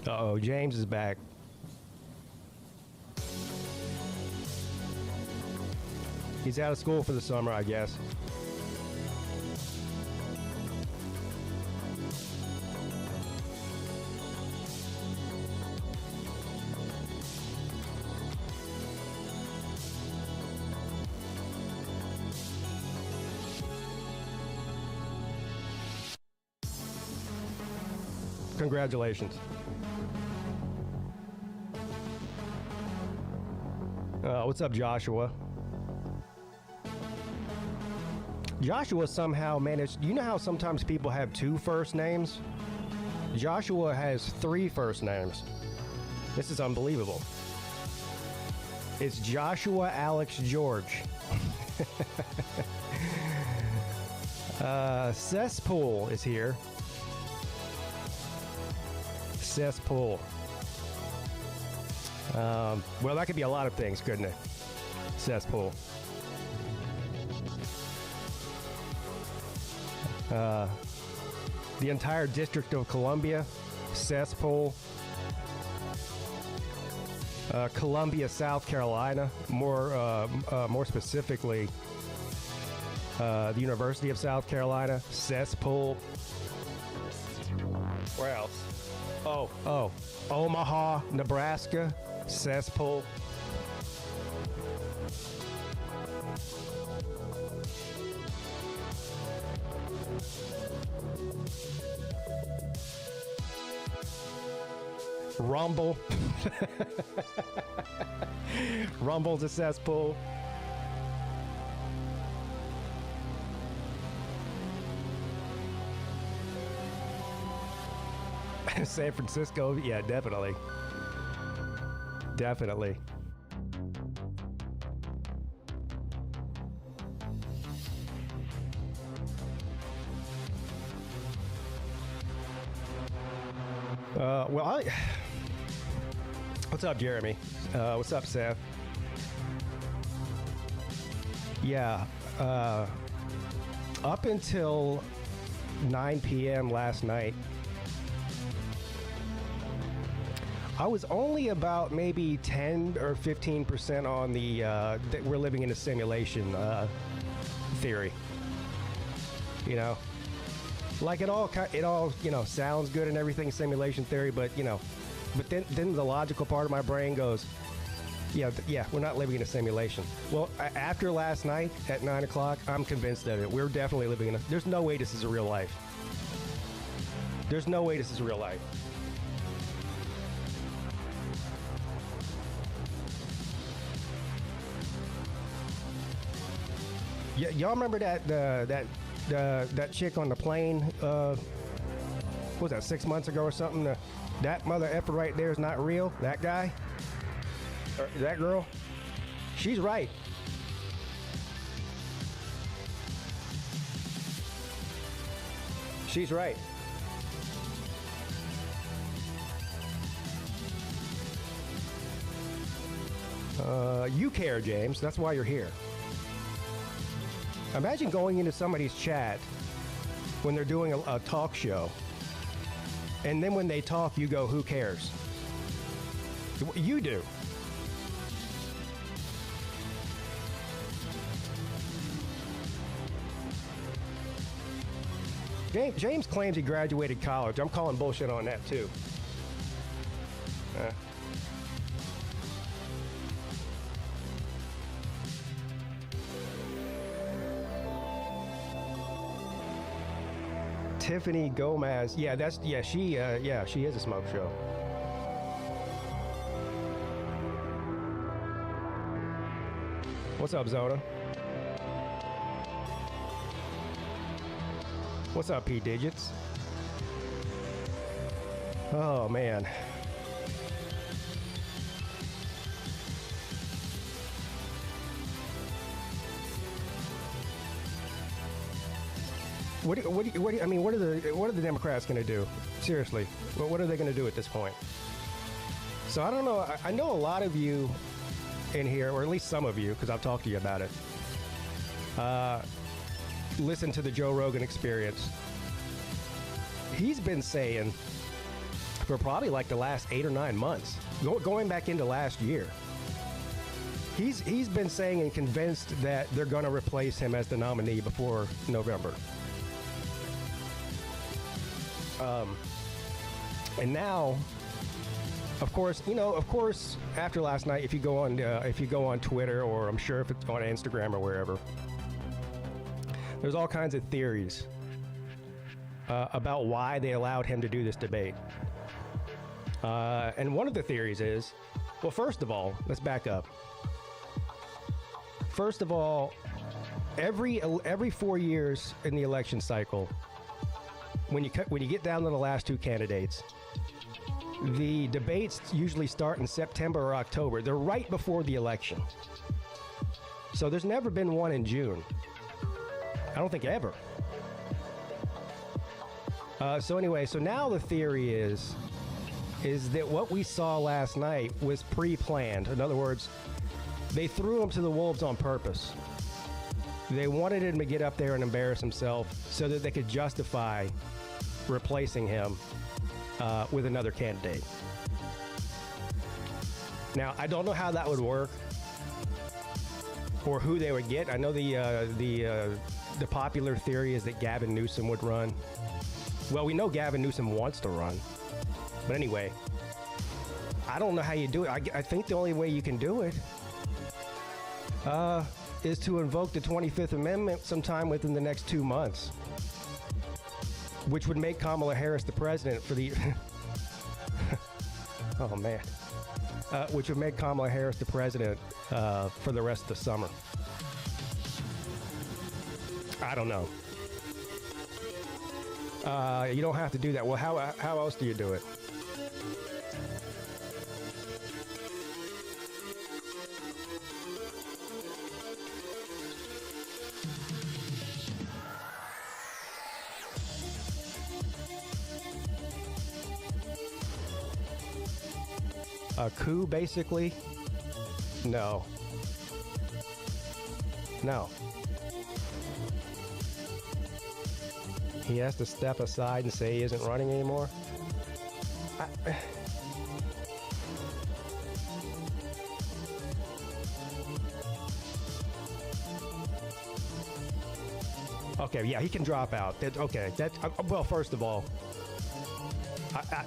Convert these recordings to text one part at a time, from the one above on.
Uh-oh, James is back. He's out of school for the summer, I guess. Congratulations. What's up, Joshua? Joshua somehow managed... You know how sometimes people have 2 first names? Joshua has 3 first names. This is unbelievable. It's Joshua Alex George. Cesspool is here. Cesspool. Well, that could be a lot of things, couldn't it? Cesspool. The entire District of Columbia, cesspool. Columbia, South Carolina, more specifically, the University of South Carolina, cesspool. Where else? Oh, Omaha, Nebraska, cesspool. Rumble. Rumble's a cesspool. San Francisco, yeah, definitely. Definitely. Well, what's up, Jeremy? What's up, Seth? Yeah, up until 9 p.m. last night, I was only about maybe 10 or 15% on the that we're living in a simulation theory. You know, like it all sounds good and everything, simulation theory, but but then the logical part of my brain goes, yeah, we're not living in a simulation. Well, after last night at 9 o'clock, I'm convinced of it. We're definitely living in there's no way this is a real life. There's no way this is real life. Yeah, y'all remember that chick on the plane? What was that, 6 months ago or something? That mother effer right there is not real. That guy, or that girl, she's right. She's right. You care, James. That's why you're here. Imagine going into somebody's chat when they're doing a talk show, and then when they talk, you go, who cares? You do. James claims he graduated college. I'm calling bullshit on that, too. Tiffany Gomez. Yeah, she is a smoke show. What's up, Zona? What's up, P Digits? Oh man. What are the Democrats going to do? Seriously, what are they going to do at this point? So I don't know. I know a lot of you in here, or at least some of you, because I've talked to you about it, listen to the Joe Rogan Experience. He's been saying for probably like the last 8 or 9 months, going back into last year, he's been saying and convinced that they're going to replace him as the nominee before November. And now, of course, after last night, if you go on Twitter, or I'm sure if it's on Instagram or wherever, there's all kinds of theories about why they allowed him to do this debate. And one of the theories is, well, first of all, let's back up. First of all, every 4 years in the election cycle, when you get down to the last two candidates, the debates usually start in September or October. They're right before the election. So there's never been one in June. I don't think ever. So now the theory is that what we saw last night was pre-planned. In other words, they threw him to the wolves on purpose. They wanted him to get up there and embarrass himself so that they could justify replacing him with another candidate. Now, I don't know how that would work or who they would get. I know the popular theory is that Gavin Newsom would run. Well, we know Gavin Newsom wants to run. But anyway, I don't know how you do it. I think the only way you can do it is to invoke the 25th Amendment sometime within the next 2 months, which would make Kamala Harris the president for the oh man, which would make Kamala Harris the president for the rest of the summer. I don't know. You don't have to do that. Well, how else do you do it? A coup, basically? No. He has to step aside and say he isn't running anymore? Okay, yeah, he can drop out. Well, first of all,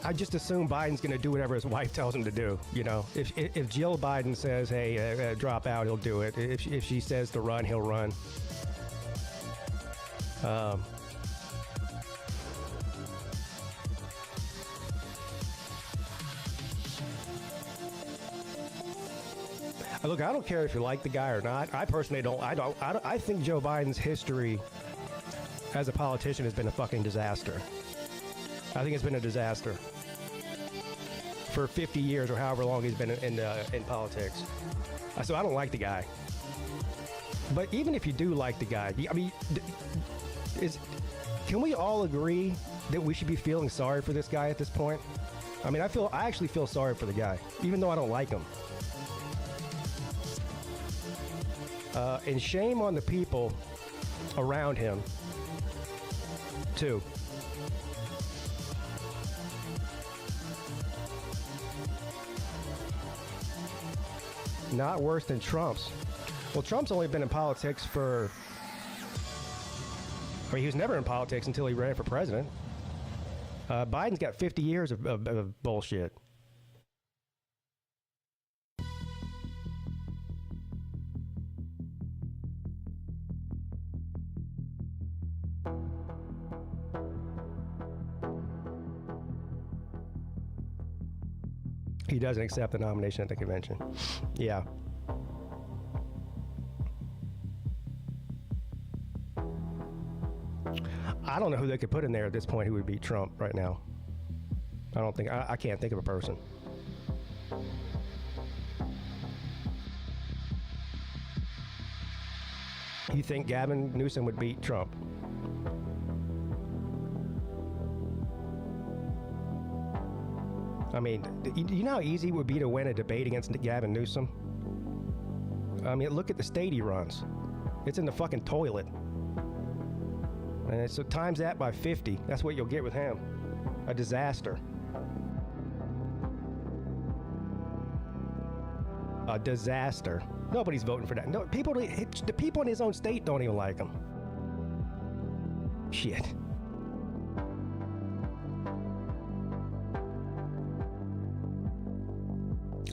I just assume Biden's going to do whatever his wife tells him to do. You know, if Jill Biden says, "Hey, drop out," he'll do it. If she says to run, he'll run. Look, I don't care if you like the guy or not. I personally don't. I think Joe Biden's history as a politician has been a fucking disaster. I think it's been a disaster for 50 years or however long he's been in politics. So I don't like the guy. But even if you do like the guy, I mean, can we all agree that we should be feeling sorry for this guy at this point? I mean, I actually feel sorry for the guy, even though I don't like him. And shame on the people around him, too. Not worse than Trump's. Well, Trump's only been in politics he was never in politics until he ran for president. Biden's got 50 years of bullshit. He doesn't accept the nomination at the convention. Yeah. I don't know who they could put in there at this point who would beat Trump right now. I can't think of a person. You think Gavin Newsom would beat Trump? I mean, you know how easy it would be to win a debate against Gavin Newsom? I mean, look at the state he runs. It's in the fucking toilet. And so times that by 50. That's what you'll get with him. A disaster. A disaster. Nobody's voting for that. No, the people in his own state don't even like him. Shit.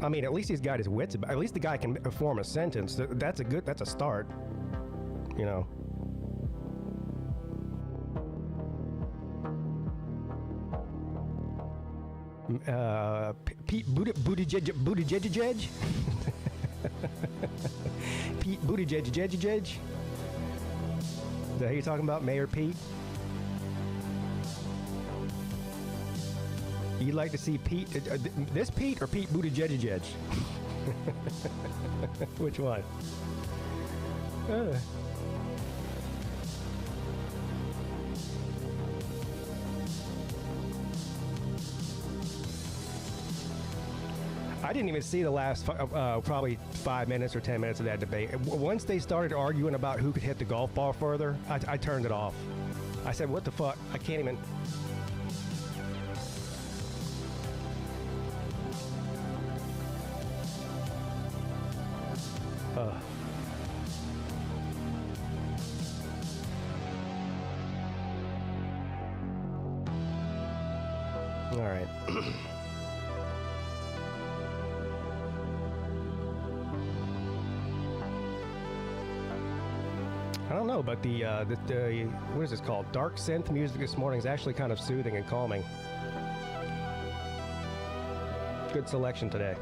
I mean, at least he's got his wits about. At least the guy can form a sentence. That's a start. You know. Pete Buttigieg. Pete Buttigieg. Is that who you're talking about, Mayor Pete? You'd like to see Pete, this Pete or Pete Buttigieg? Which one? I didn't even see the last probably 5 minutes or 10 minutes of that debate. Once they started arguing about who could hit the golf ball further, I turned it off. I said, what the fuck? I can't even... All right. I don't know, but the what is this called? Dark synth music this morning is actually kind of soothing and calming. Good selection today.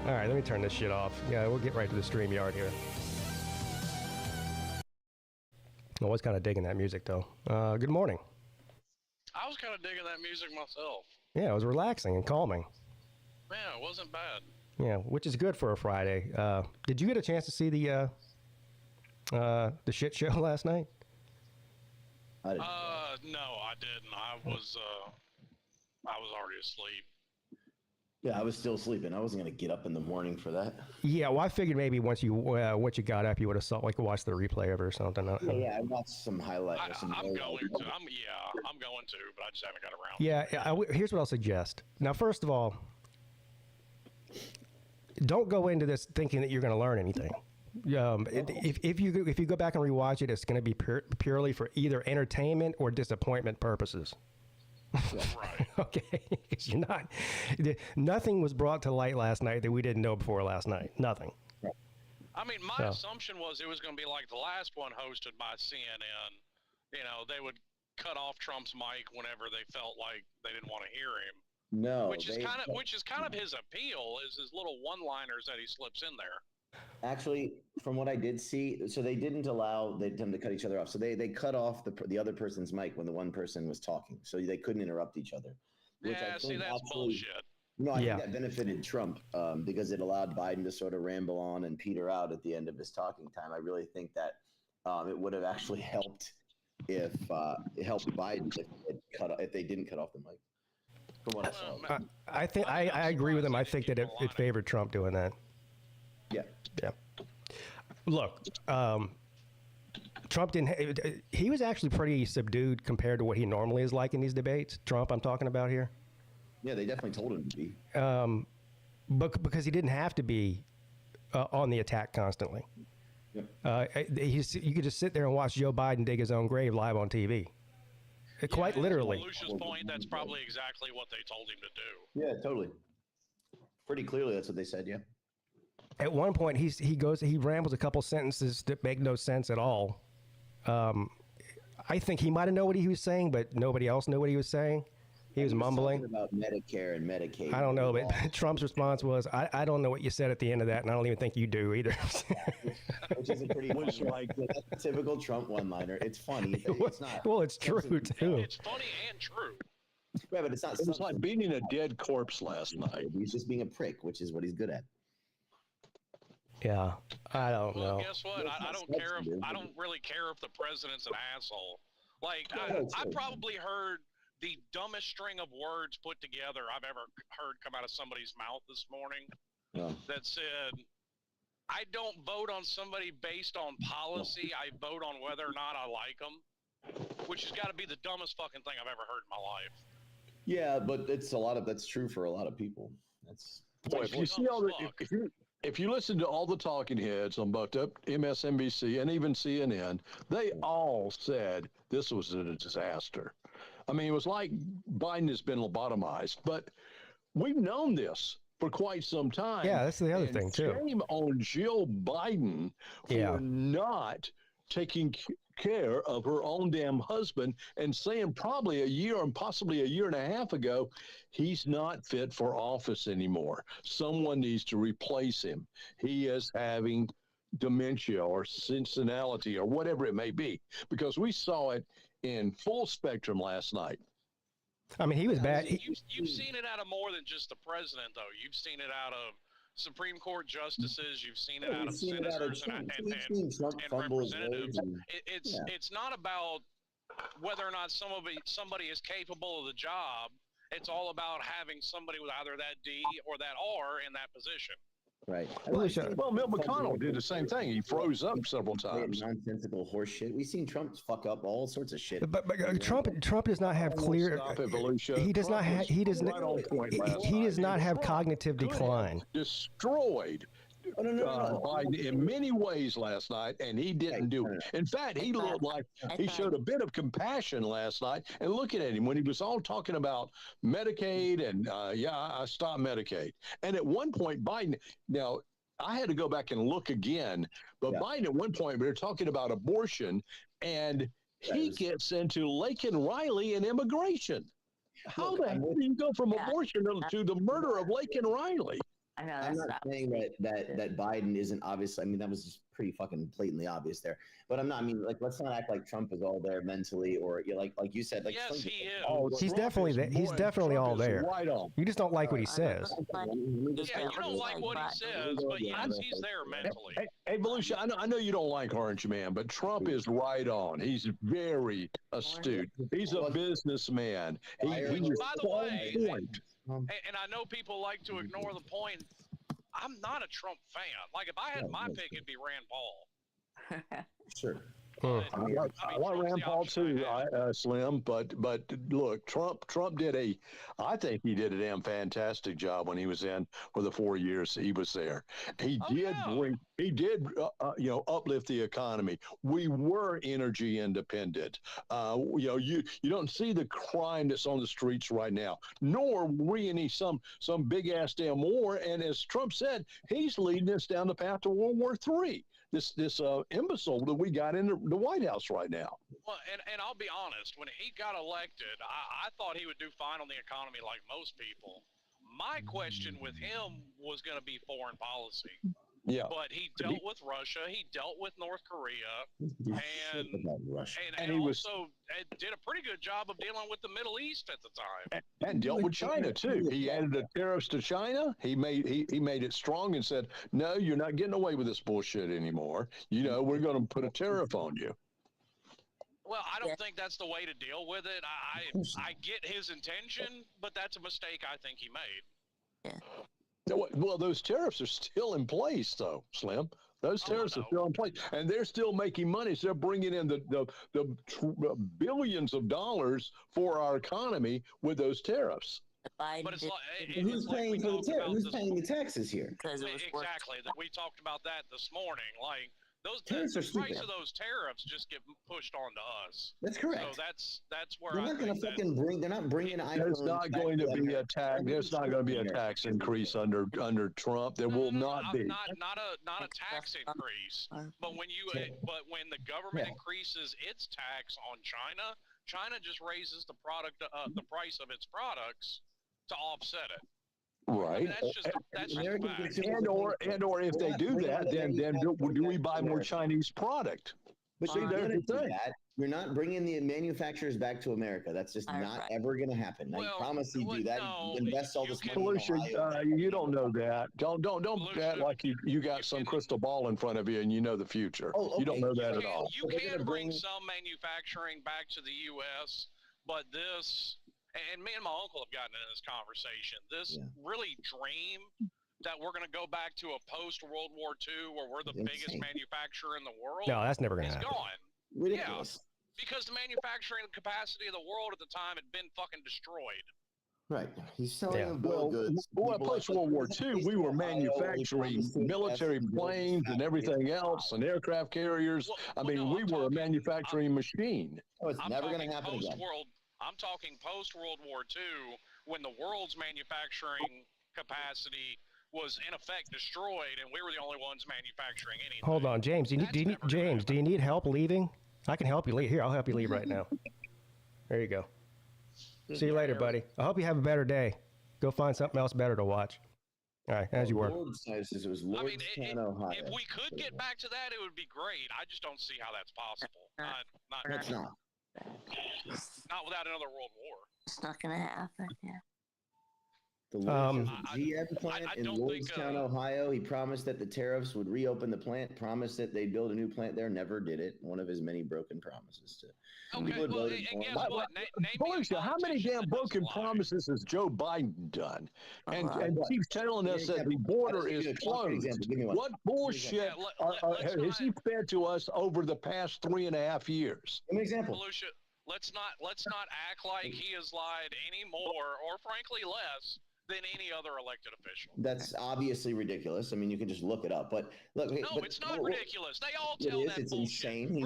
All right, let me turn this shit off. Yeah, we'll get right to the StreamYard here. I was kind of digging that music, though. Good morning. I was kind of digging that music myself. Yeah, it was relaxing and calming. Yeah, it wasn't bad. Yeah, which is good for a Friday. Did you get a chance to see the shit show last night? No, I didn't. I was already asleep. Yeah, I was still sleeping. I wasn't gonna get up in the morning for that. Yeah, well, I figured maybe once you got up, you would have watched the replay of it or something. Yeah, I watched some highlights. I'm going to, but I just haven't got around. Yeah, here's what I'll suggest. Now, first of all, don't go into this thinking that you're going to learn anything. If you go back and rewatch it, it's going to be purely for either entertainment or disappointment purposes. Right. Okay, because nothing was brought to light last night that we didn't know before last night. Nothing. I mean, my assumption was it was going to be like the last one hosted by CNN. You know, they would cut off Trump's mic whenever they felt like they didn't want to hear him. No, which is kind of his appeal, is his little one-liners that he slips in there. Actually, from what I did see, so they didn't allow them to cut each other off. So they cut off the other person's mic when the one person was talking, so they couldn't interrupt each other. Which I think that's bullshit. No, I think that benefited Trump because it allowed Biden to sort of ramble on and peter out at the end of his talking time. I really think that it would have actually helped if it helped Biden if they didn't cut off the mic. From what I saw, I think I agree with him. I think that it favored Trump doing that. Yeah. Yeah. Look, Trump didn't. He was actually pretty subdued compared to what he normally is like in these debates. Trump, I'm talking about here. Yeah, they definitely told him to be. But because he didn't have to be on the attack constantly. Yep. You could just sit there and watch Joe Biden dig his own grave live on TV. Quite literally. To Lucia's point, that's probably exactly what they told him to do. Yeah, totally. Pretty clearly, that's what they said. Yeah. At one point, he rambles a couple sentences that make no sense at all. I think he might have known what he was saying, but nobody else knew what he was saying. He was mumbling about Medicare and Medicaid. I don't know, but Trump's response was, I don't know what you said at the end of that, and I don't even think you do either. Which is a pretty like a typical Trump one-liner. It's funny. It's not. Well, it's true, too. It's funny and true. Yeah, but it's not. It was like beating a dead corpse last night. He's just being a prick, which is what he's good at. Yeah, I don't know. Well, guess what? I don't care I don't really care if the president's an asshole. Like, I probably heard the dumbest string of words put together I've ever heard come out of somebody's mouth this morning. That said, I don't vote on somebody based on policy. I vote on whether or not I like them, which has got to be the dumbest fucking thing I've ever heard in my life. Yeah, but that's true for a lot of people. Boy, if you see if you listen to all the talking heads on both MSNBC and even CNN, they all said this was a disaster. I mean, it was like Biden has been lobotomized, but we've known this for quite some time. Yeah, that's the other thing, too. Shame on Jill Biden for not taking care of her own damn husband and saying probably a year and possibly a year and a half ago, he's not fit for office anymore. Someone needs to replace him. He is having dementia or senility or whatever it may be, because we saw it in full spectrum last night. I mean, he was bad. You've seen it out of more than just the president, though. You've seen it out of Supreme Court justices. You've seen it out of senators and representatives. It's not about whether or not somebody is capable of the job. It's all about having somebody with either that D or that R in that position. Right. Well, Mitt McConnell did the same thing. He froze up several times. Nonsensical horse shit. We've seen Trump fuck up all sorts of shit. But Trump does not have clear. He does not have. He does not have cognitive decline. Destroyed Biden in many ways last night, and he didn't do it. In fact, he looked like he showed a bit of compassion last night. And looking at him when he was all talking about Medicaid and I stopped Medicaid. And at one point, Biden. Now I had to go back and look again, but Biden at one point we were talking about abortion, and he gets into Laken Riley and immigration. How the hell do you go from abortion to the murder of Laken Riley? I know, I'm not saying that Biden isn't obvious. I mean, that was just pretty fucking blatantly obvious there. But I'm not. I mean, like, let's not act like Trump is all there mentally, or like you said. Like, yes, he is. He's definitely there. He's definitely all there. Right on. You just don't like what he says. Yeah, you don't like what he says, but yes, he's there mentally. Hey, Volusia, I know you don't like Orange Man, but Trump is right on. He's very astute. He's a businessman. By the way, and I know people like to ignore the point, I'm not a Trump fan. Like, if I had my pick, it'd be Rand Paul. Sure. I like Rand Paul too, Slim. But look, Trump did I think he did a damn fantastic job when he was in for the 4 years he was there. He did uplift the economy. We were energy independent. You don't see the crime that's on the streets right now, nor we any some big ass damn war. And as Trump said, he's leading us down the path to World War III. This imbecile that we got in the White House right now. Well, and I'll be honest, when he got elected, I thought he would do fine on the economy like most people. My question with him was going to be foreign policy. Yeah. But he dealt with Russia. He dealt with North Korea. And he also did a pretty good job of dealing with the Middle East at the time. And dealt with China, too. He added the tariffs to China. He made it strong and said, no, you're not getting away with this bullshit anymore. We're going to put a tariff on you. Well, I don't think that's the way to deal with it. I get his intention, but that's a mistake I think he made. Yeah. Well, those tariffs are still in place, though, Slim. Those tariffs are still in place, and they're still making money. So they're bringing in the billions of dollars for our economy with those tariffs. But who's paying for the tariffs? Who's paying the taxes here? Exactly. We talked about that this morning. Like, Those Tariffs are the price stupid. of those tariffs just get pushed on to us. That's correct. So that's where They're I not going to think fucking bring. They're not bringing iPhones. There's not going to be a tax. There's not going to be a tax increase under Trump. There will not be. Not a tax increase. But when the government increases its tax on China, China just raises the price of its products to offset it. Right. I mean, that's just a fact. And or if they do that, then do we buy more Chinese product? But See, there's the thing. You're not bringing the manufacturers back to America. That's just not ever going to happen. I promise you do that. No, invest all this money. Felicia, you don't know that. Don't act like you got some crystal ball in front of you and you know the future. Oh, okay. You don't know that at all. You can bring some manufacturing back to the U.S., but this, and me and my uncle have gotten into this conversation, this really dream that we're going to go back to a post-World War II where we're the biggest manufacturer in the world. No, that's never going to happen. It's gone. Ridiculous. Yeah, because the manufacturing capacity of the world at the time had been fucking destroyed. Right. He's selling goods. Well, post World War II, we were manufacturing military planes and everything else and aircraft carriers. We were a manufacturing machine. Oh, it's never going to happen again. I'm talking post-World War II when the world's manufacturing capacity was in effect destroyed and we were the only ones manufacturing anything. Hold on, James. Do you need help leaving? I can help you leave. Here, I'll help you leave right now. There you go. See you later, buddy. I hope you have a better day. Go find something else better to watch. All right, as you were. If we could get back to that, it would be great. I just don't see how that's possible. Not without another world war. It's not going to happen. Yeah. The GM plant in Lordstown, Ohio, he promised that the tariffs would reopen the plant, promised that they'd build a new plant there, never did it. One of his many broken promises. How many damn broken promises has Joe Biden done? And keeps telling us that the border is closed. What bullshit has he fed to us over the past 3.5 years? Give me an example. Volusia, let's not act like he has lied any more, or frankly less, than any other elected official. That's obviously ridiculous. I mean, you can just look it up. But look, it's not ridiculous. They all tell that it's bullshit. Insane.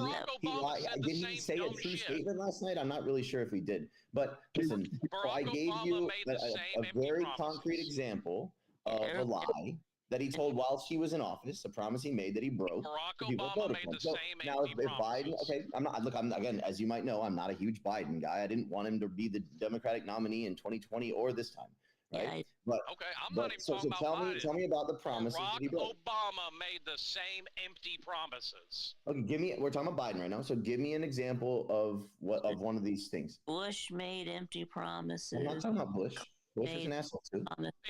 Did he say a true statement last night? I'm not really sure if he did. But listen, I gave you a very concrete example of a lie that he told while she was in office, a promise he made that he broke. Barack Obama made the same now, if Biden, I'm again, as you might know, I'm not a huge Biden guy. I didn't want him to be the Democratic nominee in 2020 or this time. Right? Yeah, I'm not even talking about Biden. Tell me about the promises Barack that he broke. Obama made the same empty promises. Okay, we're talking about Biden right now. So give me an example of one of these things. Bush made empty promises. I'm not talking about Bush. Bush is an asshole too.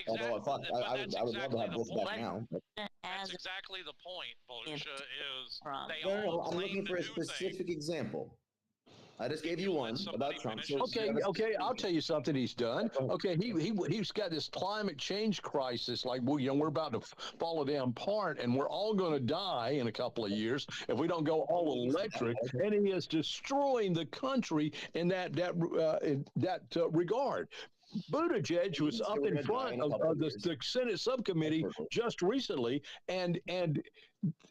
Exactly. Although I would love to have Bush back now. That's exactly the point, Volusia, is they all I'm looking for a specific example. I just gave you one about Trump. Okay, I'll tell you something he's done. Okay, he's got this climate change crisis, like we're about to fall a damn part, and we're all going to die in a couple of years if we don't go all electric. And he is destroying the country in that regard. Buttigieg was up in front of the Senate subcommittee just recently, and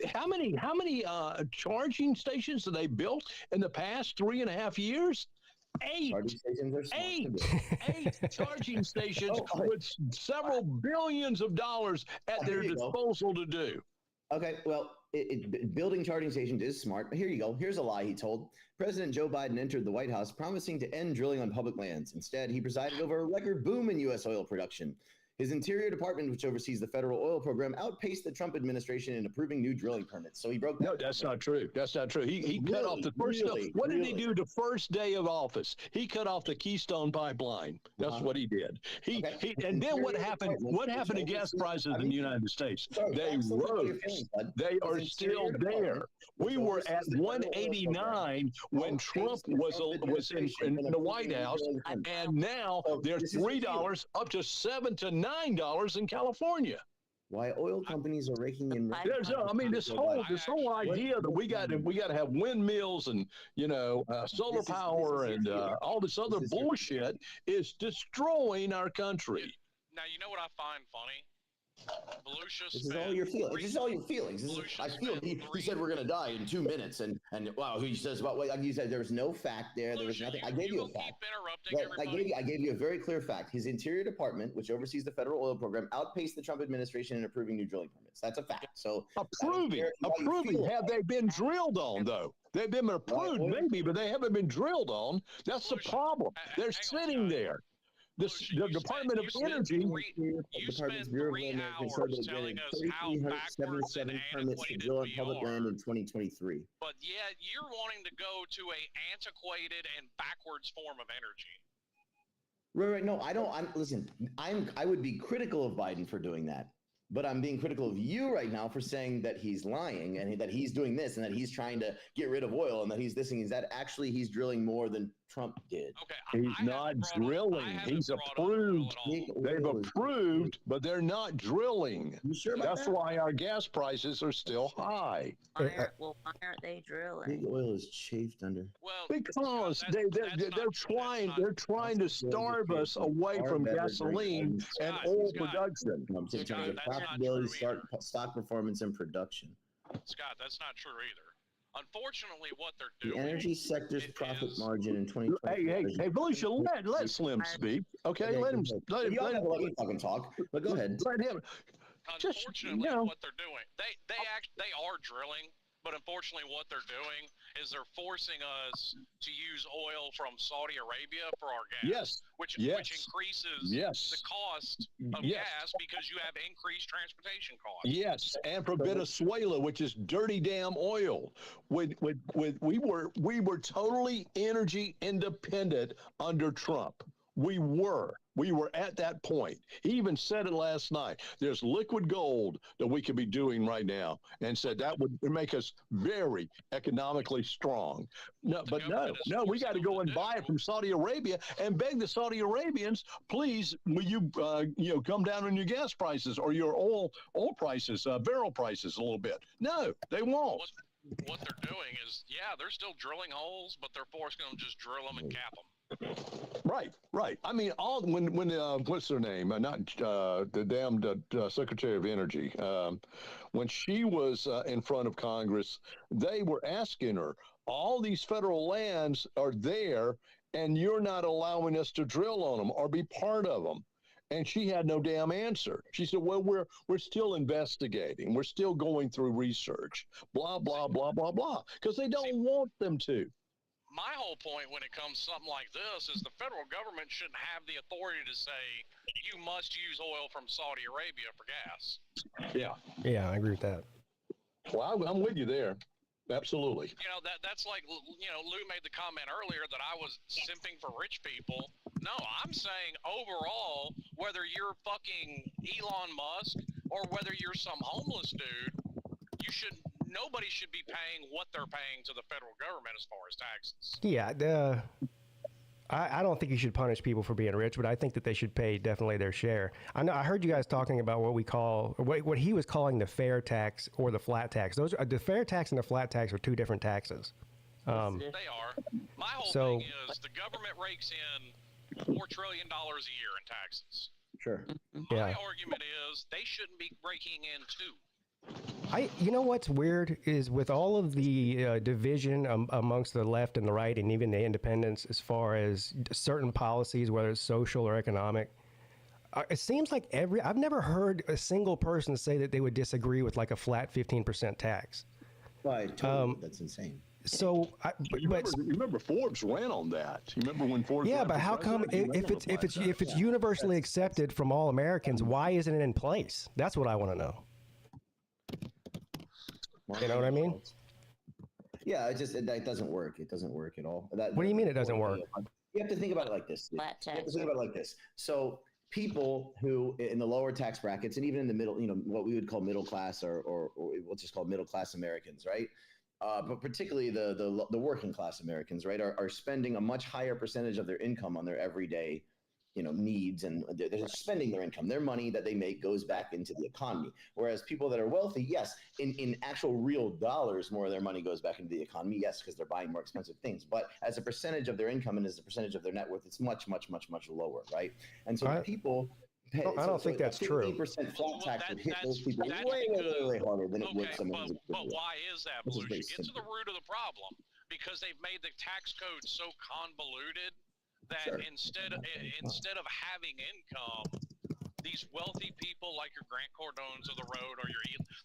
how many charging stations have they built in the past 3.5 years? Eight charging stations with several billions of dollars at their disposal to do. Okay, well, building charging stations is smart. But here you go. Here's a lie he told. President Joe Biden entered the White House promising to end drilling on public lands. Instead, he presided over a record boom in U.S. oil production. His Interior Department, which oversees the federal oil program, outpaced the Trump administration in approving new drilling permits. So he broke that. No, that's not true. That's not true. He cut off the first. What did he do the first day of office? He cut off the Keystone Pipeline. That's what he did. And then what happened? What happened to gas prices in the United States? They rose. They are still there. We were at 189 when Trump was in the White House, and now they're $3 up to $7 to $9 in California. Why oil companies are raking in? This whole idea that we got to have windmills and solar power and all this other bullshit is destroying our country. Now you know what I find funny This is all your feelings. This is all your feelings. I feel he said we're gonna die in 2 minutes, and wow, he says about like you said there was no fact there. There was nothing. I gave you a fact. I gave you a very clear fact. His Interior Department, which oversees the federal oil program, outpaced the Trump administration in approving new drilling permits. That's a fact. So approving. Have they been drilled on though? They've been approved, maybe, but they haven't been drilled on. That's the problem. They're sitting there. The Department of Energy. You spent 3 hours telling us how backwards and antiquated we public land in 2023. But yet you're wanting to go to a antiquated and backwards form of energy. Right. No, I don't. Listen. I would be critical of Biden for doing that, but I'm being critical of you right now for saying that he's lying and that he's doing this and that he's trying to get rid of oil and that he's this and that actually he's drilling more than Trump did. Okay, he's not drilling. He's approved. They've approved, but they're not drilling. You sure about That's why our gas prices are still high. Why aren't they drilling? Big oil is chafed under. Well, because they're trying to starve us away from gasoline and oil production. In terms of profitability, stock performance, and production. Scott, that's not true either. Unfortunately, what they're doing. The energy sector's profit margin in 2020. Hey, Felicia, let Slim speak. Okay, let him. Let me fucking talk. But go ahead. Let him. Unfortunately, what they're doing, they are drilling. But unfortunately, what they're doing is they're forcing us to use oil from Saudi Arabia for our gas, which increases the cost of gas because you have increased transportation costs. Yes, and from Venezuela, which is dirty damn oil. We were totally energy independent under Trump. We were at that point. He even said it last night. There's liquid gold that we could be doing right now, and said that would make us very economically strong. No, we got to go and buy it from Saudi Arabia and beg the Saudi Arabians, please, will you come down on your gas prices or your oil prices, barrel prices a little bit? No, they won't. What they're doing is, they're still drilling holes, but they're forcing them to just drill them and cap them. Right. I mean, when what's her name? Not the damned Secretary of Energy. When she was in front of Congress, they were asking her, all these federal lands are there, and you're not allowing us to drill on them or be part of them. And she had no damn answer. She said, well, we're still investigating. We're still going through research, blah, blah, blah, blah, blah, because they don't want them to. My whole point when it comes to something like this is the federal government shouldn't have the authority to say you must use oil from Saudi Arabia for gas. Yeah, I agree with that. Well, I'm with you there. Absolutely. That's like, Lou made the comment earlier that I was simping for rich people. No, I'm saying overall, whether you're fucking Elon Musk or whether you're some homeless dude, nobody should be paying what they're paying to the federal government as far as taxes. Yeah, I don't think you should punish people for being rich, but I think that they should pay definitely their share. I heard you guys talking about what he was calling the fair tax or the flat tax. Those the fair tax and the flat tax are two different taxes. They are. My whole thing is the government rakes in $4 trillion a year in taxes. Sure. My argument is they shouldn't be raking in too. You know what's weird is with all of the division amongst the left and the right and even the independents as far as certain policies, whether it's social or economic, it seems like I've never heard a single person say that they would disagree with like a flat 15% tax. Right, that's insane. So, remember Forbes ran on that. You remember when Forbes? Yeah, but how come if it's universally accepted from all Americans, why isn't it in place? That's what I want to know. You know what I mean? Yeah, that doesn't work. It doesn't work at all. What do you mean it doesn't work? You have to think about it like this. So people who in the lower tax brackets and even in the middle, what we would call middle class or we'll just call middle class Americans, right? But particularly the working class Americans, right, are spending a much higher percentage of their income on their everyday needs, and they're spending their income. Their money that they make goes back into the economy. Whereas people that are wealthy, yes, in actual real dollars, more of their money goes back into the economy, yes, because they're buying more expensive things. But as a percentage of their income and as a percentage of their net worth, it's much, much, much, much lower, right? And so people I don't think that's true. 15% flat tax would hit those people way harder than it would someone who's but why is that, Belushi? Get to the root of the problem. Because they've made the tax code so convoluted that instead of having income, these wealthy people like your Grant Cardones of the road or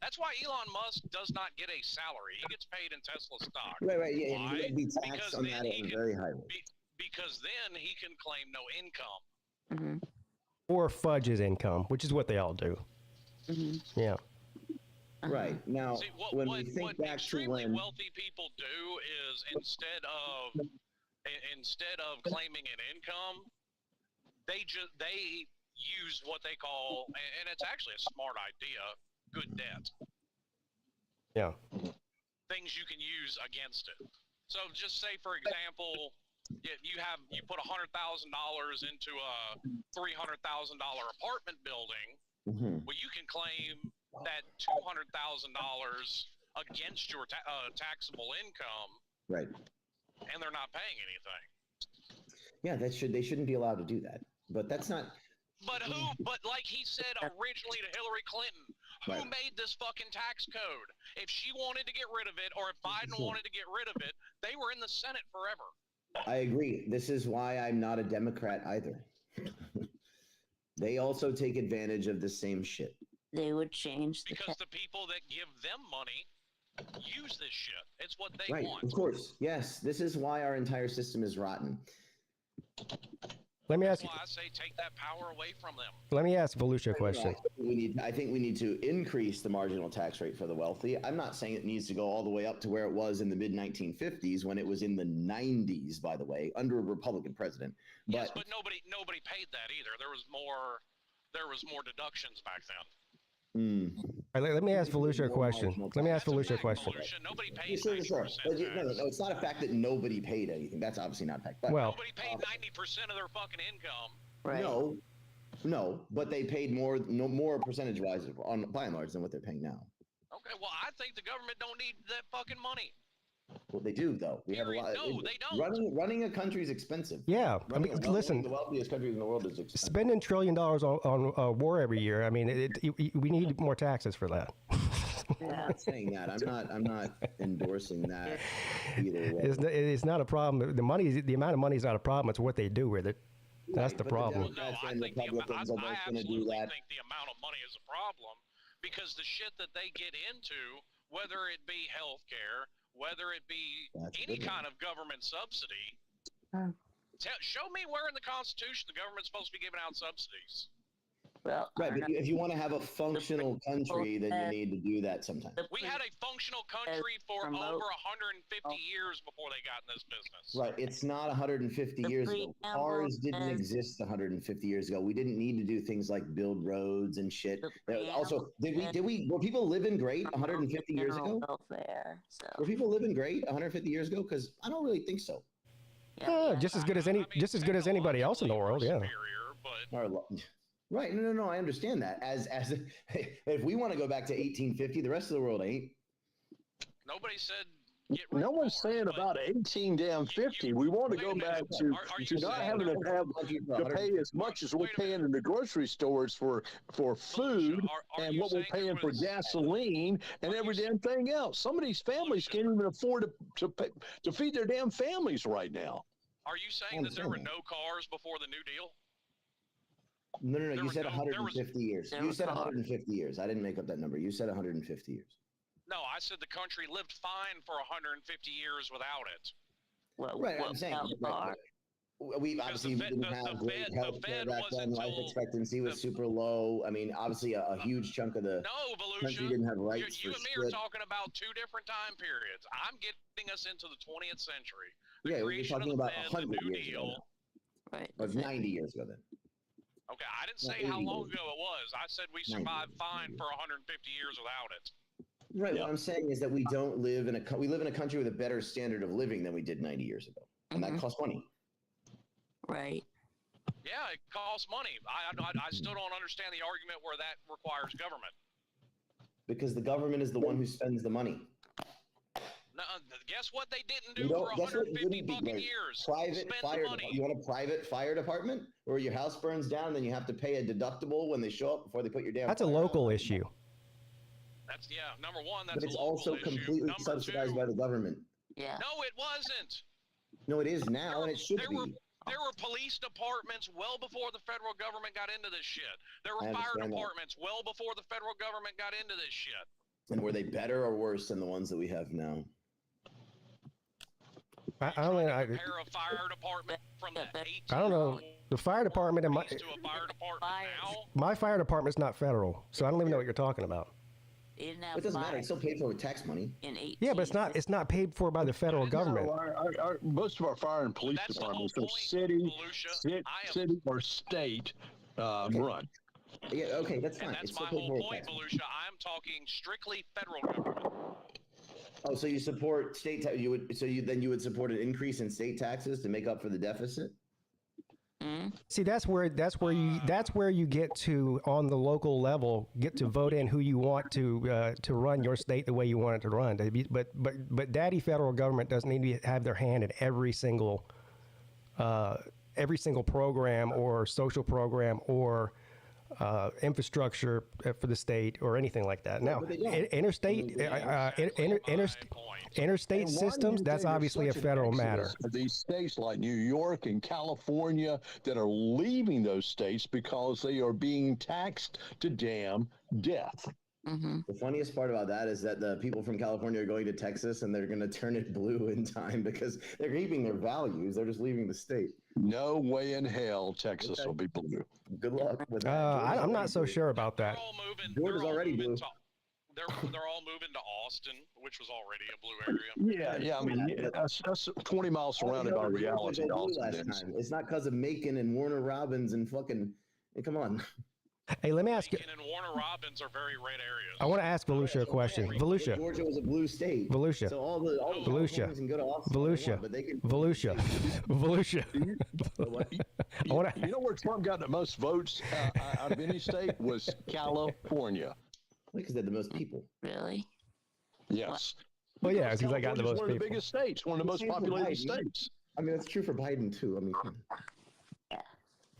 that's why Elon Musk does not get a salary. He gets paid in Tesla stock. Right, yeah. Why? And he taxed on that at a very high rate. Because then he can claim no income. Mm-hmm. Or fudge his income, which is what they all do. Mm-hmm. Yeah. Right. Now, see, when we think back to when wealthy people do is instead of claiming an income, they use what they call, and it's actually a smart idea, good debt. Yeah. Things you can use against it. So just say, for example, you put $100,000 into a $300,000 apartment building. Mm-hmm. Well, you can claim that $200,000 against your taxable income, right? And they're not paying anything. Yeah, they shouldn't be allowed to do that. But that's not. But like he said originally to Hillary Clinton, who made this fucking tax code? If she wanted to get rid of it, or if Biden wanted to get rid of it, they were in the Senate forever. I agree. This is why I'm not a Democrat either. They also take advantage of the same shit. They would change because the people that give them money use this shit. It's what they want. Of course. Yes. This is why our entire system is rotten. Let me ask you. That's why I say take that power away from them. Let me ask Volusia a question. I think we need to increase the marginal tax rate for the wealthy. I'm not saying it needs to go all the way up to where it was in the mid-1950s, when it was in the 90s, by the way, under a Republican president. Yes, but nobody paid that either. There was more deductions back then. Let me ask Volusia a question. Nobody paid 90%. No, it's not a fact that nobody paid anything. That's obviously not a fact. But, nobody paid 90% of their fucking income. Right. No, but they paid more percentage-wise by and large than what they're paying now. Okay, well, I think the government don't need that fucking money. Well, they do, though. We have a lot. No, they don't. Running a country is expensive. Yeah, I mean, listen. The wealthiest country in the world is expensive. Spending $1 trillion on war every year. I mean, we need more taxes for that. I'm not saying that. I'm not endorsing that either way. It's not a problem. The amount of money is not a problem. It's what they do with it. That's the problem. I absolutely think the amount of money is a problem, because the shit that they get into, whether it be healthcare, whether it be any kind of government subsidy, show me where in the Constitution the government's supposed to be giving out subsidies. Well, right, but if you want to have a functional country, then you need to do that sometime. We had a functional country for over 150 years before they got in this business. Right, it's not 150 years ago. Cars didn't exist 150 years ago. We didn't need to do things like build roads and shit. Also, were people living great 150 years ago? Were people living great 150 years ago? Because I don't really think so. Yeah, just as good as anybody else in the world. Yeah. Right. No, I understand that. As if we want to go back to 1850, the rest of the world ain't. Nobody said. No one's saying about 1850. We want to go back to not having to pay as much as we're paying in the grocery stores for food and what we're paying for gasoline and every damn thing else. Some of these families can't even afford to feed their damn families right now. Are you saying that there were no cars before the New Deal? No. You said 150 years. You said 150 years. I didn't make up that number. You said 150 years. No, I said the country lived fine for 150 years without it. Right, I'm saying. We obviously didn't have great health care back then. Life expectancy was super low. I mean, obviously a huge chunk of the country didn't have rights. You and me are talking about two different time periods. I'm getting us into the 20th century. We're talking about 100 years ago. Right. Or 90 years ago then. Okay, I didn't say how long ago it was. I said we survived fine for 150 years without it. Right. What I'm saying is that we don't live in a country with a better standard of living than we did 90 years ago, and that costs money. Right. Yeah, it costs money. I still don't understand the argument where that requires government. Because the government is the one who spends the money. No, guess what they didn't do for 150 fucking years? Private fire. You want a private fire department where your house burns down, then you have to pay a deductible when they show up before they put your damn. That's a local issue. That's number one. That's but it's a local also issue. completely Number subsidized by the government. Yeah. No, it wasn't. No, it is now, and it should be. There were police departments well before the federal government got into this shit. There were fire departments well before the federal government got into this shit. And were they better or worse than the ones that we have now? I don't know. Compare a fire department from the 1800s. I don't know. The fire department in my fire department's not federal, so I don't even know what you're talking about. It doesn't matter. It's still paid for with tax money. Yeah, but it's not paid for by the federal government. Most of our fire and police departments are city or state run. Yeah, okay, that's fine. And that's my whole point, Volusia. I'm talking strictly federal government. Oh, so you support state tax? You would support an increase in state taxes to make up for the deficit? See, that's where you get to, on the local level, get to vote in who you want to run your state the way you want it to run. But daddy federal government doesn't need to have their hand in every single program or social program or infrastructure for the state or anything like that. Now, interstate systems, that's obviously a federal matter. These states like New York and California that are leaving those states because they are being taxed to damn death. Mm-hmm. The funniest part about that is that the people from California are going to Texas and they're going to turn it blue in time because they're keeping their values. They're just leaving the state. No way in hell Texas will be blue. Good luck with that. I'm not so sure about that. Georgia's already blue. They're all moving to Austin, which was already a blue area. Yeah. I mean, that's 20 miles surrounded by reality. It's not because of Macon and Warner Robins and fucking. Come on. Hey, let me ask you. Macon and Warner Robins are very red areas. I want to ask Volusia a question. Volusia. Georgia was a blue state. Volusia. So all the Volusia. can go to Austin. Volusia. But they can. Volusia. Volusia. You know where Trump got the most votes out of any state was California. Because they had the most people. Really? Yes. Well, yeah, because I got the most people. One of the biggest states, one of the most populated states. I mean, that's true for Biden too. I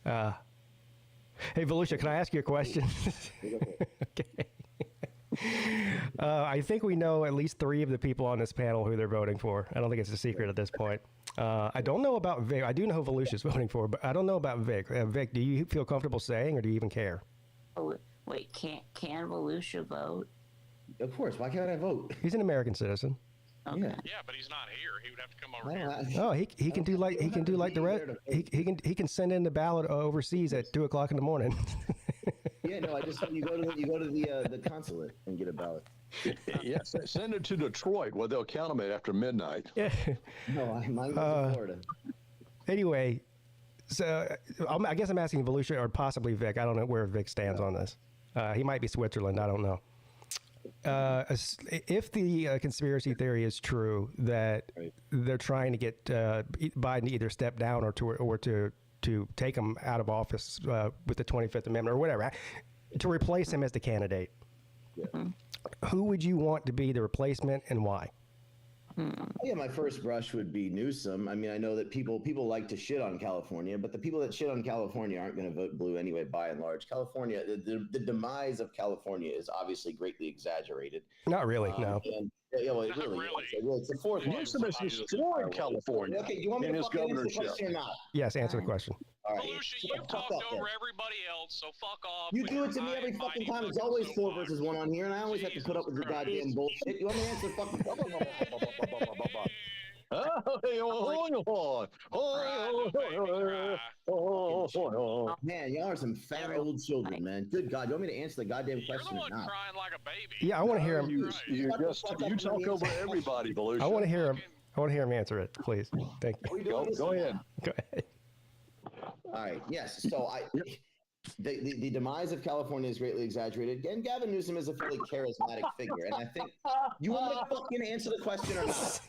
mean. Hey, Volusia, can I ask you a question? Okay. I think we know at least 3 of the people on this panel who they're voting for. I don't think it's a secret at this point. I don't know about Vic. I do know who Volusia's voting for, but I don't know about Vic. Vic, do you feel comfortable saying, or do you even care? Oh, wait, can Volusia vote? Of course. Why can't I vote? He's an American citizen. Okay. Yeah, but he's not here. He would have to come over here. Oh, he can do like the rest. He can send in the ballot overseas at 2:00 in the morning. Yeah, no, I just you go to the consulate and get a ballot. Yes, send it to Detroit where they'll count them after midnight. Yeah. No, mine goes to Florida. Anyway, so I guess I'm asking Volusia or possibly Vic. I don't know where Vic stands on this. He might be Switzerland. I don't know. If the conspiracy theory is true that they're trying to get Biden to either step down or to take him out of office with the 25th Amendment or whatever, to replace him as the candidate, who would you want to be the replacement and why? Yeah, my first brush would be Newsom. I mean, I know that people like to shit on California, but the people that shit on California aren't going to vote blue anyway, by and large. California, the demise of California is obviously greatly exaggerated. Not really, no. Well, it really is. It's the fourth one. Newsom has destroyed California. Okay, you want me to fucking answer the question or not? Yes, answer the question. All right. Volusia, you've talked over everybody else, so fuck off. You do it to me every fucking time. It's always 4 versus 1 on here, and I always have to put up with your goddamn bullshit. You want me to answer the fucking Man, y'all are some fat old children, man. Good God, you want me to answer the goddamn question You're the or one not? crying like a baby. Yeah, I want to hear him. You talk over everybody, Volusia. I want to hear him. I want to hear him answer it, please. Thank you. Go ahead. Go ahead. All right. Yes. So the demise of California is greatly exaggerated. And Gavin Newsom is a fairly charismatic figure. And I think you want me to fucking answer the question or not?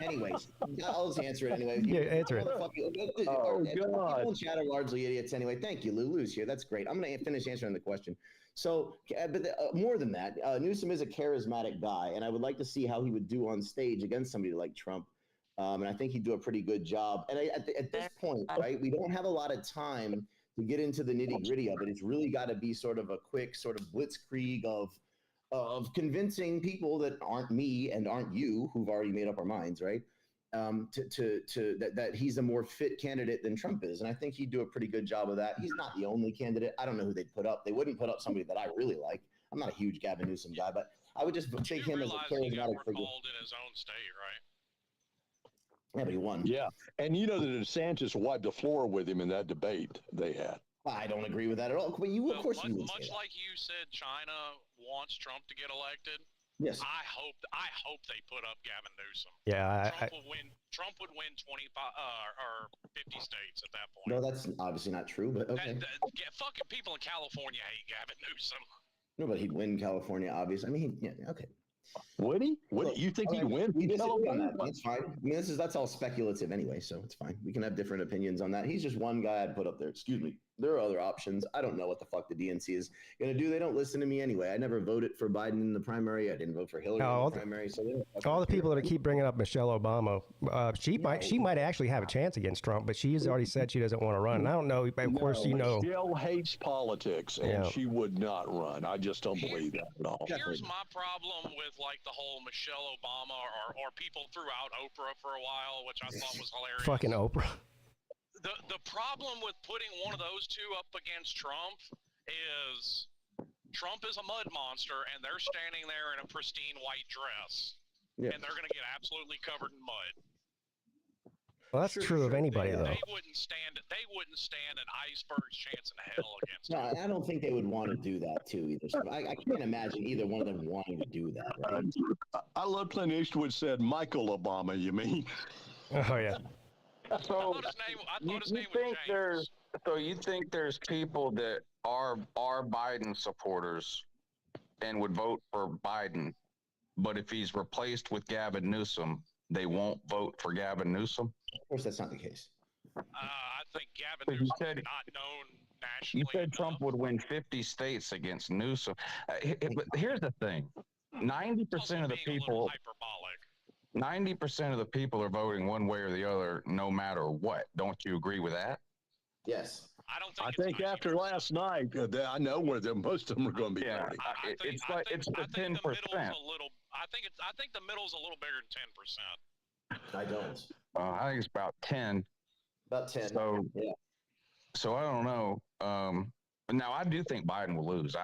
Anyways, I'll just answer it anyway. Yeah, answer it. God. People in chat are largely idiots anyway. Thank you, Lulu's here. That's great. I'm going to finish answering the question. So, but more than that, Newsom is a charismatic guy, and I would like to see how he would do on stage against somebody like Trump. And I think he'd do a pretty good job. And at this point, right, we don't have a lot of time to get into the nitty gritty of it. It's really got to be sort of a quick sort of blitzkrieg of convincing people that aren't me and aren't you, who've already made up our minds, right? That he's a more fit candidate than Trump is. And I think he'd do a pretty good job of that. He's not the only candidate. I don't know who they'd put up. They wouldn't put up somebody that I really like. I'm not a huge Gavin Newsom guy, but I would just take him as a charismatic he got figure. recalled in his own state, right? Yeah, but he won. Yeah. And you know that DeSantis wiped the floor with him in that debate they had. I don't agree with that at all. But you, of course, you would much say that. like you said, China wants Trump to get elected. Yes. I hope they put up Gavin Newsom. Yeah, Trump would win 25 or 50 states at that point. No, that's obviously not true. But okay. Fucking people in California hate Gavin Newsom. No, but he'd win California, obviously. I mean, yeah, okay. Would he? You think he'd win? We disagree on that. That's fine. I mean, that's all speculative anyway, so it's fine. We can have different opinions on that. He's just one guy I'd put up there. Excuse me. There are other options. I don't know what the fuck the DNC is going to do. They don't listen to me anyway. I never voted for Biden in the primary. I didn't vote for Hillary in the primary. So all the people that keep bringing up Michelle Obama, she might actually have a chance against Trump, but she's already said she doesn't want to run. And I don't know. Of course, you know. Michelle hates politics, and she would not run. I just don't believe that at all. Here's my problem with like the whole Michelle Obama or people throughout Oprah for a while, which I thought was hilarious. Fucking Oprah. The problem with putting one of those two up against Trump is Trump is a mud monster, and they're standing there in a pristine white dress, and they're going to get absolutely covered in mud. Well, that's true of anybody, though. They wouldn't stand an iceberg's chance in hell against him. No, I don't think they would want to do that too either. So I can't imagine either one of them wanting to do that. Right? I love Clint Eastwood said Michael Obama. You mean? Oh yeah. So I thought his name was James. So you think there's people that are Biden supporters and would vote for Biden, but if he's replaced with Gavin Newsom, they won't vote for Gavin Newsom? Of course, that's not the case. I think Gavin Newsom is not known nationally. You said Trump would win 50 states against Newsom. But here's the thing: 90% of the people. Hyperbolic. 90% of the people are voting one way or the other, no matter what. Don't you agree with that? Yes. I think after last night, I know where most of them are going to be voting. It's the 10%. I think the middle's a little bigger than 10%. I don't. I think it's about 10. About 10. So, so I don't know. Now, I do think Biden will lose.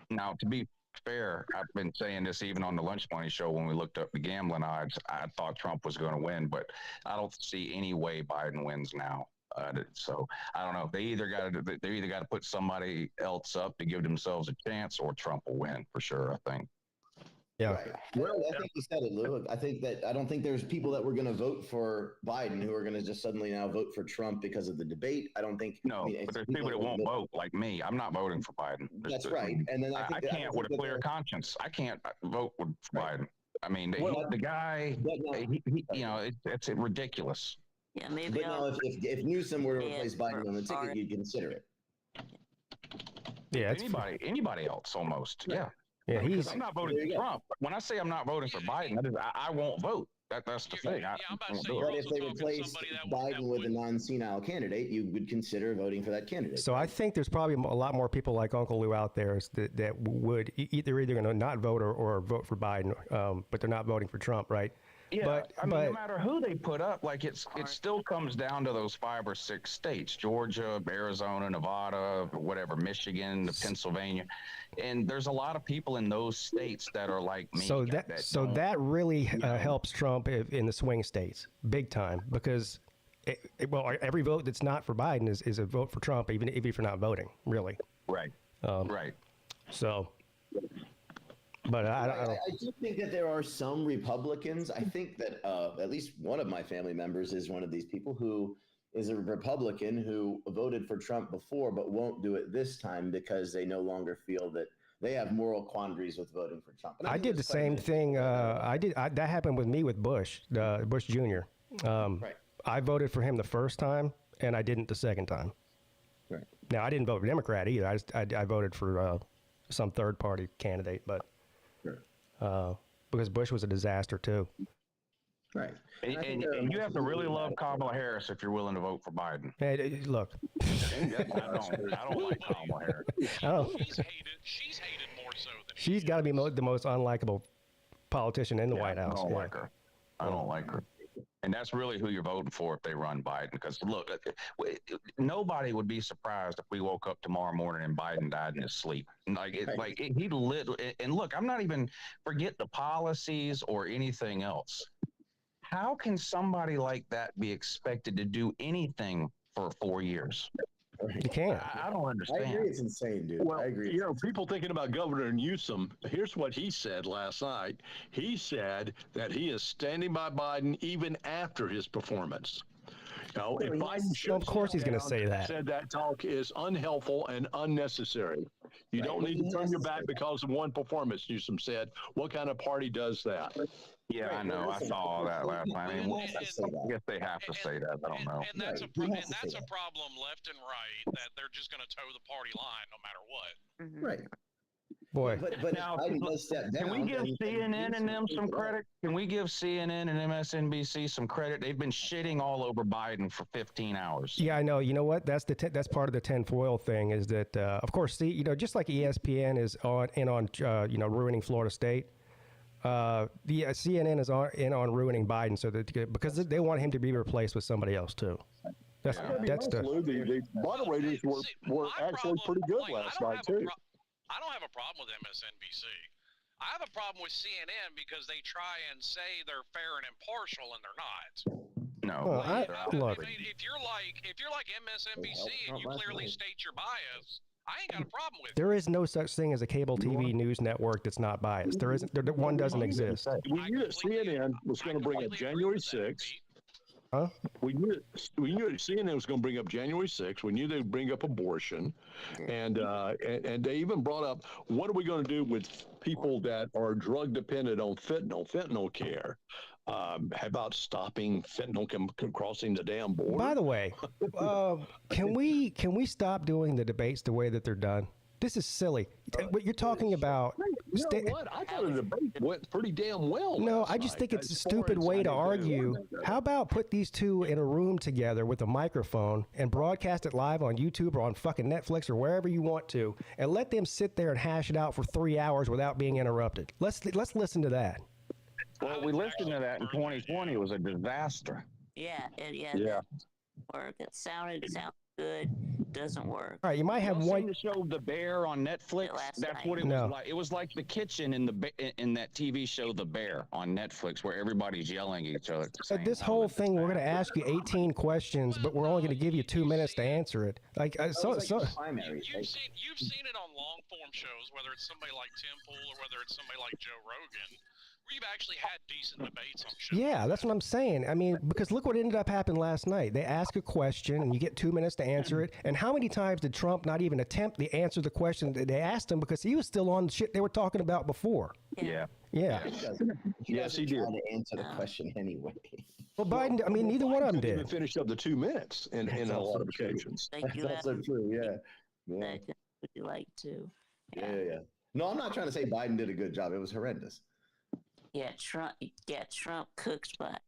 Now, to be fair, I've been saying this even on the Lunch Money show when we looked up the gambling odds. I thought Trump was going to win, but I don't see any way Biden wins now. So I don't know. They either got to put somebody else up to give themselves a chance, or Trump will win for sure, I think. Yeah. Right. Well, I think you said it, Lou. I don't think there's people that were going to vote for Biden who are going to just suddenly now vote for Trump because of the debate. I don't think. No, but there's people that won't vote, like me. I'm not voting for Biden. That's right. And then I can't with a clear conscience. I can't vote for Biden. I mean, the guy, it's ridiculous. Yeah, maybe. But now, if Newsom were to replace Biden on the ticket, you'd consider it. Yeah, anybody else almost. Yeah. Yeah, I'm not voting for Trump. When I say I'm not voting for Biden, I won't vote. That's the thing. But if they replaced Biden with a non-senile candidate, you would consider voting for that candidate. So I think there's probably a lot more people like Uncle Lou out there that would either going to not vote or vote for Biden, but they're not voting for Trump, right? Yeah, but no matter who they put up, like it still comes down to those 5 or 6 states: Georgia, Arizona, Nevada, whatever, Michigan, Pennsylvania, and there's a lot of people in those states that are like me. So that really helps Trump in the swing states, big time, because every vote that's not for Biden is a vote for Trump, even if you're not voting, really. Right. Right. So. But I do think that there are some Republicans. I think that at least one of my family members is one of these people who is a Republican who voted for Trump before but won't do it this time because they no longer feel that they have moral quandaries with voting for Trump. I did the same thing. That happened with me with Bush, Bush Jr. Right. I voted for him the first time, and I didn't the second time. Right. Now, I didn't vote for Democrat either. I voted for some third-party candidate, but because Bush was a disaster too. Right. And you have to really love Kamala Harris if you're willing to vote for Biden. Hey, look. I don't like Kamala Harris. Oh. She's hated more so than She's got to be the most unlikable politician in the White House. I don't like her. I don't like her. And that's really who you're voting for if they run Biden. Because look, nobody would be surprised if we woke up tomorrow morning and Biden died in his sleep. He lit. And look, I'm not even forget the policies or anything else. How can somebody like that be expected to do anything for 4 years? You can't. I don't understand. I agree. It's insane, dude. Well, I agree. You know, people thinking about Governor Newsom, here's what he said last night. He said that he is standing by Biden even after his performance. You know, if Biden should, of course he's going to say that. Said that talk is unhelpful and unnecessary. You don't need to turn your back because of one performance, Newsom said. What kind of party does that? Yeah, I know. I saw all that last night. I mean, I guess they have to say that. I don't know. And that's a problem left and right, that they're just going to toe the party line no matter what. Mm-hmm. Right. Boy. But Now, Biden does step down, can we give then CNN and them some credit? Can we give CNN and MSNBC some credit? They've been shitting all over Biden for 15 hours. Yeah, I know. You know what? That's part of the tinfoil thing. Is that of course, just like ESPN is on ruining Florida State. The CNN is on ruining Biden, so that because they want him to be replaced with somebody else too. That's the moderators were actually pretty good last night too. I don't have a problem with MSNBC. I have a problem with CNN because they try and say they're fair and impartial, and they're not. No. Well, look. I mean, if you're like MSNBC and you clearly state your bias, I ain't got a problem with it. There is no such thing as a cable TV news network that's not biased. There isn't. One doesn't exist. We knew that CNN was going to bring up January 6th. Huh? We knew that CNN was going to bring up January 6th. We knew they would bring up abortion, and they even brought up what are we going to do with people that are drug dependent on fentanyl care. How about stopping fentanyl crossing the damn border? By the way, can we stop doing the debates the way that they're done? This is silly. What you're talking about. You know what? I thought the debate went pretty damn well. No, I just think it's a stupid way to argue. How about put these two in a room together with a microphone and broadcast it live on YouTube or on fucking Netflix or wherever you want to, and let them sit there and hash it out for 3 hours without being interrupted. Let's listen to that. Well, we listened to that in 2020. It was a disaster. Yeah. Work. It sounded good. Doesn't work. All right, you might have one. The show The Bear on Netflix. That's what it was like. It was like the kitchen in that TV show The Bear on Netflix, where everybody's yelling at each other. This whole thing, we're going to ask you 18 questions, but we're only going to give you 2 minutes to answer it. You've seen it on long form shows, whether it's somebody like Tim Pool or whether it's somebody like Joe Rogan. We've actually had decent debates on shows. Yeah, that's what I'm saying. I mean, because look what ended up happening last night. They ask a question and you get 2 minutes to answer it. And how many times did Trump not even attempt to answer the question that they asked him because he was still on the shit they were talking about before? Yeah. Yes, he did. To answer the question anyway. Well, Biden, I mean, neither one of them did. Even finished up the 2 minutes in a lot of occasions. That's also true. Yeah. Would you like to? Yeah. No, I'm not trying to say Biden did a good job. It was horrendous. Yeah, Trump cooks, but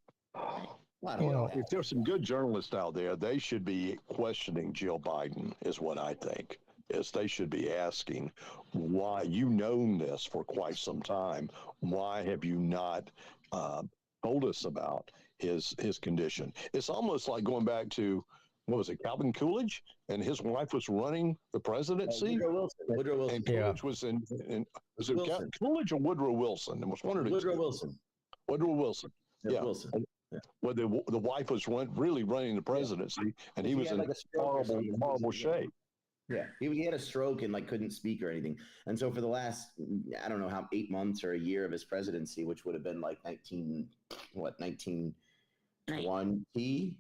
if there's some good journalists out there, they should be questioning Jill Biden, is what I think. Is they should be asking why you've known this for quite some time. Why have you not told us about his condition? It's almost like going back to, what was it, Calvin Coolidge, and his wife was running the presidency. Woodrow Wilson. And Coolidge was in was it Coolidge or Woodrow Wilson? It was one of the Woodrow Wilson. Woodrow Wilson. Yeah. Wilson. Well, the wife was really running the presidency, and he was in horrible shape. Yeah, he had a stroke and couldn't speak or anything. And so for the last, I don't know 8 months or a year of his presidency, which would have been 1920,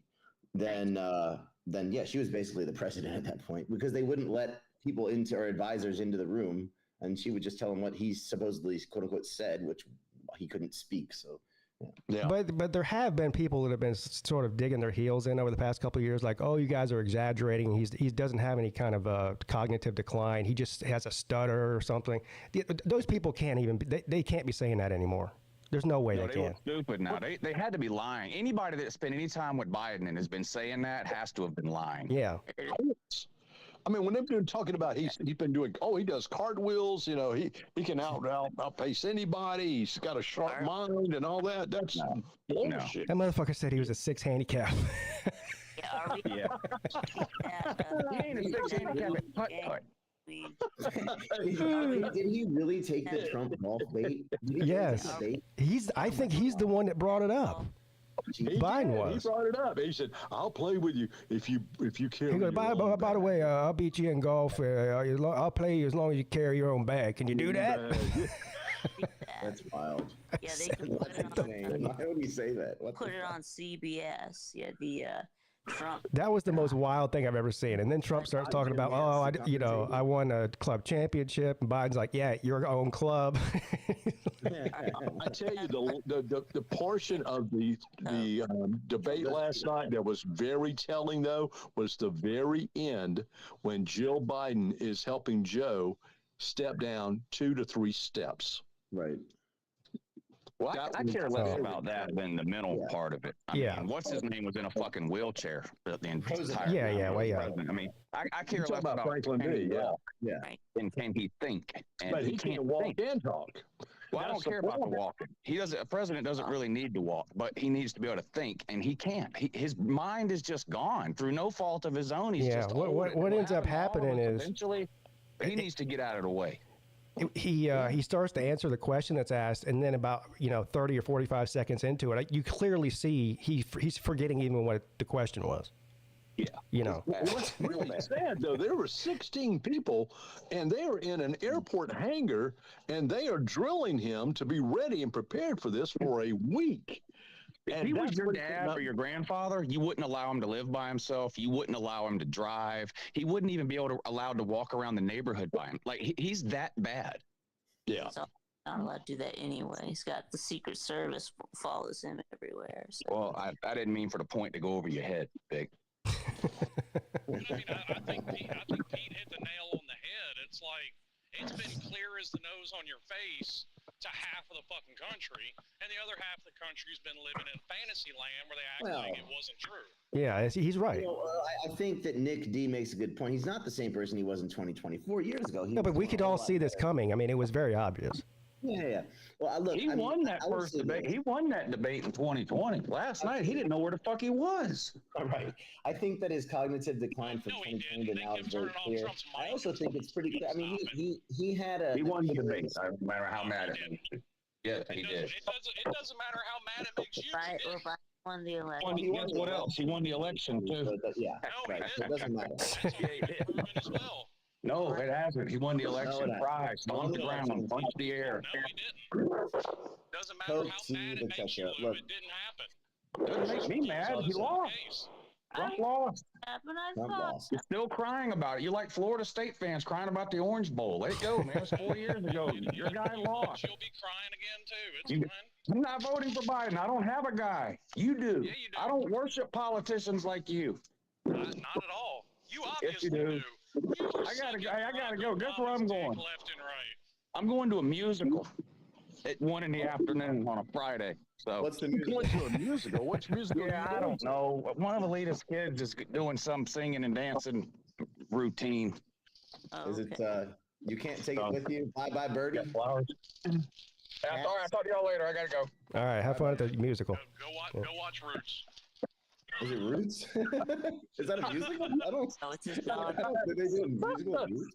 then yeah, she was basically the president at that point because they wouldn't let people or advisors into the room and she would just tell him what he supposedly, quote unquote, said, which he couldn't speak. So. Yeah. But there have been people that have been sort of digging their heels in over the past couple of years, like, oh, you guys are exaggerating. He doesn't have any kind of cognitive decline. He just has a stutter or something. Those people can't even they can't be saying that anymore. There's no way they can. Look stupid now. They had to be lying. Anybody that spent any time with Biden and has been saying that has to have been lying. Yeah. I mean, when they've been talking about he's been doing, he does cartwheels, he can outpace anybody. He's got a sharp mind and all that. That's bullshit. That motherfucker said he was a 6 handicap. Yeah. He ain't a 6 handicap at putt-putt. Did he really take the Trump golf bait? Yes. I think he's the one that brought it up. Biden was. He brought it up. He said, "I'll play with you if you carry." He goes, by the way, I'll beat you in golf. I'll play you as long as you carry your own bag. Can you do that? That's wild. Yeah, they can put it on. Why would he say that? Put it on CBS. Yeah, the Trump. That was the most wild thing I've ever seen. And then Trump starts talking about, I won a club championship. And Biden's like, yeah, your own club. I tell you, the portion of the debate last night that was very telling, though, was the very end when Jill Biden is helping Joe step down 2 to 3 steps. Right. Well, I care less about that than the mental part of it. I mean, what's his name was in a fucking wheelchair the entire I mean, I care less about Franklin B. Yeah. And can he think? And but he can't walk and talk. Well, I don't care about the walking. A president doesn't really need to walk, but he needs to be able to think, and he can't. His mind is just gone through no fault of his own. He's just what ends up happening is eventually he needs to get out of the way. He starts to answer the question that's asked, and then about 30 or 45 seconds into it, you clearly see he's forgetting even what the question was. Yeah. What's really sad, though, there were 16 people, and they are in an airport hangar, and they are drilling him to be ready and prepared for this for a week. If he was your dad or your grandfather, you wouldn't allow him to live by himself. You wouldn't allow him to drive. He wouldn't even be allowed to walk around the neighborhood by him. Like, he's that bad. Yeah. So not allowed to do that anyway. He's got the Secret Service follows him everywhere. So. Well, I didn't mean for the point to go over your head, Big. I think Pete hit the nail on the head. It's like, it's been clear as the nose on your face to half of the fucking country, and the other half of the country's been living in fantasy land where they act like it wasn't true. Yeah, he's right. I think that Nick D makes a good point. He's not the same person he was in 2020, 4 years ago. No, but we could all see this coming. I mean, it was very obvious. Yeah. Well, look, he won that first debate. He won that debate in 2020. Last night, he didn't know where the fuck he was. All right. I think that his cognitive decline from 2020 to now is very clear. I also think it's pretty clear. I mean, he had a... He won the debate, no matter how mad it makes you. Yeah, he did. It doesn't matter how mad it makes you. Biden won the election. Guess what else? He won the election, too. Yeah, right. It doesn't matter. No, it hasn't. He won the election prize. Stomped the ground and punched the air. No, he didn't. Doesn't matter how mad it makes you, it didn't happen. Doesn't make me mad. He lost. Trump lost. You're still crying about it. You're like Florida State fans crying about the Orange Bowl. Let it go, man. It was 4 years ago. Your guy lost. You'll be crying again, too. It's fine. I'm not voting for Biden. I don't have a guy. You do. Yeah, you do. I don't worship politicians like you. Not at all. You obviously yes, you do. I gotta go. Guess where I'm going? Left and right. I'm going to a musical at 1 p.m. on a Friday. So what's the musical? Going to a musical? Which musical? Yeah, I don't know. One of Alita's kids is doing some singing and dancing routine. Is it? You can't take it with you. Bye, Birdie. Flowers. Yeah, sorry. I'll talk to y'all later. I gotta go. All right. Have fun at the musical. Go watch Roots. Is it Roots? Is that a musical? I don't. No, it's his dog. Did they do a musical? Roots?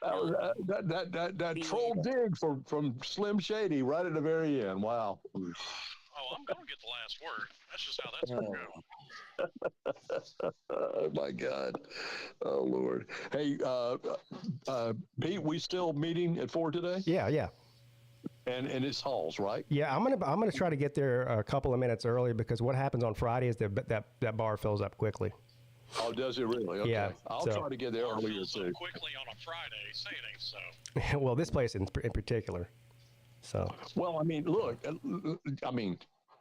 That troll dig from Slim Shady right at the very end. Wow. Oh, I'm gonna get the last word. That's just how that's gonna go. Oh my God. Oh Lord. Hey, Pete, we still meeting at 4 today? Yeah. And it's Halls, right? Yeah, I'm gonna try to get there a couple of minutes early because what happens on Friday is that bar fills up quickly. Oh, does it really? Okay. Yeah, I'll so- try to get there Or earlier so too. quickly on a Friday. Say it ain't so. Well, this place in particular. So Well, I mean, look,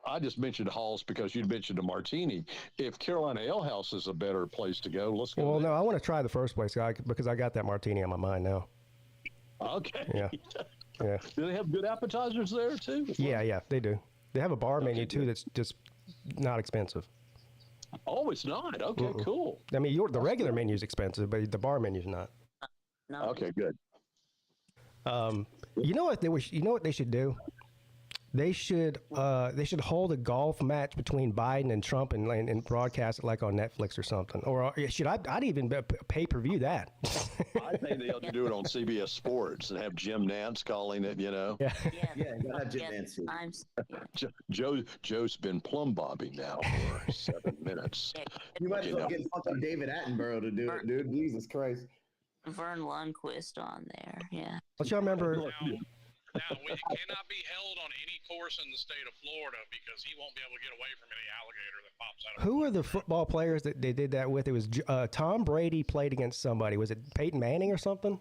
I just mentioned Halls because you mentioned a martini. If Carolina Ale House is a better place to go, let's go. well, there. no, I want to try the first place because I got that martini on my mind now. Okay. Yeah. Yeah. Do they have good appetizers there too? Yeah, they do. They have a bar menu too that's just not expensive. Oh, it's not. Okay, cool. I mean, the regular menu is expensive, but the bar menu's not. No. Okay, good. You know what they should do? They should hold a golf match between Biden and Trump and broadcast it like on Netflix or something. Or I'd even pay per view that. I think they ought to do it on CBS Sports and have Jim Nantz calling it. Yeah. Yeah, Yeah, you gotta have Jim Nantz. Joe's been plumb bobbing now for 7 minutes. You might as well get fucking David Attenborough to do it, dude. Jesus Christ. Vern Lundquist on there. Yeah. Don't y'all remember? Now, it cannot be held on any course in the state of Florida because he won't be able to get away from any alligator that pops out of Who are the football players that they did that with? It was Tom Brady played against somebody. Was it Peyton Manning or something?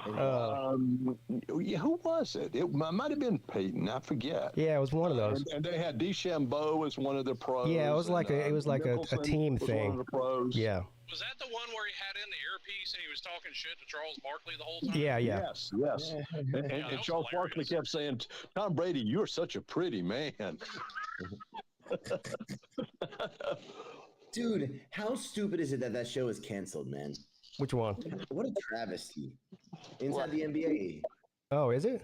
Yeah, who was it? It might have been Peyton. I forget. Yeah, it was one of those. And they had DeChambeau as one of the pros. Yeah, it was like a Nicholson team was thing. One of the pros. Yeah. Was that the one where he had in the earpiece and he was talking shit to Charles Barkley the whole time? Yeah. Yes. And that was Charles Barkley hilarious. kept saying, "Tom Brady, you're such a pretty man." Dude, how stupid is it that show is canceled, man? Which one? What a travesty. Inside the NBA. Oh, is it?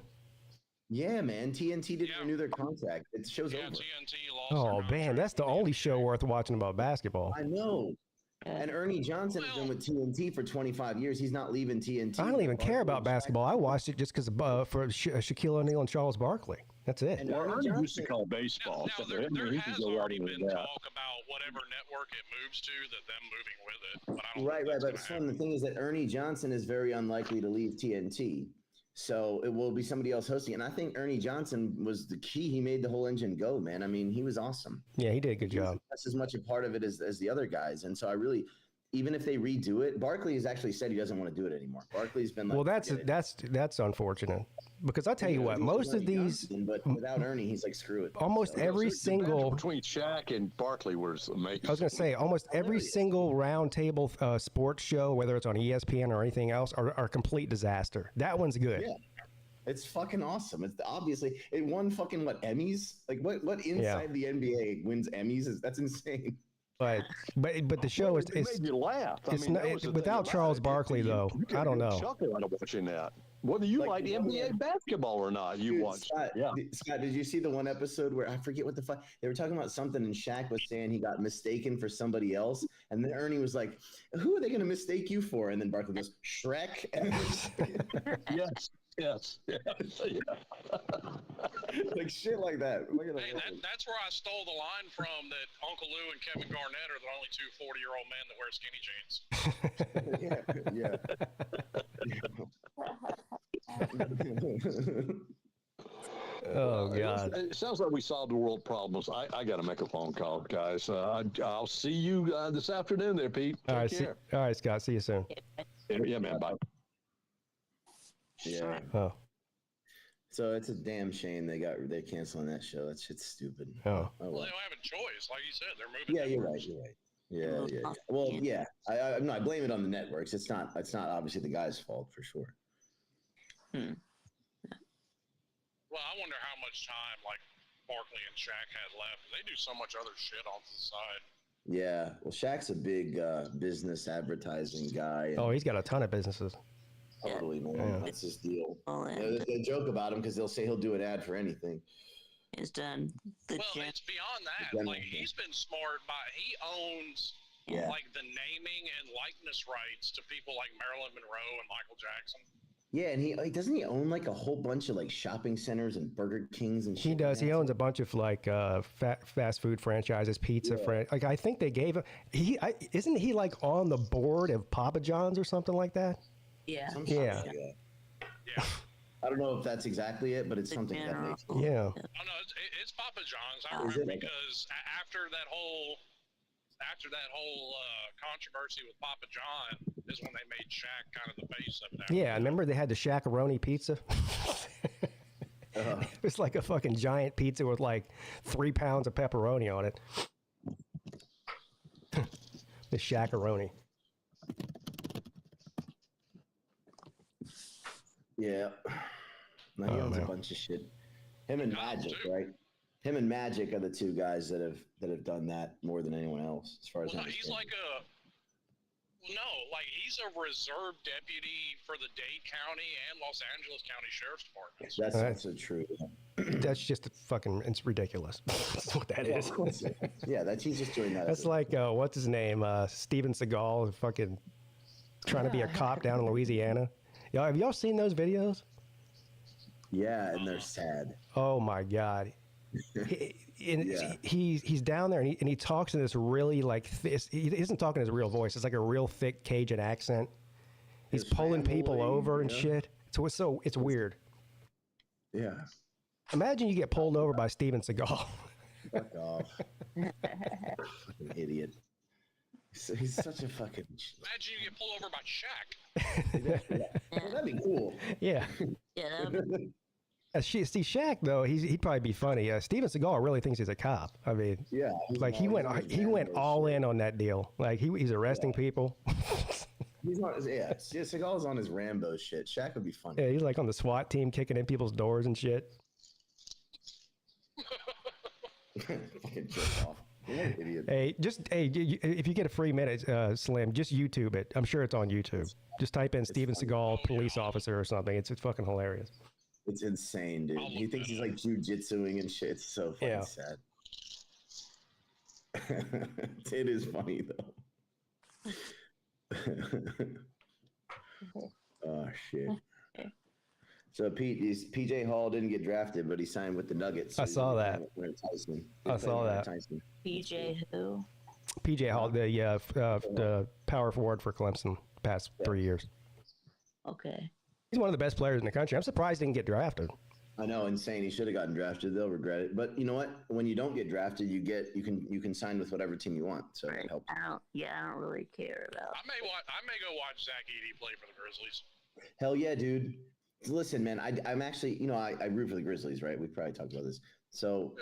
Yeah, man. TNT didn't Yeah. renew their contract. It show's Yeah, over. TNT lost. Oh their man, contract. that's the only show worth watching about basketball. I know. And Ernie Johnson has been with TNT for 25 years. He's not leaving TNT. I don't even care about basketball. I watched it just because for Shaquille O'Neal and Charles Barkley. That's it. And Well, Ernie Ernie used to Johnson, call baseball. Now, so there he has could go right already into been that. talk about whatever network it moves to, that them moving with it. But I don't right. think But that's son, gonna the thing is that Ernie Johnson is very unlikely to leave TNT. So it will be somebody else hosting. And I think Ernie Johnson was the key. He made the whole engine go, man. I mean, he was awesome. Yeah, he did a good job. That's as much a part of it as the other guys. And so I really, even if they redo it, Barkley has actually said he doesn't want to do it anymore. Barkley's been like, Well, that's "Forget it." that's unfortunate because I tell you what, He's most of Ernie these, Johnson, but without Ernie, he's like, screw it. almost So- every The single. battle between Shaq and Barkley was amazing. I was going to say almost every Hilarious. single round table sports show, whether it's on ESPN or anything else, are a complete disaster. That one's good. Yeah. It's fucking awesome. It's obviously it won fucking Emmys? Like what inside the NBA wins Emmys? That's insane. But the show is It made you laugh. it's that not- was the thing without about Charles it. Barkley, though, You I don't know. Chuckle out of watching that. Whether you Like, like you know, NBA basketball or not, you Dude, watched. Scott, Yeah. Scott, did you see the one episode where I forget what the fuck they were talking about something and Shaq was saying he got mistaken for somebody else, and then Ernie was like, "Who are they going to mistake you for?" And then Barkley goes, "Shrek." Yes. Like shit like that. Look at Hey, that. that's where I stole the line from that Uncle Lou and Kevin Garnett are the only two 40-year-old men that wear skinny jeans. Yeah. oh god. It sounds like we solved the world problems. I got to make a phone call, guys. I'll see you this afternoon there, Pete. Take care. All right, Scott. See you soon. Yeah, man. Bye. Yeah. Oh, So it's a damn shame they're canceling that show. That shit's stupid. oh. Oh, Well, well. they don't have a choice. Like you said, they're moving. Yeah, you're networks. right. Yeah. Well, yeah. I'm not blaming it on the networks. It's not obviously the guy's fault for sure. Well, I wonder how much time like Barkley and Shaq had left. They do so much other shit off to the side. Yeah. Well, Shaq's a big business advertising guy. And Oh, he's got a ton of businesses. totally, man. Yeah. That's his deal. Well, You know, they joke about him because they'll say he'll do an ad for anything. He's done the Well, gen- it's beyond that. general Like he's been smart he owns Yeah. like the naming and likeness rights to people like Marilyn Monroe and Michael Jackson. Yeah, and he doesn't he own like a whole bunch of like shopping centers and Burger Kings and shit. He does. like He that? owns a bunch of like fast food franchises, pizza Like I think they gave him. Isn't he like on the board of Papa John's or something like that? yeah. Some shit Yeah. like that. Yeah. I don't know if that's exactly it, but it's The something that general. makes. Yeah. Oh no, it's Papa John's. I Oh, is remember it? because after that whole after that whole controversy with Papa John is when they made Shaq kind of the face of it. Yeah, remember they had the Shaq-a-roni pizza? It was like a fucking giant pizza with like 3 pounds of pepperoni on it. The Shaq-a-roni. Yeah. No, he owns a bunch of shit. Him and Magic, right? Him and Magic are the two guys that have done that more than anyone else, as far as I understand. He's like he's a reserve deputy for the Dade County and Los Angeles County Sheriff's Department. That's also true. That's just it's ridiculous. That's what that is. Yeah, he's just doing that. That's like what's his name? Steven Seagal, fucking trying to be a cop down in Louisiana. Y'all, have y'all seen those videos? Yeah, and they're sad. Oh my God. He's down there and he talks in this really like he isn't talking his real voice. It's like a real thick Cajun accent. He's pulling people over and shit. So it's weird. Yeah. Imagine you get pulled over by Steven Seagal. Fuck off. Fucking idiot. He's such a fucking. Imagine you get pulled over by Shaq. Well, that'd be cool. Yeah. Yeah. See, Shaq though, he'd probably be funny. Steven Seagal really thinks he's a cop. I mean, yeah, like he went all in on that deal. Like he's arresting people. He's not. Yeah, Seagal's on his Rambo shit. Shaq would be funny. Yeah, he's like on the SWAT team, kicking in people's doors and shit. Fucking jerk off. What an idiot. Hey, if you get a free minute, Slim, just YouTube it. I'm sure it's on YouTube. Just type in Steven Seagal police officer or something. It's fucking hilarious. It's insane, dude. He thinks he's like jujitsuing and shit. It's so fucking sad. It is funny though. Oh shit. So PJ Hall didn't get drafted, but he signed with the Nuggets. So I saw that. I saw that. PJ who? PJ Hall, the power forward for Clemson, past 3 years. Okay. He's one of the best players in the country. I'm surprised he didn't get drafted. I know, insane. He should have gotten drafted. They'll regret it. But you know what? When you don't get drafted, you can sign with whatever team you want. So it helps. I don't really care about. I may go watch Zach Edey play for the Grizzlies. Hell yeah, dude. Listen, man, I'm actually, I root for the Grizzlies, right? We probably talked about this. So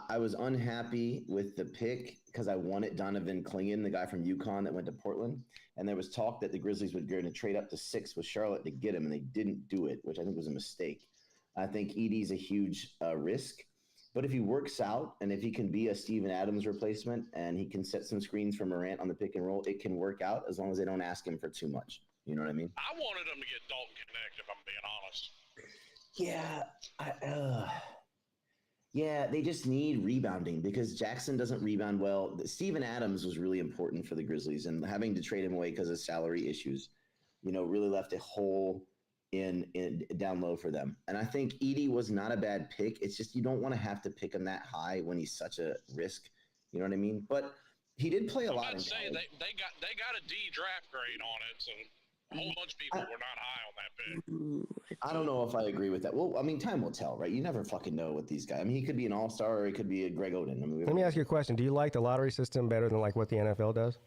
I was unhappy with the pick because I wanted Donovan Clingan, the guy from UConn that went to Portland. And there was talk that the Grizzlies would go to trade up to 6 with Charlotte to get him, and they didn't do it, which I think was a mistake. I think Edey's a huge risk. But if he works out and if he can be a Steven Adams replacement and he can set some screens for Morant on the pick and roll, it can work out as long as they don't ask him for too much. You know what I mean? I wanted him to get Dalton Connect, if I'm being honest. Yeah, they just need rebounding because Jackson doesn't rebound well. Steven Adams was really important for the Grizzlies, and having to trade him away because of salary issues, really left a hole in down low for them. And I think Edey was not a bad pick. It's just you don't want to have to pick him that high when he's such a risk. You know what I mean? But he did play a lot. I'd say they got a D draft grade on it, so a whole bunch of people were not high on that pick. I don't know if I agree with that. Well, I mean, time will tell, right? You never fucking know with these guys. I mean, he could be an all-star or he could be a Greg Oden. I mean, let me ask you a question. Do you like the lottery system better than like what the NFL does?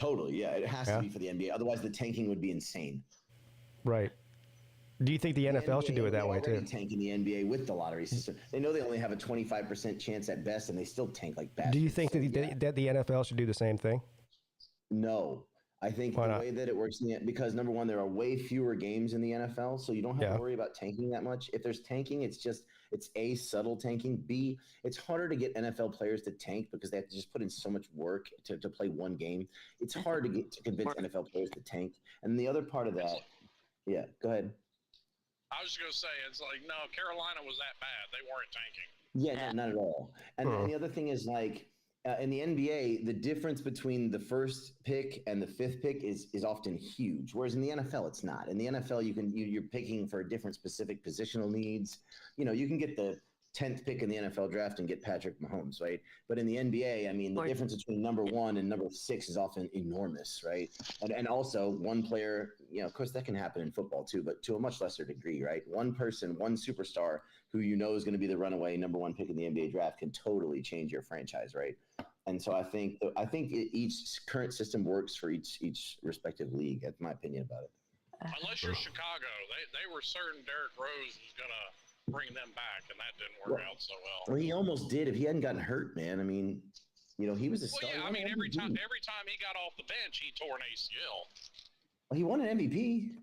Totally, yeah. It has to be for the NBA. Otherwise, the tanking would be insane. Right. Do you think the NFL should do it that way too? Tanking the NBA with the lottery system. They know they only have a 25% chance at best, and they still tank like bastards. Do you think that the NFL should do the same thing? No. I think the way that it works because number one, there are way fewer games in the NFL, so you don't have to worry about tanking that much. If there's tanking, it's A, subtle tanking. B, it's harder to get NFL players to tank because they have to just put in so much work to play one game. It's hard to convince NFL players to tank. And the other part of that, go ahead. I was just going to say, it's like, no, Carolina was that bad. They weren't tanking. Yeah, no, not at all. And the other thing is like, in the NBA, the difference between the first pick and the fifth pick is often huge, whereas in the NFL, it's not. In the NFL, you're picking for different specific positional needs. You can get the 10th pick in the NFL draft and get Patrick Mahomes, right? But in the NBA, I mean, the difference between number 1 and number 6 is often enormous, right? And also one player, of course that can happen in football too, but to a much lesser degree, right? One person, one superstar who is going to be the runaway number 1 pick in the NBA draft can totally change your franchise, right? And so I think each current system works for each respective league. That's my opinion about it. Unless you're Chicago, they were certain Derrick Rose was gonna bring them back, and that didn't work out so well. Well, he almost did if he hadn't gotten hurt, man. I mean, he was a star. Well, yeah, I mean, every time he got off the bench, he tore an ACL. Well, he won an MVP.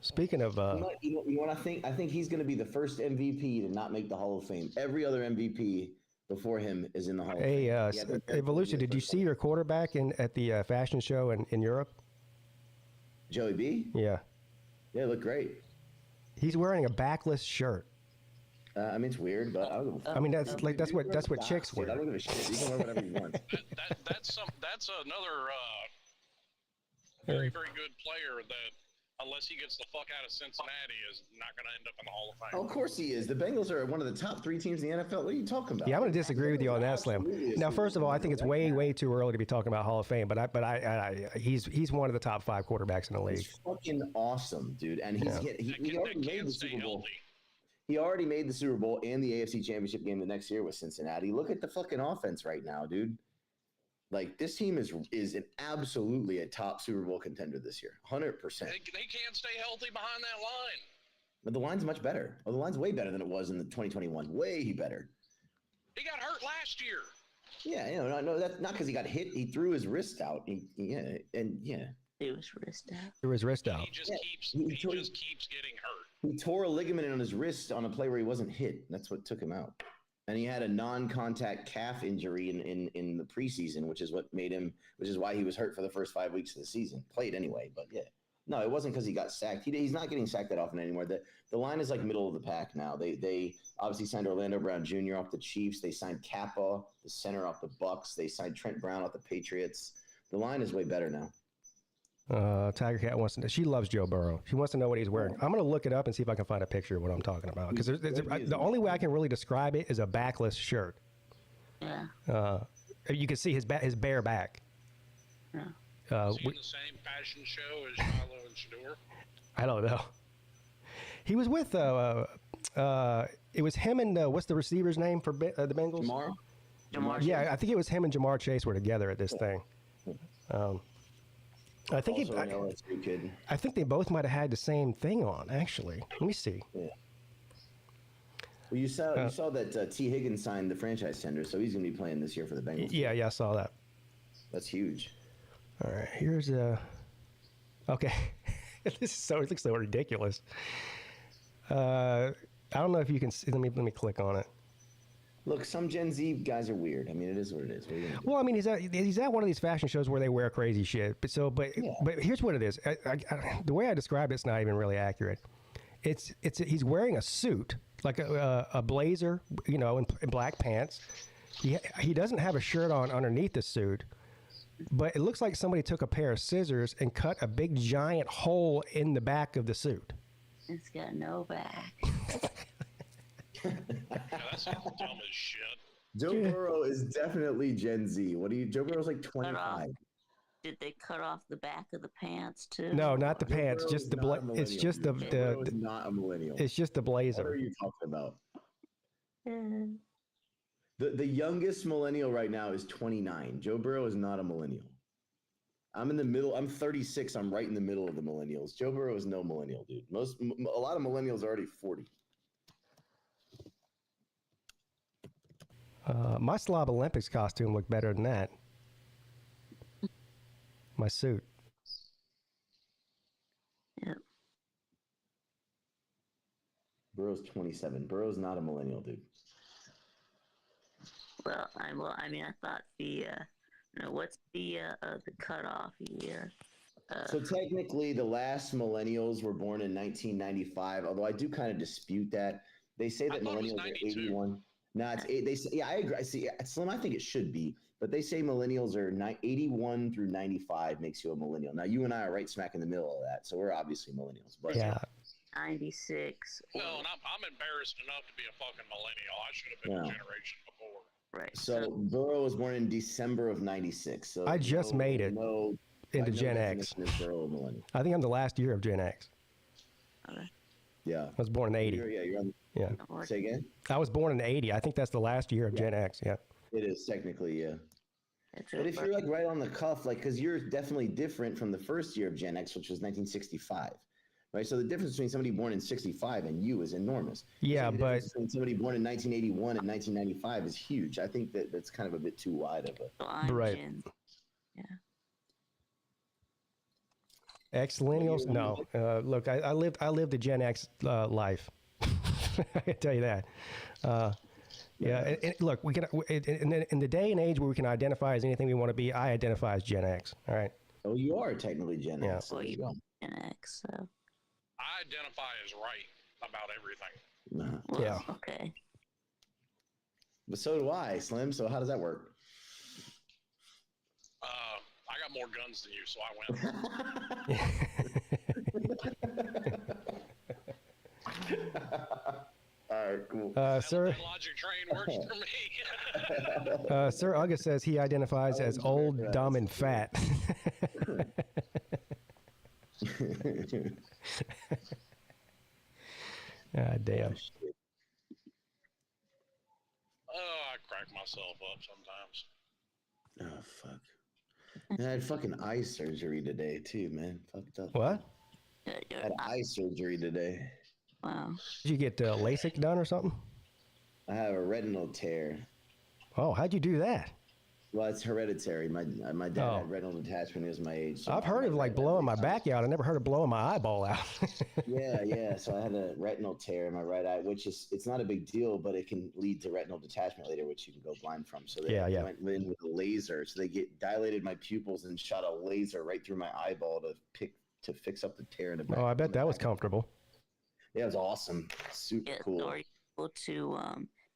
Speaking of, you know what I think? I think he's going to be the first MVP to not make the Hall of Fame. Every other MVP before him is in the Hall of Fame. Hey, Evolution, did you see your quarterback at the fashion show in Europe? Joey B? Yeah. Yeah, looked great. He's wearing a backless shirt. I mean, it's weird, but that's what chicks wear. I don't give a shit. You can wear whatever you want. That's another very, very good player that, unless he gets the fuck out of Cincinnati, is not going to end up in the Hall of Fame. Oh, of course he is. The Bengals are one of the top 3 teams in the NFL. What are you talking about? Yeah, I'm going to disagree with you on that, Slim. Now, first of all, I think it's way too early to be talking about Hall of Fame, but he's one of the top 5 quarterbacks in the league. He's fucking awesome, dude. And he already made the Super Bowl. He already made the Super Bowl and the AFC Championship game the next year with Cincinnati. Look at the fucking offense right now, dude. Like, this team is absolutely a top Super Bowl contender this year, 100%. They can't stay healthy behind that line. But the line's much better. Well, the line's way better than it was in the 2021. Way better. He got hurt last year. Yeah, no, that's not because he got hit. He threw his wrist out. It was wrist out. Threw his wrist out. He just keeps getting hurt. He tore a ligament on his wrist on a play where he wasn't hit. That's what took him out. And he had a non-contact calf injury in the preseason, which is why he was hurt for the first 5 weeks of the season. Played anyway, but yeah. No, it wasn't because he got sacked. He's not getting sacked that often anymore. The line is like middle of the pack now. They obviously signed Orlando Brown Jr. off the Chiefs. They signed Kappa, the center, off the Bucks. They signed Trent Brown off the Patriots. The line is way better now. Tiger Cat wants to know. She loves Joe Burrow. She wants to know what he's wearing. I'm going to look it up and see if I can find a picture of what I'm talking about. Because the only way I can really describe it is a backless shirt. Yeah. You can see his bare back. Yeah. Is he in the same fashion show as Shiloh and Shador? I don't know. He was with it was him and what's the receiver's name for the Bengals? Jamar. Yeah, I think it was him and Jamar Chase were together at this thing. I think I think they both might have had the same thing on. Actually, let me see. Yeah. Well, you saw that T. Higgins signed the franchise tender, so he's going to be playing this year for the Bengals. Yeah, I saw that. That's huge. All right, here's okay. It looks so ridiculous. I don't know if you can see. Let me click on it. Look, some Gen Z guys are weird. I mean, it is what it is. Well, I mean, he's at one of these fashion shows where they wear crazy shit. But here's what it is. The way I describe it's not even really accurate. He's wearing a suit, like a blazer, in black pants. He doesn't have a shirt on underneath the suit, but it looks like somebody took a pair of scissors and cut a big giant hole in the back of the suit. It's got no back. Yeah, that's dumb as shit. Joe Burrow is definitely Gen Z. Joe Burrow's like 25. Did they cut off the back of the pants too? No, not the pants. Just it's just the Burrow is not a millennial. It's just the blazer. What are you talking about? Yeah. The youngest millennial right now is 29. Joe Burrow is not a millennial. I'm in the middle. I'm 36. I'm right in the middle of the millennials. Joe Burrow is no millennial, dude. A lot of millennials are already 40. My Slob Olympics costume looked better than that. My suit. Yep. Burrow's 27. Burrow's not a millennial, dude. Well, I thought what's the cutoff year? So technically, the last millennials were born in 1995. Although I do kind of dispute that. They say that millennials are 81. No, they say, yeah, I agree. I see, Slim. I think it should be, but they say millennials are 81 through 95 makes you a millennial. Now, you and I are right smack in the middle of that, so we're obviously millennials. But yeah. 96. Well, and I'm embarrassed enough to be a fucking millennial. I should have been a generation before. Right. So Burrow was born in December of 96. So I just made it into Gen X. I think I'm the last year of Gen X. Okay. Yeah. I was born in 80. You're on. Yeah. Say again? I was born in 80. I think that's the last year of Gen X. Yeah. It is technically, yeah. But if you're like right on the cuff, like, because you're definitely different from the first year of Gen X, which was 1965, right? So the difference between somebody born in 65 and you is enormous. Yeah, but somebody born in 1981 and 1995 is huge. I think that's kind of a bit too wide of a. right. Yeah. Ex-millennials? No. Look, I lived a Gen X life. I can tell you that. Yeah, and look, we can in the day and age where we can identify as anything we want to be. I identify as Gen X. All right. Oh, you are technically Gen X. Well, you're Gen X, so. I identify as right about everything. Well, yeah. Okay. But so do I, Slim. So how does that work? I got more guns than you, so I win. All right, cool. Sir, logic train works for me. Sir August says he identifies as old, dumb, and fat. God damn. I crack myself up sometimes. Oh, fuck. And I had fucking eye surgery today, too, man. Fucked up. What? I had eye surgery today. Wow. Did you get LASIK done or something? I have a retinal tear. Oh, how'd you do that? Well, it's hereditary. My dad had retinal detachment when he was my age. So I've heard of like blowing my back out. I never heard of blowing my eyeball out. yeah. So I had a retinal tear in my right eye, which it's not a big deal, but it can lead to retinal detachment later, which you can go blind from. So they went in with a laser. So they dilated my pupils and shot a laser right through my eyeball to fix up the tear in the back. Oh, I bet that was comfortable. Yeah, it was awesome. Super cool. Are you able to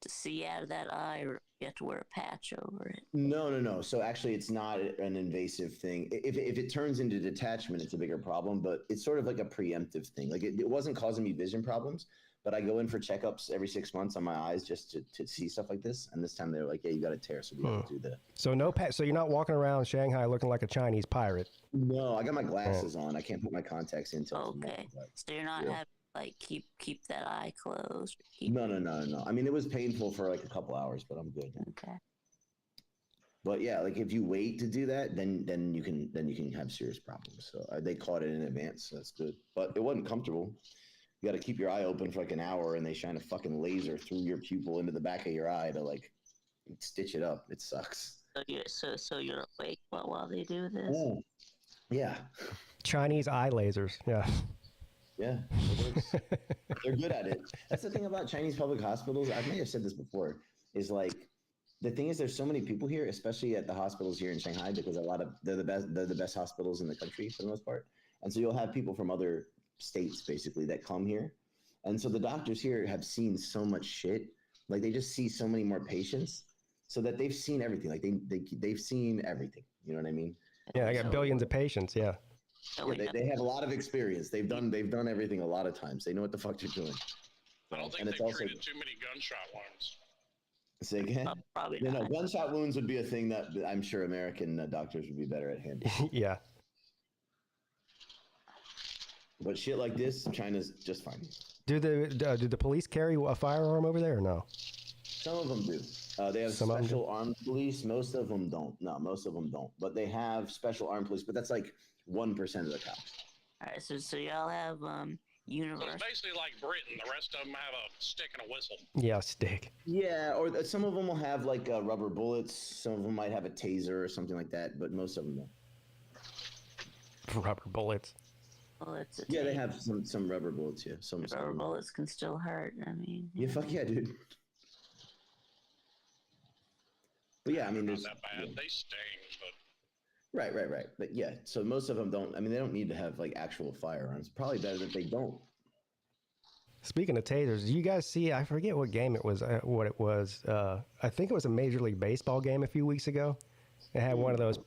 see out of that eye, or you have to wear a patch over it? No. So actually, it's not an invasive thing. If it turns into detachment, it's a bigger problem. But it's sort of like a preemptive thing. Like it wasn't causing me vision problems, but I go in for checkups every 6 months on my eyes just to see stuff like this. And this time they're like, "Yeah, you got a tear, so we have to do that." So no patch. So you're not walking around Shanghai looking like a Chinese pirate. No, I got my glasses on. I can't put my contacts in. Okay, so you're not having like keep that eye closed. No. I mean, it was painful for like a couple hours, but I'm good. Okay. But yeah, like if you wait to do that, then you can have serious problems. So they caught it in advance. So that's good. But it wasn't comfortable. You got to keep your eye open for like an hour, and they shine a fucking laser through your pupil into the back of your eye to like stitch it up. It sucks. So you're awake while they do this? Oh, yeah. Chinese eye lasers. Yeah. Yeah, it works. They're good at it. That's the thing about Chinese public hospitals. I may have said this before. Is like the thing is there's so many people here, especially at the hospitals here in Shanghai, because they're the best hospitals in the country for the most part. And so you'll have people from other states basically that come here, and so the doctors here have seen so much shit. Like they just see so many more patients, so that they've seen everything. Like they've seen everything. You know what I mean? Yeah, I got billions of patients. Yeah. Yeah, they have a lot of experience. They've done everything a lot of times. They know what the fuck they're doing. I don't think they've treated too many gunshot wounds. Say again? Probably not. No, gunshot wounds would be a thing that I'm sure American doctors would be better at handling. Yeah. But shit like this, China's just fine. Do the police carry a firearm over there or no? Some of them do. They have special armed police. Most of them don't. No, most of them don't. But they have special armed police. But that's like 1% of the cops. All right, so y'all have universal. So it's basically like Britain. The rest of them have a stick and a whistle. Yeah, stick. Yeah, or some of them will have like rubber bullets. Some of them might have a taser or something like that. But most of them don't. Rubber bullets. Bullets. Yeah, they have some rubber bullets. Yeah, some rubber bullets can still hurt. I mean. Yeah, fuck yeah, dude. But yeah, I mean, not that bad. They sting, but. Right. But yeah, so most of them don't. I mean, they don't need to have like actual firearms. Probably better that they don't. Speaking of tasers, do you guys see? I forget what game it was. What it was? I think it was a Major League Baseball game a few weeks ago. It had one of those,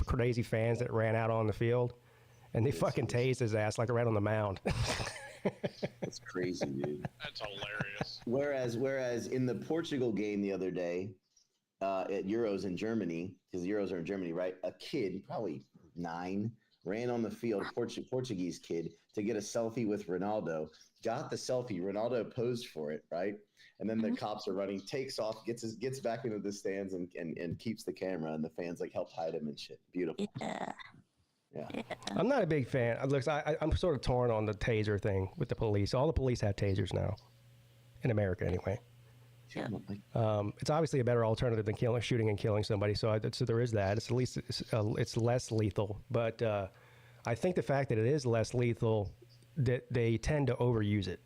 crazy fans that ran out on the field, and they fucking tased his ass like right on the mound. That's crazy, dude. That's hilarious. Whereas in the Portugal game the other day. At Euros in Germany, because the Euros are in Germany, right? A kid, probably 9, ran on the field, Portuguese kid, to get a selfie with Ronaldo. got the selfie. Ronaldo posed for it, right? And then the cops are running, takes off, gets back into the stands and keeps the camera, and the fans like help hide him and shit. Beautiful. Yeah. Yeah. I'm not a big fan. Look, I'm sort of torn on the taser thing with the police. All the police have tasers now, in America anyway. Yeah. It's obviously a better alternative than shooting and killing somebody. So there is that. It's at least it's less lethal. But I think the fact that it is less lethal, that they tend to overuse it.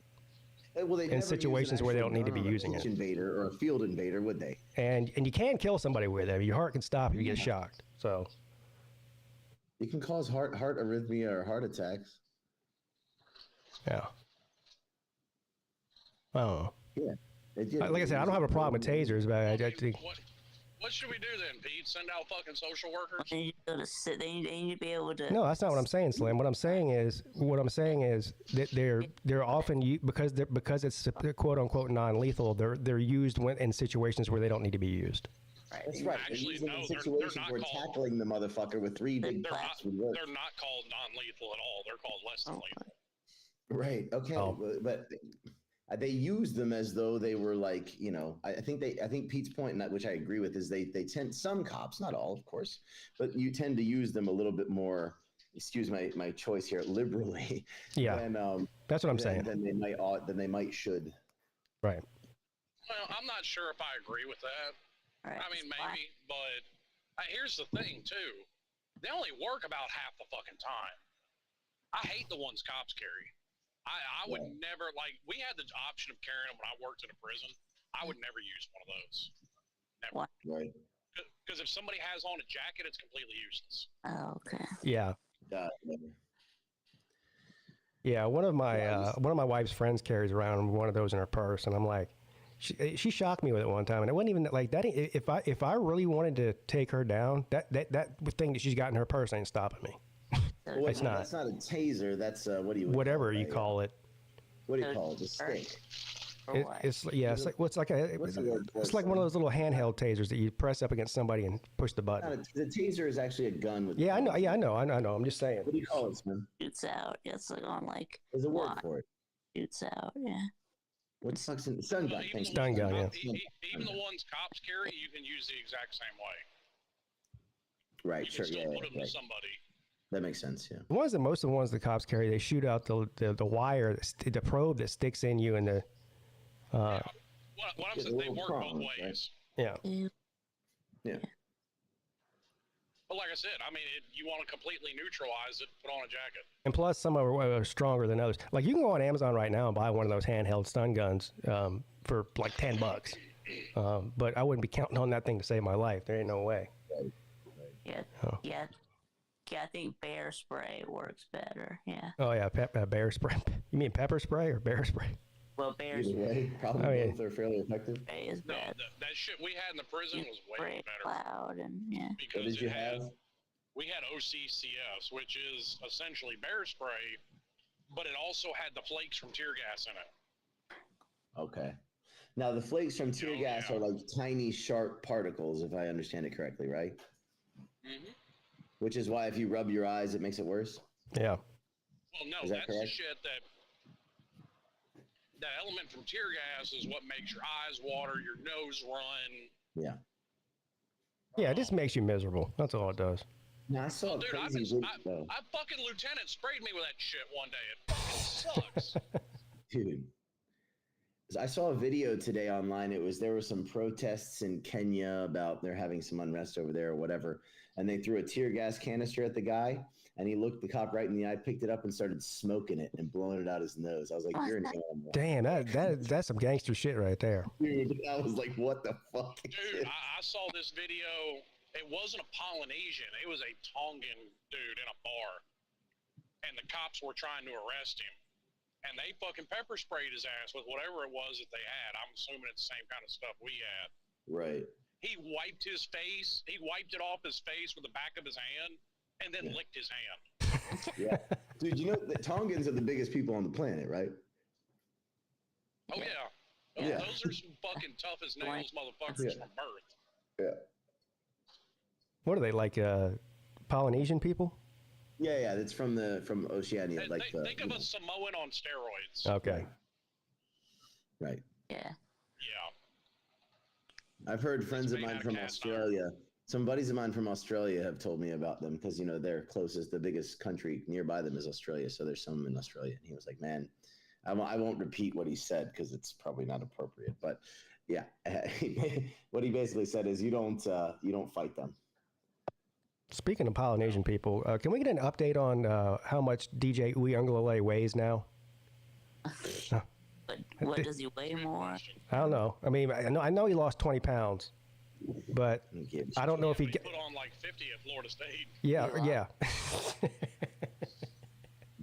Well, in situations where they don't need to be using it. Invader or a field invader, would they? And you can kill somebody with it. Your heart can stop if you get shocked. So you can cause heart arrhythmia or heart attacks. Yeah. I don't know. Yeah. Like I said, I don't have a problem with tasers, but I think. What should we do then, Pete? Send out fucking social workers? They need to sit. They need to be able to. No, that's not what I'm saying, Slim. What I'm saying is that they're often because it's quote unquote non-lethal. They're used in situations where they don't need to be used. Right. That's right. Actually, they're no, in situations they're where not called. tackling the motherfucker with three big They're bats would work. They're not called non-lethal at all. They're called less than lethal. Right. Okay. Oh. But they use them as though they were like, I think Pete's point, which I agree with, is they tend, some cops, not all, of course, but you tend to use them a little bit more, excuse my choice here, liberally. Yeah. Than, that's what I'm saying. Than they might should. Right. Well, I'm not sure if I agree with that. Right. I mean, maybe, but here's the thing, too. They only work about half the fucking time. I hate the ones cops carry. I would never, we had the option of carrying them when I worked in a prison. I would never use one of those. Never. What? Right. Because if somebody has on a jacket, it's completely useless. Oh, okay. Yeah. Never. Yeah. One of my wife's friends carries around one of those in her purse, and I'm like, she shocked me with it one time, and it wasn't even like that. If I really wanted to take her down, that thing that she's got in her purse ain't stopping me. Well, it's not. That's not a taser. That's whatever you call it. What do you call it? A stick. It's like one of those little handheld tasers that you press up against somebody and push the button. The taser is actually a gun with. Yeah, I know. Yeah, I know. I'm just saying. What do you call it, man? Shoots out. It's like on like. There's a word for it. Shoots out. Yeah. What the fuck's in stun gun? Stun gun. Yeah. Even the ones cops carry, you can use the exact same way. Right. You Sure. can still put them Right. to somebody. That makes sense. Yeah. Most of the ones the cops carry, they shoot out the wire, the probe that sticks in you, and the. What I'm saying, they work both ways. Right? Yeah. But like I said, I mean, you want to completely neutralize it, put on a jacket. And plus, some are stronger than others. Like you can go on Amazon right now and buy one of those handheld stun guns for like $10. But I wouldn't be counting on that thing to save my life. There ain't no way. Yeah. Oh. Yeah. Yeah, I think bear spray works better. Yeah. Oh yeah, bear spray. You mean pepper spray or bear spray? Well, bear Either spray way, probably both are fairly effective. is No, bad. that shit we had in the prison was way Spray better. loud and yeah. Because What did you have? We had OCCS, which is essentially bear spray, but it also had the flakes from tear gas in it. Okay. Now the flakes from tear gas yeah. are like tiny, sharp particles, if I understand it correctly, right? Mm-hmm. Which is why if you rub your eyes, it makes it worse. Yeah. Well, no, Is that that's the correct? shit that element from tear gas is what makes your eyes water, your nose run. Yeah. Yeah, it just makes you miserable. That's all it does. Now I saw a Dude, crazy video. I fucking lieutenant sprayed me with that shit one day. It fucking sucks. Dude, I saw a video today online. There were some protests in Kenya about they're having some unrest over there or whatever, and they threw a tear gas canister at the guy, and he looked the cop right in the eye, picked it up, and started smoking it and blowing it out his nose. I was like, "You're an animal." Damn, that's some gangster shit right there. Dude, I was like, "What the fuck?" Dude, I saw this video. It wasn't a Polynesian. It was a Tongan dude in a bar, and the cops were trying to arrest him. And they fucking pepper sprayed his ass with whatever it was that they had. I'm assuming it's the same kind of stuff we had. Right. He wiped his face. He wiped it off his face with the back of his hand and then licked his hand. Yeah. Dude, you know the Tongans are the biggest people on the planet, right? Oh, yeah. Yeah. Those are some fucking tough as nails motherfuckers from birth. Yeah. What are they, like Polynesian people? Yeah, it's from Oceania. Think of a Samoan on steroids. Okay. Right. Yeah. I've heard friends of mine from Australia. Some buddies of mine from Australia have told me about them because they're the biggest country nearby them is Australia. So there's some in Australia, and he was like, "Man, I won't repeat what he said because it's probably not appropriate." But yeah, what he basically said is, you don't fight them. Speaking of Polynesian people, can we get an update on how much DJ Uiagalelei weighs now? What does he weigh more? I don't know. I mean, I know he lost 20 pounds, but I don't know if he put on like 50 at Florida State. Yeah.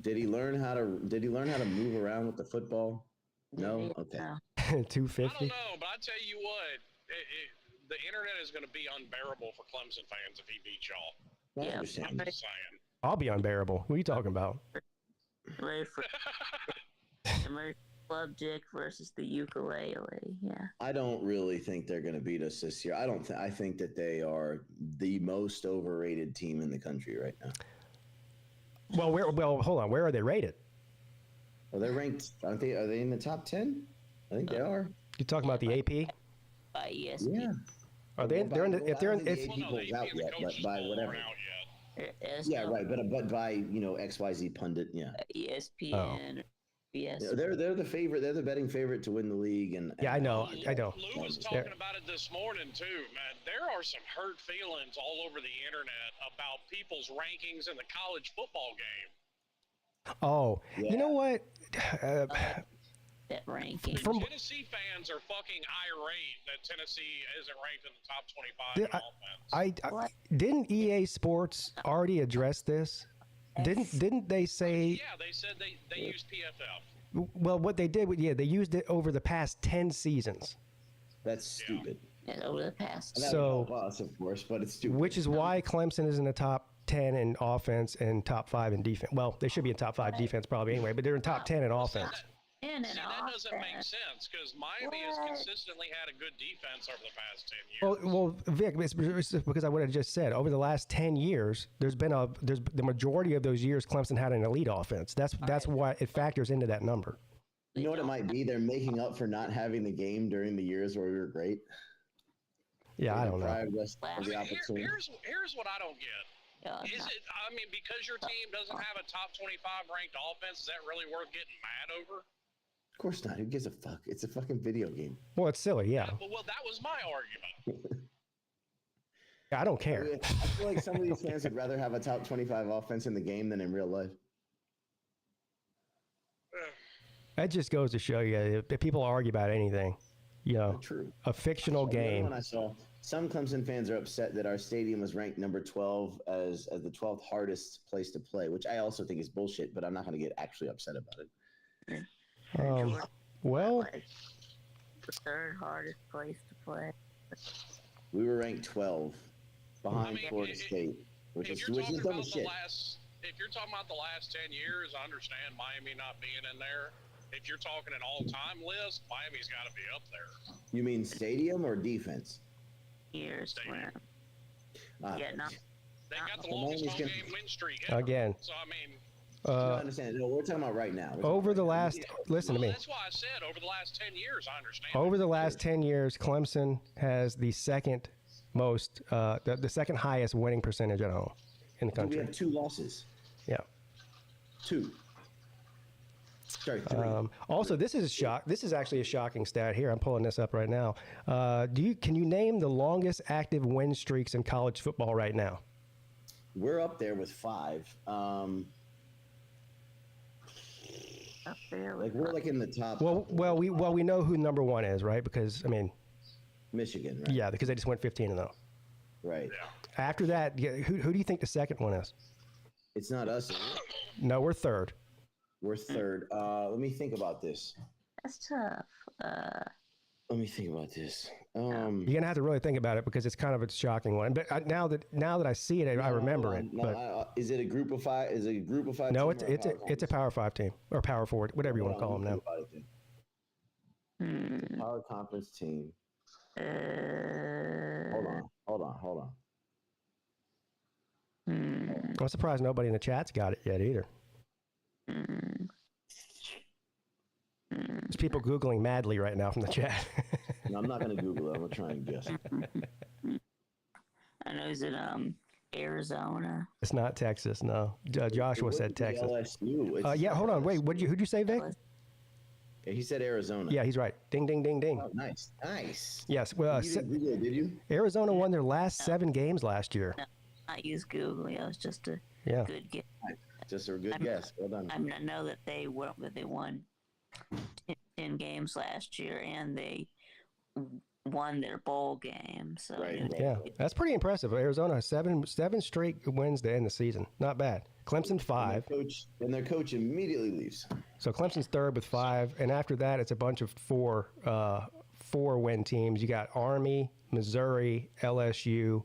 Did he learn how to move around with the football? No. Okay. 250. I don't know, but I tell you what, the internet is going to be unbearable for Clemson fans if he beats y'all. Yeah, I'm just saying. I'll be unbearable. What are you talking about? Ready for Club Dick versus the ukulele. Yeah. I don't really think they're going to beat us this year. I think that they are the most overrated team in the country right now. Well, hold on. Where are they rated? Well, they're ranked. Aren't they? Are they in the top 10? I think they are. You talking about the AP? By ESPN. Yeah. Are they? They're in. If they're in. The AP polls out yet, but by whatever. Yeah, right. But by XYZ pundit. Yeah. ESPN. Yes. They're the favorite. They're the betting favorite to win the league. And I know. Lou was talking about it this morning too, man. There are some hurt feelings all over the internet about people's rankings in the college football game. Oh, yeah. You know what? That ranking. Tennessee fans are fucking irate that Tennessee isn't ranked in the top 25 in offense. Didn't EA Sports already address this? Didn't they say? Yeah, they said they used PFF. Well, what they did, they used it over the past 10 seasons. That's stupid. Yeah, over the past. So, us, of course, but it's stupid. Which is why Clemson is in the top 10 in offense and top 5 in defense. Well, they should be in top 5 defense probably anyway, but they're in top 10 in offense. That doesn't make sense because Miami has consistently had a good defense over the past 10 years. Well, Vic, it's because I would have just said over the last 10 years, there's the majority of those years Clemson had an elite offense. That's why it factors into that number. You know what it might be? They're making up for not having the game during the years where we were great. Yeah, I don't know. Here's what I don't get. Is it? I mean, because your team doesn't have a top 25 ranked offense, is that really worth getting mad over? Of course not. Who gives a fuck? It's a fucking video game. Well, it's silly, yeah. Well, that was my argument. I don't care. I feel like some of these fans would rather have a top 25 offense in the game than in real life. That just goes to show you if people argue about anything, True. A fictional game. When I saw some Clemson fans are upset that our stadium was ranked number 12 as the 12th hardest place to play, which I also think is bullshit, but I'm not going to get actually upset about it. Well, the third hardest place to play. We were ranked 12 behind Florida State, which is dumb as shit. If you're talking about the last 10 years, I understand Miami not being in there. If you're talking an all-time list, Miami's got to be up there. You mean stadium or defense? Years. Stadium. Yeah, no. They got the longest home game win streak ever. Again. So, I mean... I understand. No, we're talking about right now. Listen to me. That's why I said over the last 10 years, I understand. Over the last 10 years, Clemson has the second most, the second highest winning percentage at home in the country. We have 2 losses. Yeah. 2. Sorry, 3. Also, this is actually a shocking stat here. I'm pulling this up right now. Can you name the longest active win streaks in college football right now? We're up there with 5. We're like in the top. Well, we know who number 1 is, right? Because Michigan, right? Yeah, because they just went 15-0. Right. Yeah. After that, who do you think the second one is? It's not us. No, we're third. We're third. Let me think about this. That's tough. Let me think about this. You're gonna have to really think about it because it's kind of a shocking one. But now that I see it, I remember it. But is it a group of 5? Is it a group of 5? No, it's a Power 5 team or Power 4, whatever you want to call them now. Power conference team. Hold on. I'm surprised nobody in the chat's got it yet either. There's people Googling madly right now from the chat. No, I'm not going to Google it. I'm going to try and guess. I know he's in Arizona. It's not Texas, no. Joshua said Texas. LSU. Yeah, hold on. Wait, who'd you say, Vic? Yeah, he said Arizona. Yeah, he's right. Ding, ding, ding, ding. Oh, nice. Nice. Yes. Well, You didn't Google it, did you? Arizona won their last 7 games last year. No, I used Google. Yeah, it was just a Yeah. good guess. Just a good guess. Well done. I mean, I know that they won 10 games last year, and they won their bowl game. So Right. Yeah, that's pretty impressive. Arizona has seven straight wins to end the season. Not bad. Clemson 5. And their coach immediately leaves. So Clemson's third with 5, and after that, it's a bunch of 4-win teams. You got Army, Missouri, LSU,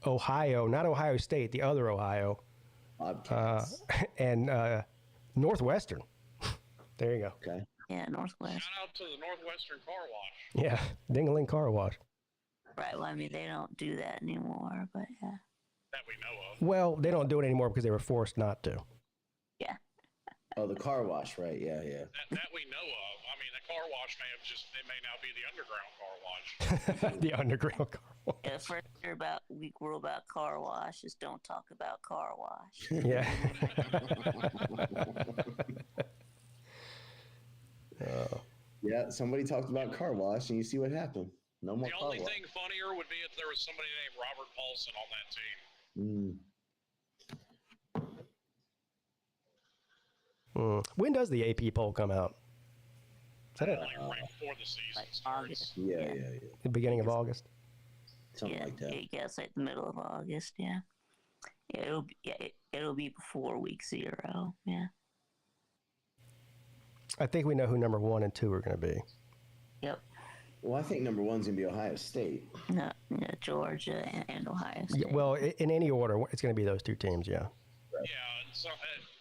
Ohio, not Ohio State, the other Ohio, and Northwestern. There you go. Okay. yeah, Northwest. Shout out to the Northwestern Car Wash. Yeah, Ding-a-ling Car Wash. Right. Well, I mean, they don't do that anymore, but yeah. That we know of. Well, they don't do it anymore because they were forced not to. Yeah. Oh, the car wash, right? Yeah. That we know of. I mean, the car wash it may now be the underground car wash. The underground car wash. Yeah, the first rule about car wash is don't talk about car wash. Yeah. Yeah, somebody talked about car wash, and you see what happened. No more The car only wash. thing funnier would be if there was somebody named Robert Paulson on that team. When does the AP poll come out? Is that Like right before the season Like starts. August. Yeah. the beginning of August? Something Yeah, like that. I guess like the middle of August. Yeah. It'll be before week 0. Yeah. I think we know who number 1 and 2 are going to be. Yep. Well, I think number 1's gonna be Ohio State. No, Georgia and Ohio State. Yeah, well, in any order, it's going to be those 2 teams, yeah. Yeah, so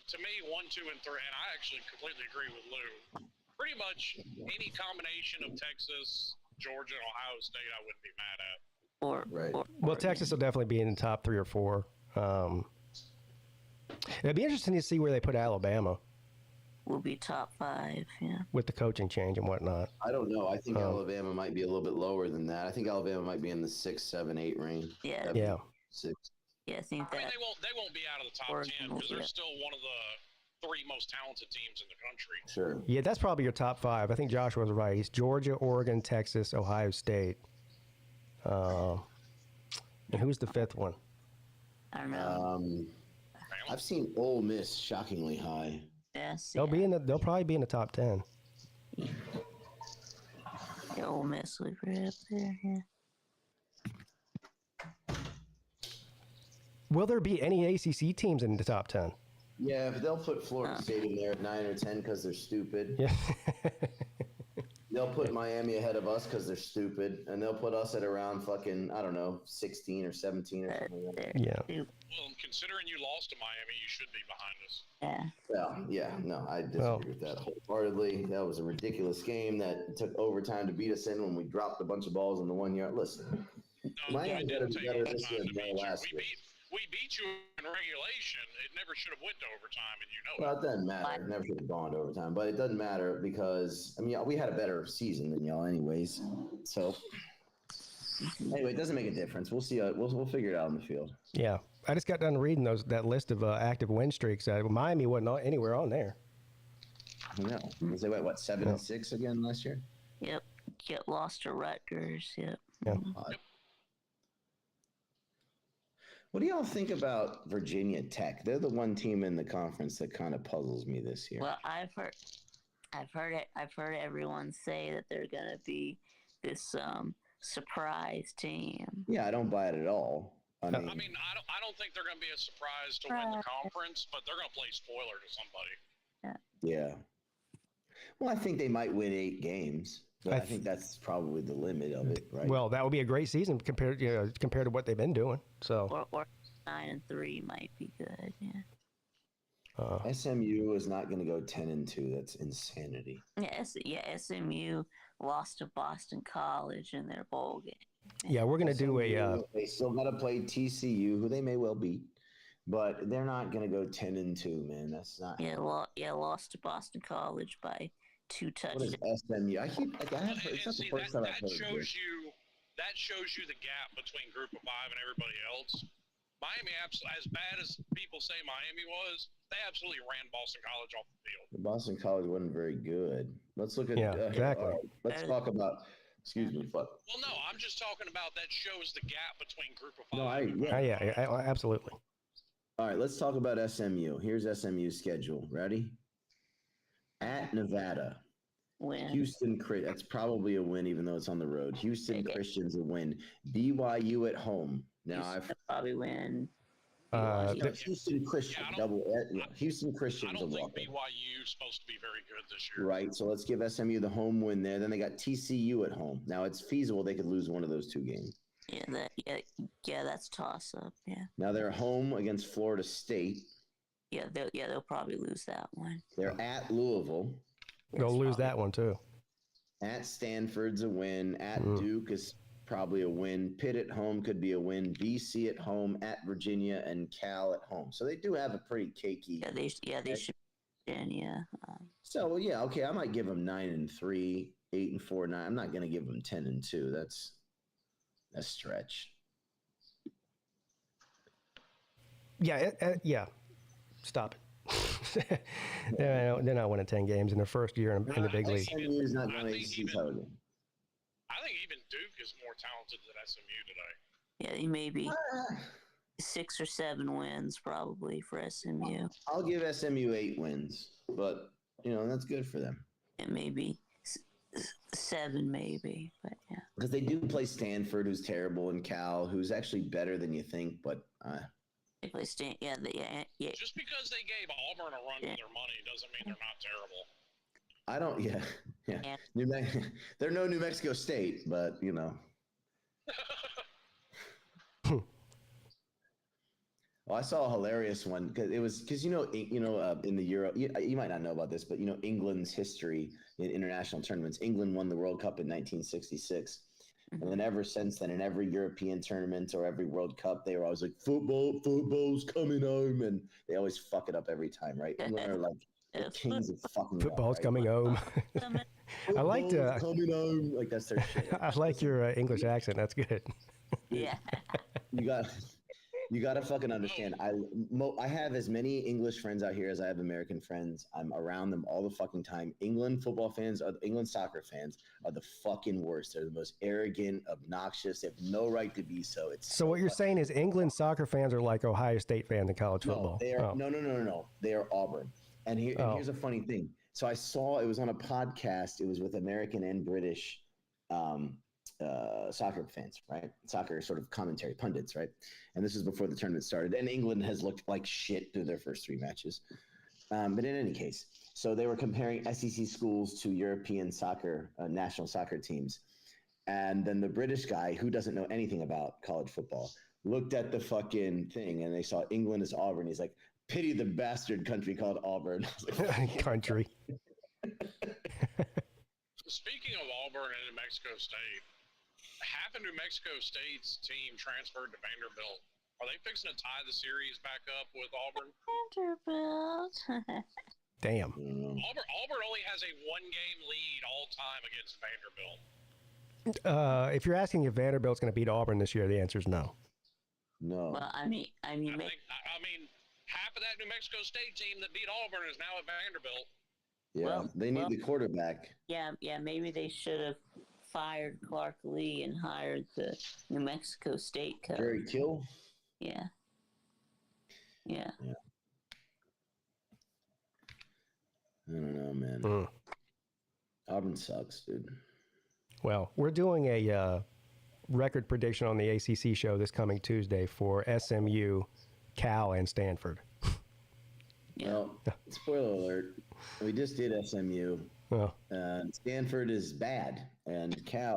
to me, 1, 2, and 3, and I actually completely agree with Lou. Pretty much any combination of Texas, Georgia, and Ohio State, I wouldn't be mad at. Right. Well, Texas will definitely be in the top 3 or 4. It'd be interesting to see where they put Alabama Will be top 5. Yeah. with the coaching change and whatnot. I don't know. I think Alabama might be a little bit lower than that. I think Alabama might be in the 6, 7, 8 range. Yeah. Yeah. 6. Yeah. I think I mean, that. they won't be out of the top Oregon 10 will because be they're up. still one of the 3 most talented teams in the country. Sure. Yeah, that's probably your top 5. I think Joshua was right. He's Georgia, Oregon, Texas, Ohio State. And who's the 5th one? I don't know. I've seen Ole Miss shockingly high. Yes. They'll probably be in the top 10. Yeah, Ole Miss will be right up there. Yeah. Will there be any ACC teams in the top 10? Yeah, but they'll put Florida State in there at 9 or 10 because they're stupid. Yeah. They'll put Miami ahead of us because they're stupid, and they'll put us at around fucking 16 or 17 or something like that. Yeah. Well, considering you lost to Miami, you should be behind us. Yeah. Well, yeah, no, I disagree with that wholeheartedly. That was a ridiculous game that took overtime to beat us in when we dropped a bunch of balls in the 1 yard. Listen, No, Miami we better didn't be take better this overtime year to than beat you. last year. We beat you in regulation. It never should have went to overtime, and you know Well, it. it doesn't matter. It never should have gone to overtime, but it doesn't matter because we had a better season than y'all, anyways. So anyway, it doesn't make a difference. We'll see. We'll figure it out in the field. Yeah. I just got done reading that list of active win streaks. Miami wasn't anywhere on there. No, because they went 7-6 again last year. Yep. Get lost to Rutgers. Yep. Yeah. What do y'all think about Virginia Tech? They're the one team in the conference that kind of puzzles me this year. Well, I've heard everyone say that they're gonna be this surprise team. Yeah, I don't buy it at all. I mean, I don't think they're going to be a surprise to win the conference, but they're going to play spoiler to somebody. yeah. Well, I think they might win 8 games, but I think that's probably the limit of it, right? Well, that would be a great season compared to what they've been doing. So Or 9-3 might be good. Yeah. SMU is not going to go 10-2. That's insanity. Yeah. SMU lost to Boston College in their bowl game. yeah, we're gonna do a. They still got to play TCU, who they may well beat, but they're not going to go 10-2, man. That's not. Lost to Boston College by 2 touchdowns. What is SMU? I have. It's not the first time I've heard shows you. That shows you the gap between Group of Five and everybody else. Miami, as bad as people say Miami was, they absolutely ran Boston College off the field. Boston College wasn't very good. Let's look at exactly. Let's talk about. Excuse me, fuck. Well, no, I'm just talking about that shows the gap between Group of No, I absolutely. All right, let's talk about SMU. Here's SMU's schedule. Ready? At Nevada. Win. Houston, that's probably a win, even though it's on the road. Houston Christian's a win. BYU at home. Now I've probably win. Houston Christian Houston Christian's I don't a think walk. BYU's supposed to be very good this year. Right, so let's give SMU the home win there. Then they got TCU at home. Now it's feasible they could lose one of those 2 games. Yeah, that's toss up. Yeah. Now they're home against Florida State. Yeah, they'll probably lose that one. They're at Louisville. They'll lose that one too. At Stanford's a win. At Duke is probably a win. Pitt at home could be a win. BC at home. At Virginia and Cal at home. So they do have a pretty cakey. They should. Virginia. So okay. I might give them 9-3, 8-4, 9. I'm not going to give them 10-2. That's a stretch. Yeah. Stop it. They're not winning 10 games in their first year in the big league. I think even Duke is more talented than SMU today. Yeah, he may be 6 or 7 wins probably for SMU. I'll give SMU 8 wins, but that's good for them. And maybe 7, maybe, but yeah. Because they do play Stanford, who's terrible, and Cal, who's actually better than you think, but. They play yeah. Just because they gave Auburn a run for their money doesn't mean they're not terrible. I don't. Yeah. They're no New Mexico State, but Well, I saw a hilarious one because in the Euro. You might not know about this, but England's history in international tournaments. England won the World Cup in 1966. And then ever since then, in every European tournament or every World Cup, they were always like, football's coming home. And they always fuck it up every time, right? England are like the kings of fucking football's coming home. I liked coming home. Like, that's their shit. I like your English accent. That's good. Yeah. You got to fucking understand. I have as many English friends out here as I have American friends. I'm around them all the fucking time. England soccer fans are the fucking worst. They're the most arrogant, obnoxious. They have no right to be so. So what you're saying is England soccer fans are like Ohio State fans in college football? No. They are Auburn. And here's a funny thing. So I saw it was on a podcast. It was with American and British soccer fans, right? Soccer sort of commentary pundits, right? And this is before the tournament started. And England has looked like shit through their first 3 matches. But in any case, so they were comparing SEC schools to European soccer, national soccer teams. And then the British guy, who doesn't know anything about college football, looked at the fucking thing and they saw England as Auburn. He's like, pity the bastard country called Auburn. Country. Speaking of Auburn and New Mexico State, half of New Mexico State's team transferred to Vanderbilt. Are they fixing to tie the series back up with Auburn? Vanderbilt. Damn. Auburn only has a 1-game lead all time against Vanderbilt. If you're asking if Vanderbilt's going to beat Auburn this year, the answer is no. No. Well, I mean, half of that New Mexico State team that beat Auburn is now at Vanderbilt. Yeah, they need the quarterback. Yeah, maybe they should have fired Clark Lee and hired the New Mexico State coach. Jerry Kill? Yeah. I don't know, man. Auburn sucks, dude. Well, we're doing a record prediction on the ACC show this coming Tuesday for SMU, Cal, and Stanford. Well, spoiler alert, we just did SMU. Oh. Stanford is bad, and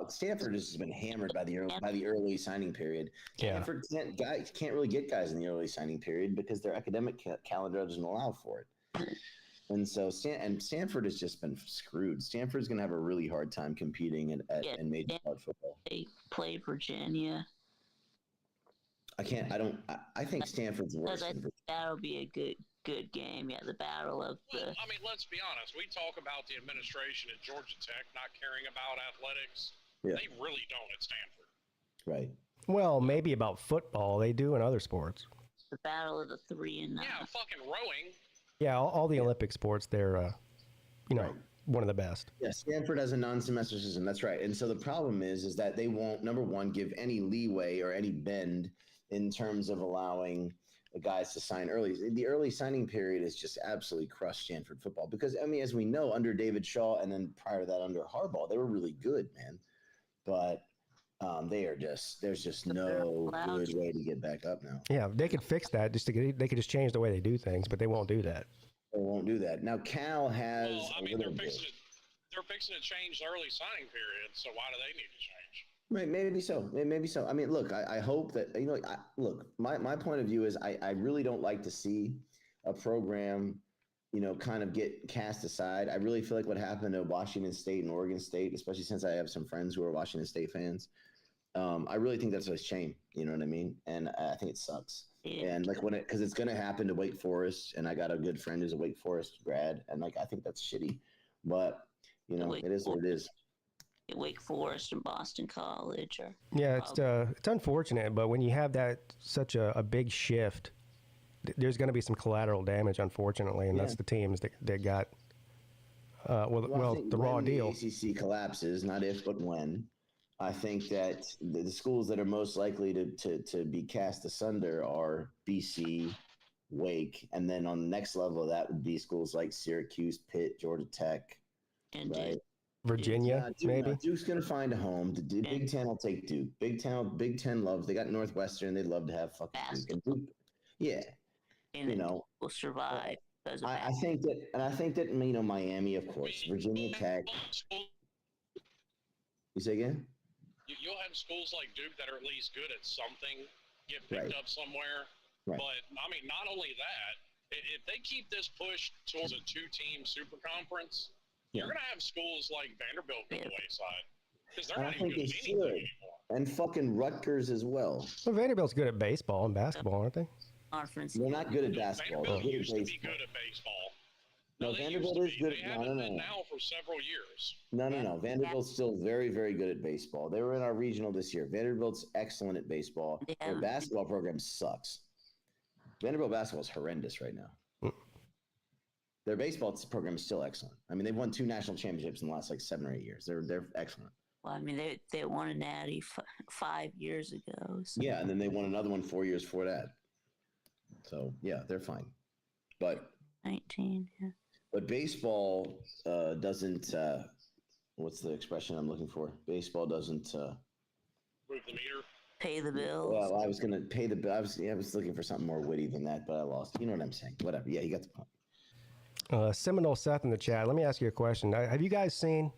Stanford has been hammered by the early signing period. Stanford can't really get guys in the early signing period because their academic calendar doesn't allow for it. And so Stanford has just been screwed. Stanford's going to have a really hard time competing in major college football. They play Virginia. I think Stanford's worse than Virginia. That'll be a good game. Yeah, the battle of the. Well, I mean, let's be honest. We talk about the administration at Georgia Tech not caring about athletics. Yeah. They really don't at Stanford. Right. Well, maybe about football. They do in other sports. The battle of the 3 and 9. Yeah, fucking rowing. Yeah, all the Olympic sports, they're, one of the best. Yeah, Stanford has a non-semester system. That's right. And so the problem is that they won't, number one, give any leeway or any bend in terms of allowing the guys to sign early. The early signing period is just absolutely crushed Stanford football because, I mean, as we know, under David Shaw and then prior to that under Harbaugh, they were really good, man. But there's just no good way to get back up now. Yeah, they could fix that. They could just change the way they do things, but they won't do that. They won't do that. Now, Cal has. Well, I mean, they're fixing to change the early signing period, so why do they need to change? Right, maybe so. I mean, look, I hope that, look, my point of view is I really don't like to see a program, kind of get cast aside. I really feel like what happened at Washington State and Oregon State, especially since I have some friends who are Washington State fans, I really think that's a shame. You know what I mean? And I think it sucks. And because it's going to happen to Wake Forest, and I got a good friend who's a Wake Forest grad, and I think that's shitty, but it is what it is. Wake Forest and Boston College, it's unfortunate, but when you have such a big shift, there's going to be some collateral damage, unfortunately, and that's the teams that got the raw deal. The ACC collapses, not if but when. I think that the schools that are most likely to be cast asunder are BC, Wake, and then on the next level of that would be schools like Syracuse, Pitt, Georgia Tech, right? Virginia, maybe. Duke's going to find a home. The Big Ten will take Duke. Big Ten loves. They got Northwestern. They'd love to have fucking Duke. And Duke, yeah, will survive. I think that Miami, of course, Virginia Tech. You say again? You'll have schools like Duke that are at least good at something, get picked up somewhere. Right. But, I mean, not only that, if they keep this push towards a 2-team super conference, you're going to have schools like Vanderbilt go the wayside. Because they're not even good at anything anymore. And fucking Rutgers as well. Well, Vanderbilt's good at baseball and basketball, aren't they? Conference. They're not good at basketball. Vanderbilt used to be good at baseball. No, Vanderbilt is good. They haven't been now for several years. No. Vanderbilt's still very, very good at baseball. They were in our regional this year. Vanderbilt's excellent at baseball. Their basketball program sucks. Vanderbilt basketball is horrendous right now. Their baseball program is still excellent. I mean, they've won 2 national championships in the last 7 or 8 years. They're excellent. Well, I mean, they won a Natty 5 years ago. So. Yeah, and then they won another one 4 years before that. So yeah, they're fine. But 19. Yeah. But baseball doesn't. What's the expression I'm looking for? Baseball doesn't move the meter. Pay the bills. Well, I was gonna pay the bill. I was looking for something more witty than that, but I lost. You know what I'm saying? Whatever. Yeah, you got the point. Seminole Seth in the chat. Let me ask you a question. Have you guys seen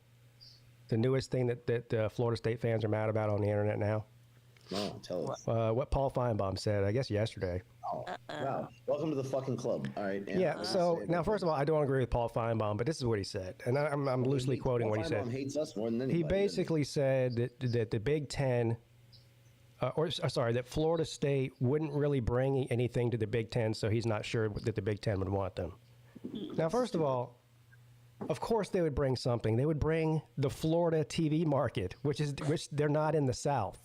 the newest thing that Florida State fans are mad about on the internet now? No, tell us. What Paul Feinbaum said, I guess yesterday. Oh, wow. Welcome to the fucking club. All right. Yeah. So now, first of all, I don't agree with Paul Feinbaum, but this is what he said, and I'm loosely quoting what he said. Paul Feinbaum hates us more than anybody. He basically said that the Big Ten, that Florida State wouldn't really bring anything to the Big Ten, so he's not sure that the Big Ten would want them. Now, first of all, of course they would bring something. They would bring the Florida TV market, which they're not in the South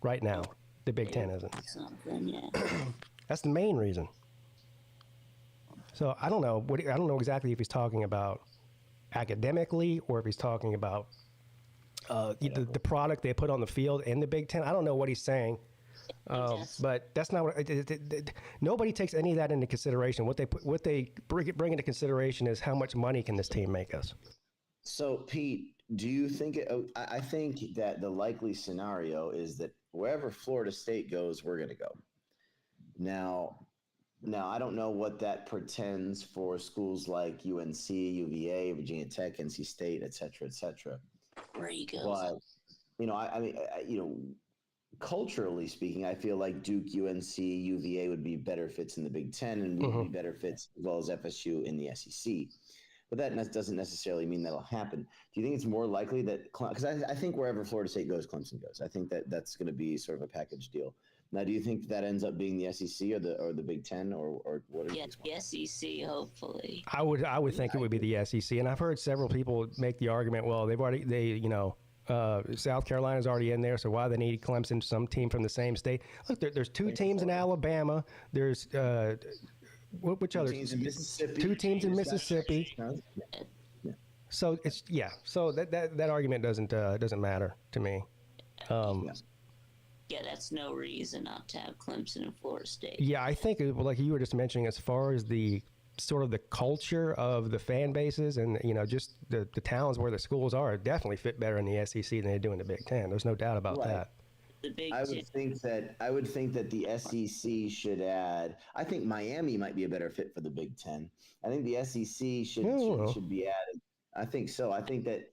right now. The Big Ten isn't. That's the main reason. So I don't know. I don't know exactly if he's talking about academically or if he's talking about the product they put on the field in the Big Ten. I don't know what he's saying. But that's not what nobody takes any of that into consideration. What they bring into consideration is how much money can this team make us. So Pete, do you think I think that the likely scenario is that wherever Florida State goes, we're going to go. Now I don't know what that portends for schools like UNC, UVA, Virginia Tech, NC State, et cetera, Where you go. But I mean, culturally speaking, I feel like Duke, UNC, UVA would be better fits in the Big Ten and would be better fits as well as FSU in the SEC. but that doesn't necessarily mean that'll happen. Do you think it's more likely that because I think wherever Florida State goes, Clemson goes. I think that's going to be sort of a package deal. Now, do you think that ends up being the SEC or the Big Ten or what? Yeah, the SEC, hopefully. I would think it would be the SEC, and I've heard several people make the argument. Well, South Carolina's already in there, so why they need Clemson, some team from the same state? Look, there's two teams in Alabama. There's which other? Teams in Mississippi. Two teams in Mississippi. So it's So that argument doesn't matter to me. Yeah, that's no reason not to have Clemson and Florida State. Yeah, I think, like you were just mentioning, as far as the sort of the culture of the fan bases and, just the towns where the schools are definitely fit better in the SEC than they do in the Big Ten. There's no doubt about that. I would think that the SEC should add. I think Miami might be a better fit for the Big Ten. I think the SEC should be added. I think so. I think that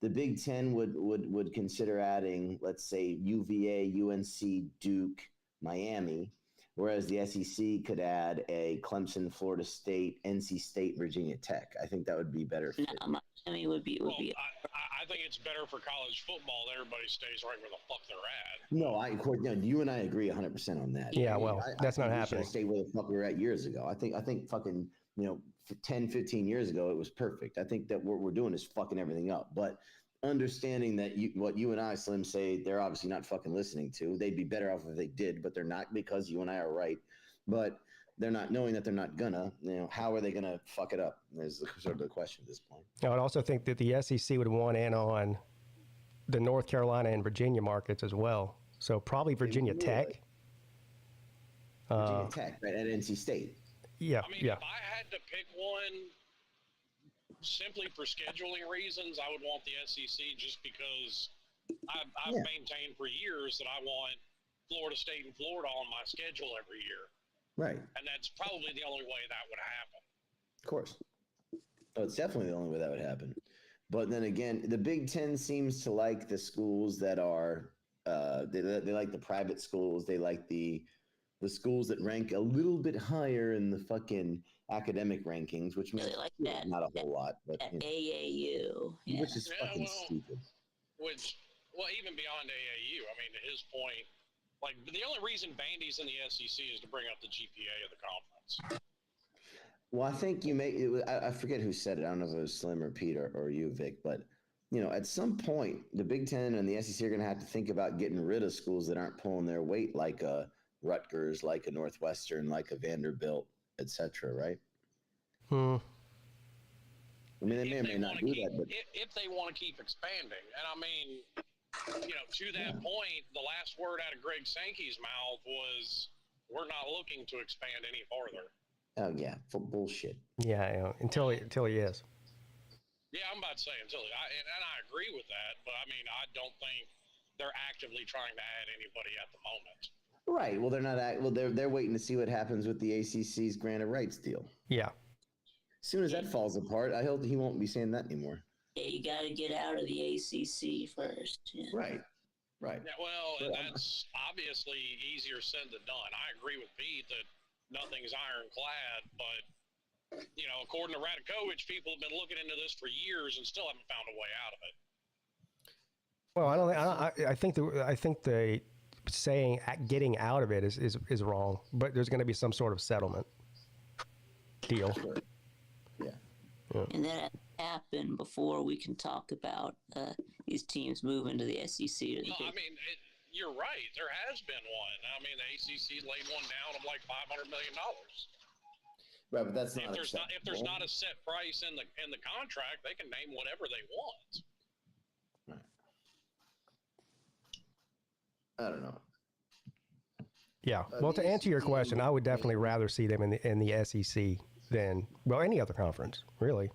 the Big Ten would consider adding, let's say, UVA, UNC, Duke, Miami, whereas the SEC could add a Clemson, Florida State, NC State, Virginia Tech. I think that would be better fit. No, Miami would be. I think it's better for college football that everybody stays right where the fuck they're at. No, you and I agree 100% on that. Yeah, that's not happening. Stay where the fuck we were at years ago. I think fucking 10, 15 years ago, it was perfect. I think that what we're doing is fucking everything up. But understanding that what you and I, Slim, say they're obviously not fucking listening to, they'd be better off if they did, but they're not because you and I are right. But they're not knowing that they're not gonna, how are they gonna fuck it up? Is sort of the question at this point. I would also think that the SEC would want in on the North Carolina and Virginia markets as well. So probably Virginia Tech. Virginia Tech, right, at NC State. Yeah, if I had to pick one simply for scheduling reasons, I would want the SEC just because I've maintained for years that I want Florida State and Florida on my schedule every year. Right. And that's probably the only way that would happen. Of course. Oh, it's definitely the only way that would happen. But then again, the Big Ten seems to like the schools that are they like the private schools. They like the schools that rank a little bit higher in the fucking academic rankings, which means like not a whole lot, but AAU, which is fucking stupid. Even beyond AAU, I mean, to his point, like the only reason Bandy's in the SEC is to bring up the GPA of the conference. Well, I think I forget who said it. I don't know if it was Slim or Pete or you, Vic, but at some point, the Big Ten and the SEC are going to have to think about getting rid of schools that aren't pulling their weight, like a Rutgers, like a Northwestern, like a Vanderbilt, etc. Right? I mean, they may or may not do that, but if they want to keep expanding, and I mean, to that point, the last word out of Greg Sankey's mouth was, "We're not looking to expand any farther." Oh yeah, bullshit. Yeah, until he is. Yeah, I'm about to say until and I agree with that, but I mean, I don't think they're actively trying to add anybody at the moment. Right. Well, they're not. They're waiting to see what happens with the ACC's grant of rights deal. Yeah. As soon as that falls apart, I hope he won't be saying that anymore. Yeah, you got to get out of the ACC first. Yeah. Right. Yeah, well, that's obviously easier said than done. I agree with Pete that nothing's ironclad, but according to Radakovich, people have been looking into this for years and still haven't found a way out of it. Well, I think the saying getting out of it is wrong, but there's going to be some sort of settlement deal. Yeah. And that happened before we can talk about these teams moving to the SEC. I mean, you're right. There has been one. I mean, the ACC laid one down of like $500 million. Right, but that's not if there's not a set price in the contract, they can name whatever they want. I don't know. Yeah. Well, to answer your question, I would definitely rather see them in the SEC than any other conference, really.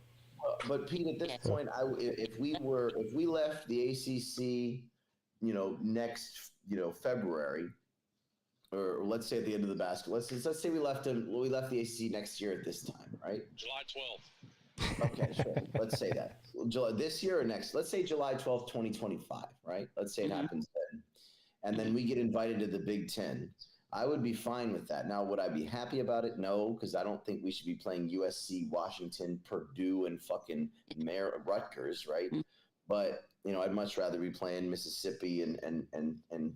But Pete, at this point, if we left the ACC, next February, or let's say at the end of the basketball, let's say we left the ACC next year at this time, right? July 12th. Okay, sure. Let's say that. This year or next? Let's say July 12th, 2025, right? Let's say it happens then. And then we get invited to the Big Ten. I would be fine with that. Now, would I be happy about it? No, because I don't think we should be playing USC, Washington, Purdue, and fucking Rutgers, right? But I'd much rather be playing Mississippi and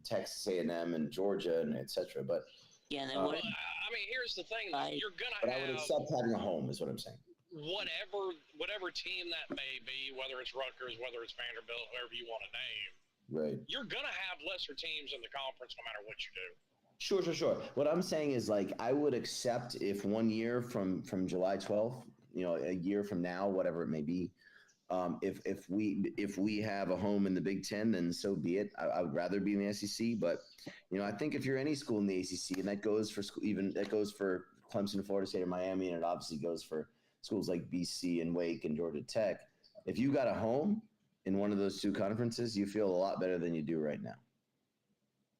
Texas A&M and Georgia and etc. But yeah, they well, I mean, here's the thing: you're gonna but have. I would accept having a home, is what I'm saying. Whatever team that may be, whether it's Rutgers, whether it's Vanderbilt, whoever you want to name, right? You're gonna have lesser teams in the conference, no matter what you do. Sure. What I'm saying is, like, I would accept if 1 year from July 12th, a year from now, whatever it may be, if we have a home in the Big Ten, then so be it. I would rather be in the SEC, but I think if you're any school in the ACC, and that goes for Clemson, Florida State, or Miami, and it obviously goes for schools like BC and Wake and Georgia Tech. If you got a home in one of those two conferences, you feel a lot better than you do right now.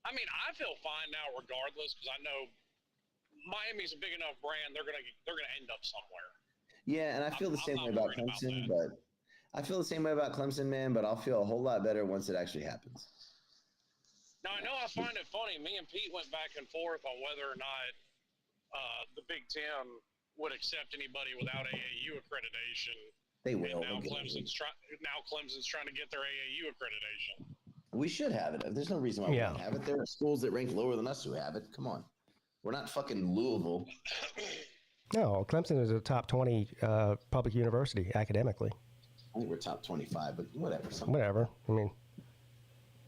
I mean, I feel fine now, regardless, because I know Miami's a big enough brand; they're gonna end up somewhere. Yeah, and I feel the same way about Clemson, but I feel the same way about Clemson, man. But I'll feel a whole lot better once it actually happens. Now, I know I find it funny. Me and Pete went back and forth on whether or not the Big Ten would accept anybody without AAU accreditation. They will. Now Clemson's trying to get their AAU accreditation. We should have it. There's no reason why we don't have it. There are schools that rank lower than us who have it. Come on. We're not fucking Louisville. No, Clemson is a top 20 public university academically. I think we're top 25, but whatever. Whatever. I mean,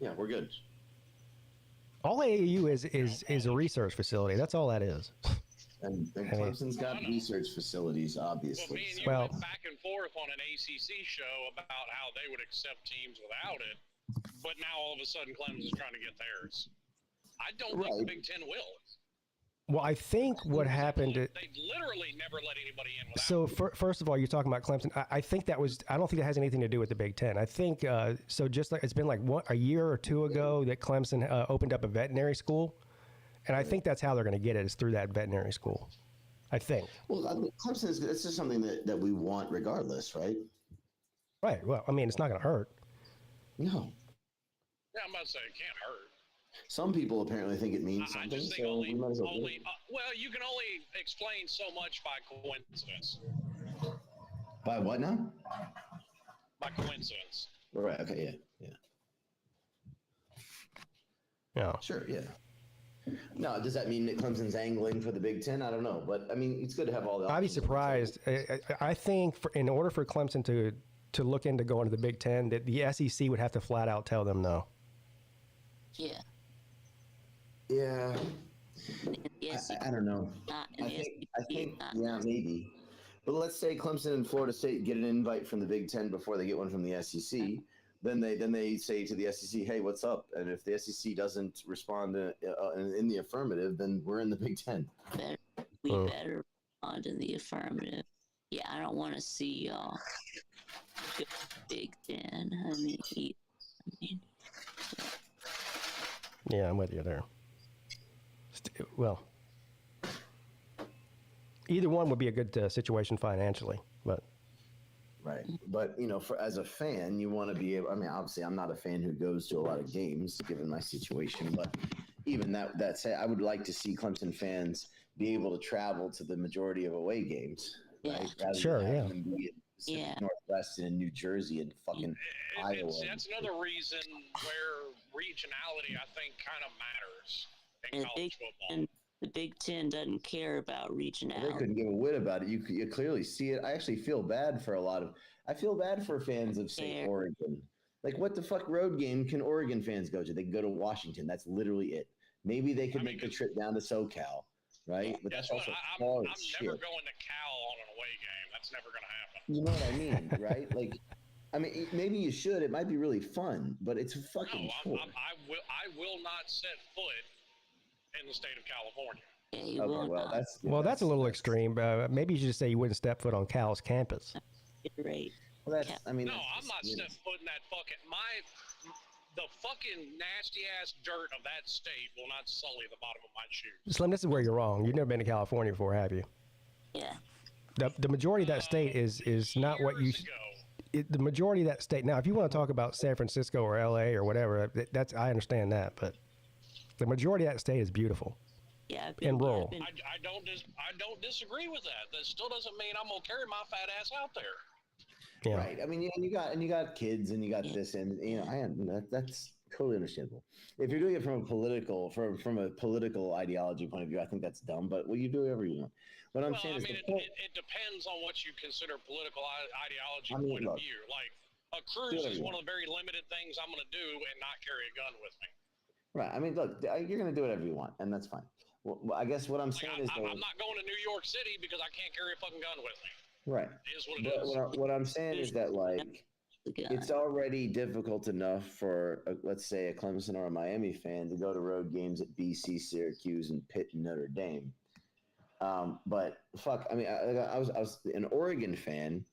yeah, we're good. All AAU is a research facility. That's all that is. And Clemson's got research facilities, obviously. Well, me and you went back and forth on an ACC show about how they would accept teams without it, but now all of a sudden Clemson's trying to get theirs. I don't think the Big Ten will. Well, I think what happened. They literally never let anybody in without. So first of all, you're talking about Clemson. I think that was. I don't think that has anything to do with the Big Ten. I think so. Just like it's been like a year or two ago that Clemson opened up a veterinary school, and I think that's how they're going to get it is through that veterinary school. I think. Well, I mean, Clemson is it's just something that we want regardless, right? Right. Well, I mean, it's not going to hurt. No. Yeah, I'm about to say it can't hurt. Some people apparently think it means something. I just think well, you can only explain so much by coincidence. By what now? By coincidence. Right. Okay. Yeah. Sure. Yeah. No, does that mean that Clemson's angling for the Big Ten? I don't know, but I mean, it's good to have all the. I'd be surprised. I think in order for Clemson to look into going to the Big Ten, that the SEC would have to flat out tell them no. Yeah. Yeah. I don't know. I think yeah, maybe. But let's say Clemson and Florida State get an invite from the Big Ten before they get one from the SEC. Then they say to the SEC, "Hey, what's up?" And if the SEC doesn't respond in the affirmative, then we're in the Big Ten. We better respond in the affirmative. Yeah, I don't want to see y'all go Big Ten. I mean. Yeah, I'm with you there. Well, either one would be a good situation financially, but. Right. But, as a fan, you want to be able, I mean, obviously I'm not a fan who goes to a lot of games given my situation, but even that said, I would like to see Clemson fans be able to travel to the majority of away games. Right? Rather sure. than Yeah. them be in Northwest and in New Jersey and fucking Iowa. That's another reason where regionality, I think, kind of matters in college football. The Big Ten doesn't care about regionality. They couldn't give a whit about it. You clearly see it. I actually feel bad for I feel bad for fans of, say, Oregon. Like, what the fuck road game can Oregon fans go to? They can go to Washington. That's literally it. Maybe they could make the trip down to SoCal, right? But that's also far as shit. I'm never going to Cal on an away game. That's never going to happen. You know what I mean, right? Like, I mean, maybe you should. It might be really fun, but it's fucking I will not set foot in the state of California. Yeah, that's a little extreme. Maybe you should just say you wouldn't step foot on Cal's campus. Right. Well, that's. I mean, no, I'm not stepping foot in that the fucking nasty ass dirt of that state will not sully the bottom of my shoes. Slim, this is where you're wrong. You've never been to California before, have you? Yeah. The majority of that state is not what you. The majority of that state. Now, if you want to talk about San Francisco or L.A. or whatever, I understand that, but the majority of that state is beautiful. and roll. I don't disagree with that. That still doesn't mean I'm gonna carry my fat ass out there. Yeah. Right. I mean, you got kids and you got this, and that's totally understandable. If you're doing it from a political ideology point of view, I think that's dumb. But you do whatever you want. What I'm saying is, it depends on what you consider political ideology point of view. Like a cruise is one of the very limited things I'm going to do and not carry a gun with me. Right. I mean, look, you're going to do whatever you want, and that's fine. Well, I guess what I'm saying is, I'm not going to New York City because I can't carry a fucking gun with me. Right. It is what it is. What I'm saying is that, like, it's already difficult enough for, let's say, a Clemson or a Miami fan to go to road games at BC, Syracuse, and Pitt and Notre Dame. But fuck, I mean, I was an Oregon fan.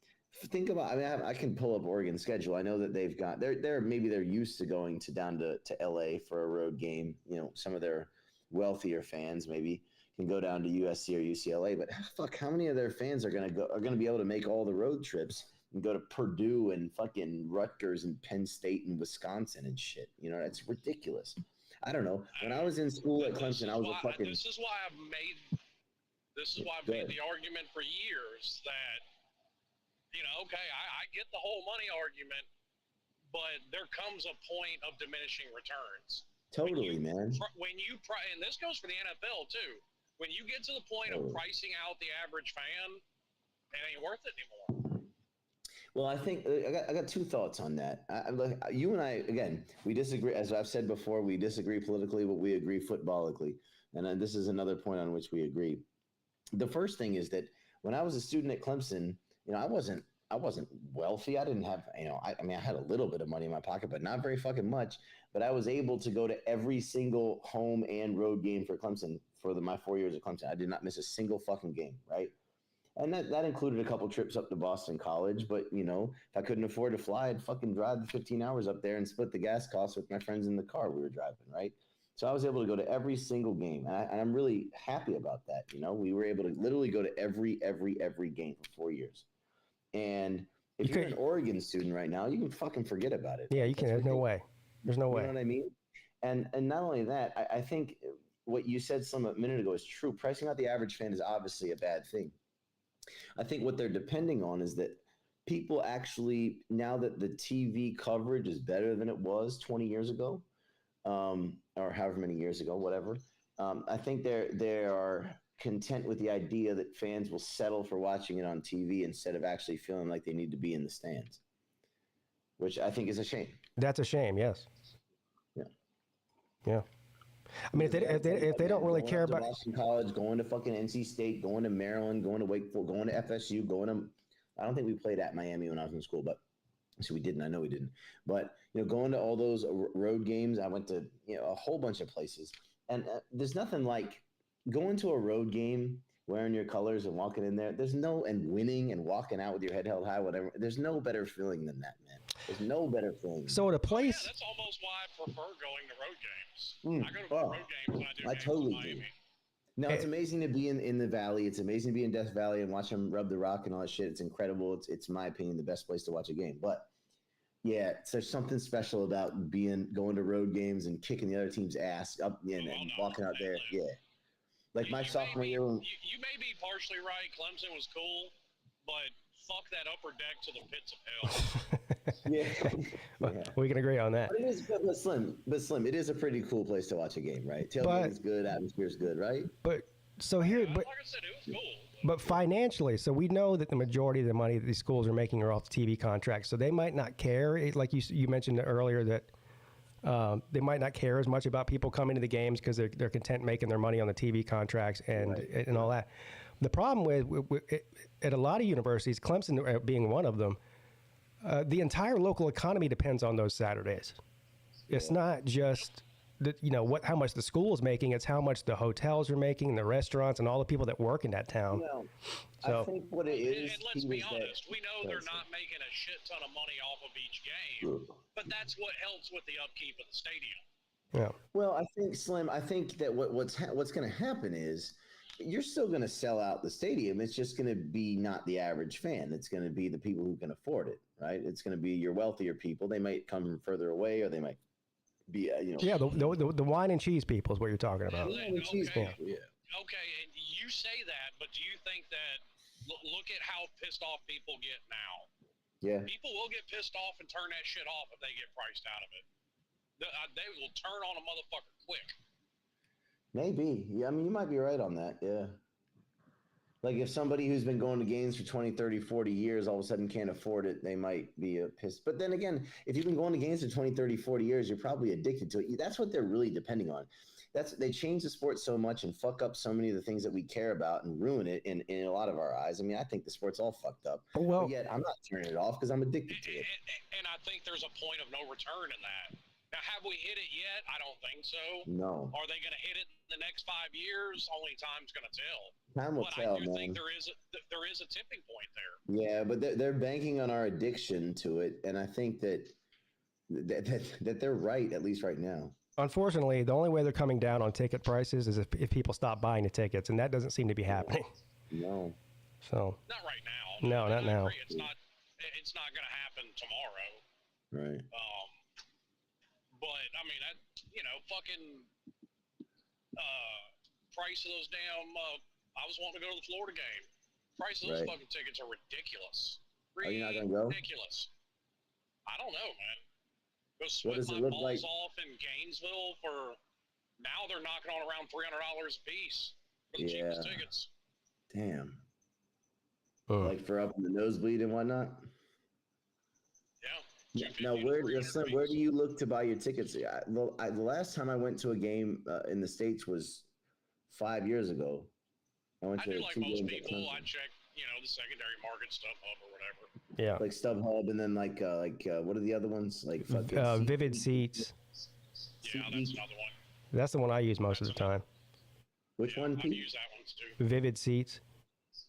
Think about, I mean, I can pull up Oregon's schedule. I know that they've got, they're used to going down to LA for a road game. You know, some of their wealthier fans maybe can go down to USC or UCLA. But fuck, how many of their fans are going to be able to make all the road trips and go to Purdue and fucking Rutgers and Penn State and Wisconsin and shit? You know, that's ridiculous. I don't know. When I was in school at Clemson, I was a fucking. This is why I've made the argument for years that, you know, okay, I get the whole money argument, but there comes a point of diminishing returns. Totally, man. And this goes for the NFL too. When you get to the point of pricing out the average fan, it ain't worth it anymore. Well, I think I got two thoughts on that. You and I, again, we disagree. As I've said before, we disagree politically, but we agree footballically. And this is another point on which we agree. The first thing is that when I was a student at Clemson, you know, I wasn't wealthy. I didn't have, you know, I mean, I had a little bit of money in my pocket, but not very fucking much. But I was able to go to every single home and road game for Clemson for my 4 years at Clemson. I did not miss a single fucking game, right? And that included a couple trips up to Boston College. But, you know, if I couldn't afford to fly, I'd fucking drive the 15 hours up there and split the gas costs with my friends in the car we were driving, right? So I was able to go to every single game. And I'm really happy about that. You know, we were able to literally go to every game for 4 years. And if you're an Oregon student right now, you can fucking forget about it. Yeah, you can. There's no way. There's no way. You know what I mean? And not only that, I think what you said a minute ago is true. Pricing out the average fan is obviously a bad thing. I think what they're depending on is that people actually, now that the TV coverage is better than it was 20 years ago, or however many years ago, whatever, I think they are content with the idea that fans will settle for watching it on TV instead of actually feeling like they need to be in the stands, which I think is a shame. That's a shame. Yes. Yeah. Yeah. I mean, if they don't really care about Boston College, going to fucking NC State, going to Maryland, going to Wake Forest, going to FSU, I don't think we played at Miami when I was in school, but so we didn't. I know we didn't. But, you know, going to all those road games, I went to, you know, a whole bunch of places, and there's nothing like going to a road game, wearing your colors and walking in there. And winning and walking out with your head held high, whatever. There's no better feeling than that, man. There's no better feeling. So at a place, that's almost why I prefer going to road games. I go to road games when I do. I totally do. No, it's amazing to be in the Valley. It's amazing to be in Death Valley and watch them rub the rock and all that shit. It's incredible. It's my opinion, the best place to watch a game. But yeah, there's something special about going to road games and kicking the other team's ass up and walking out there. Yeah. Like my sophomore year. You may be partially right. Clemson was cool, but fuck that upper deck to the pits of hell. Yeah. We can agree on that. But it is, but Slim, it is a pretty cool place to watch a game, right? Tailgate is good, atmosphere is good, right? But so here, like I said, it was cool. But financially, so we know that the majority of the money that these schools are making are off the TV contracts. So they might not care. Like you mentioned earlier that they might not care as much about people coming to the games because they're content making their money on the TV contracts and all that. The problem with at a lot of universities, Clemson being one of them, the entire local economy depends on those Saturdays. It's not just how much the school is making; it's how much the hotels are making, the restaurants, and all the people that work in that town. Well, so, I think what it is. And let's be honest, we know they're not making a shit ton of money off of each game, but that's what helps with the upkeep of the stadium. Yeah. Well, I think Slim. I think that what's going to happen is you're still going to sell out the stadium. It's just going to be not the average fan. It's going to be the people who can afford it, right? It's going to be your wealthier people. They might come from further away, or they might be Yeah, the wine and cheese people is what you're talking about. Wine and cheese people, yeah. Okay, and you say that, but do you think that? Look at how pissed off people get now. Yeah. People will get pissed off and turn that shit off if they get priced out of it. They will turn on a motherfucker quick. Maybe. Yeah, I mean, you might be right on that. Yeah. Like if somebody who's been going to games for 20, 30, 40 years all of a sudden can't afford it, they might be pissed. But then again, if you've been going to games for 20, 30, 40 years, you're probably addicted to it. That's what they're really depending on. They change the sport so much and fuck up so many of the things that we care about and ruin it in a lot of our eyes. I mean, I think the sport's all fucked up. Well, but yet I'm not turning it off because I'm addicted to it. And I think there's a point of no return in that. Now, have we hit it yet? I don't think so. No. Are they going to hit it in the next 5 years? Only time's going to tell. Time will tell, I do man. think there is a tipping point there. Yeah, but they're banking on our addiction to it, and I think that they're right, at least right now. Unfortunately, the only way they're coming down on ticket prices is if people stop buying the tickets, and that doesn't seem to be happening. No. So. Not right now. No, not now. It's not going to happen tomorrow. Right. But I mean, fucking price of those damn. I was wanting to go to the Florida game. Price of those fucking tickets are ridiculous. Are you not gonna go? Ridiculous. I don't know, man. Go What sweat does it my look balls like? off in Gainesville for. Now they're knocking on around $300 a piece for the cheapest tickets. Damn. Like for up in the nosebleed and whatnot. Yeah. Now, where do you look to buy your tickets? The last time I went to a game in the States was 5 years ago. I went to do like 2 most games. people. I check, the secondary market stuff up or whatever. Yeah. Like StubHub, and then like what are the other ones? Like Vivid Seats. Yeah, that's another one. That's the one I use most of the time. Which one, I've Pete? used that one too. Vivid Seats.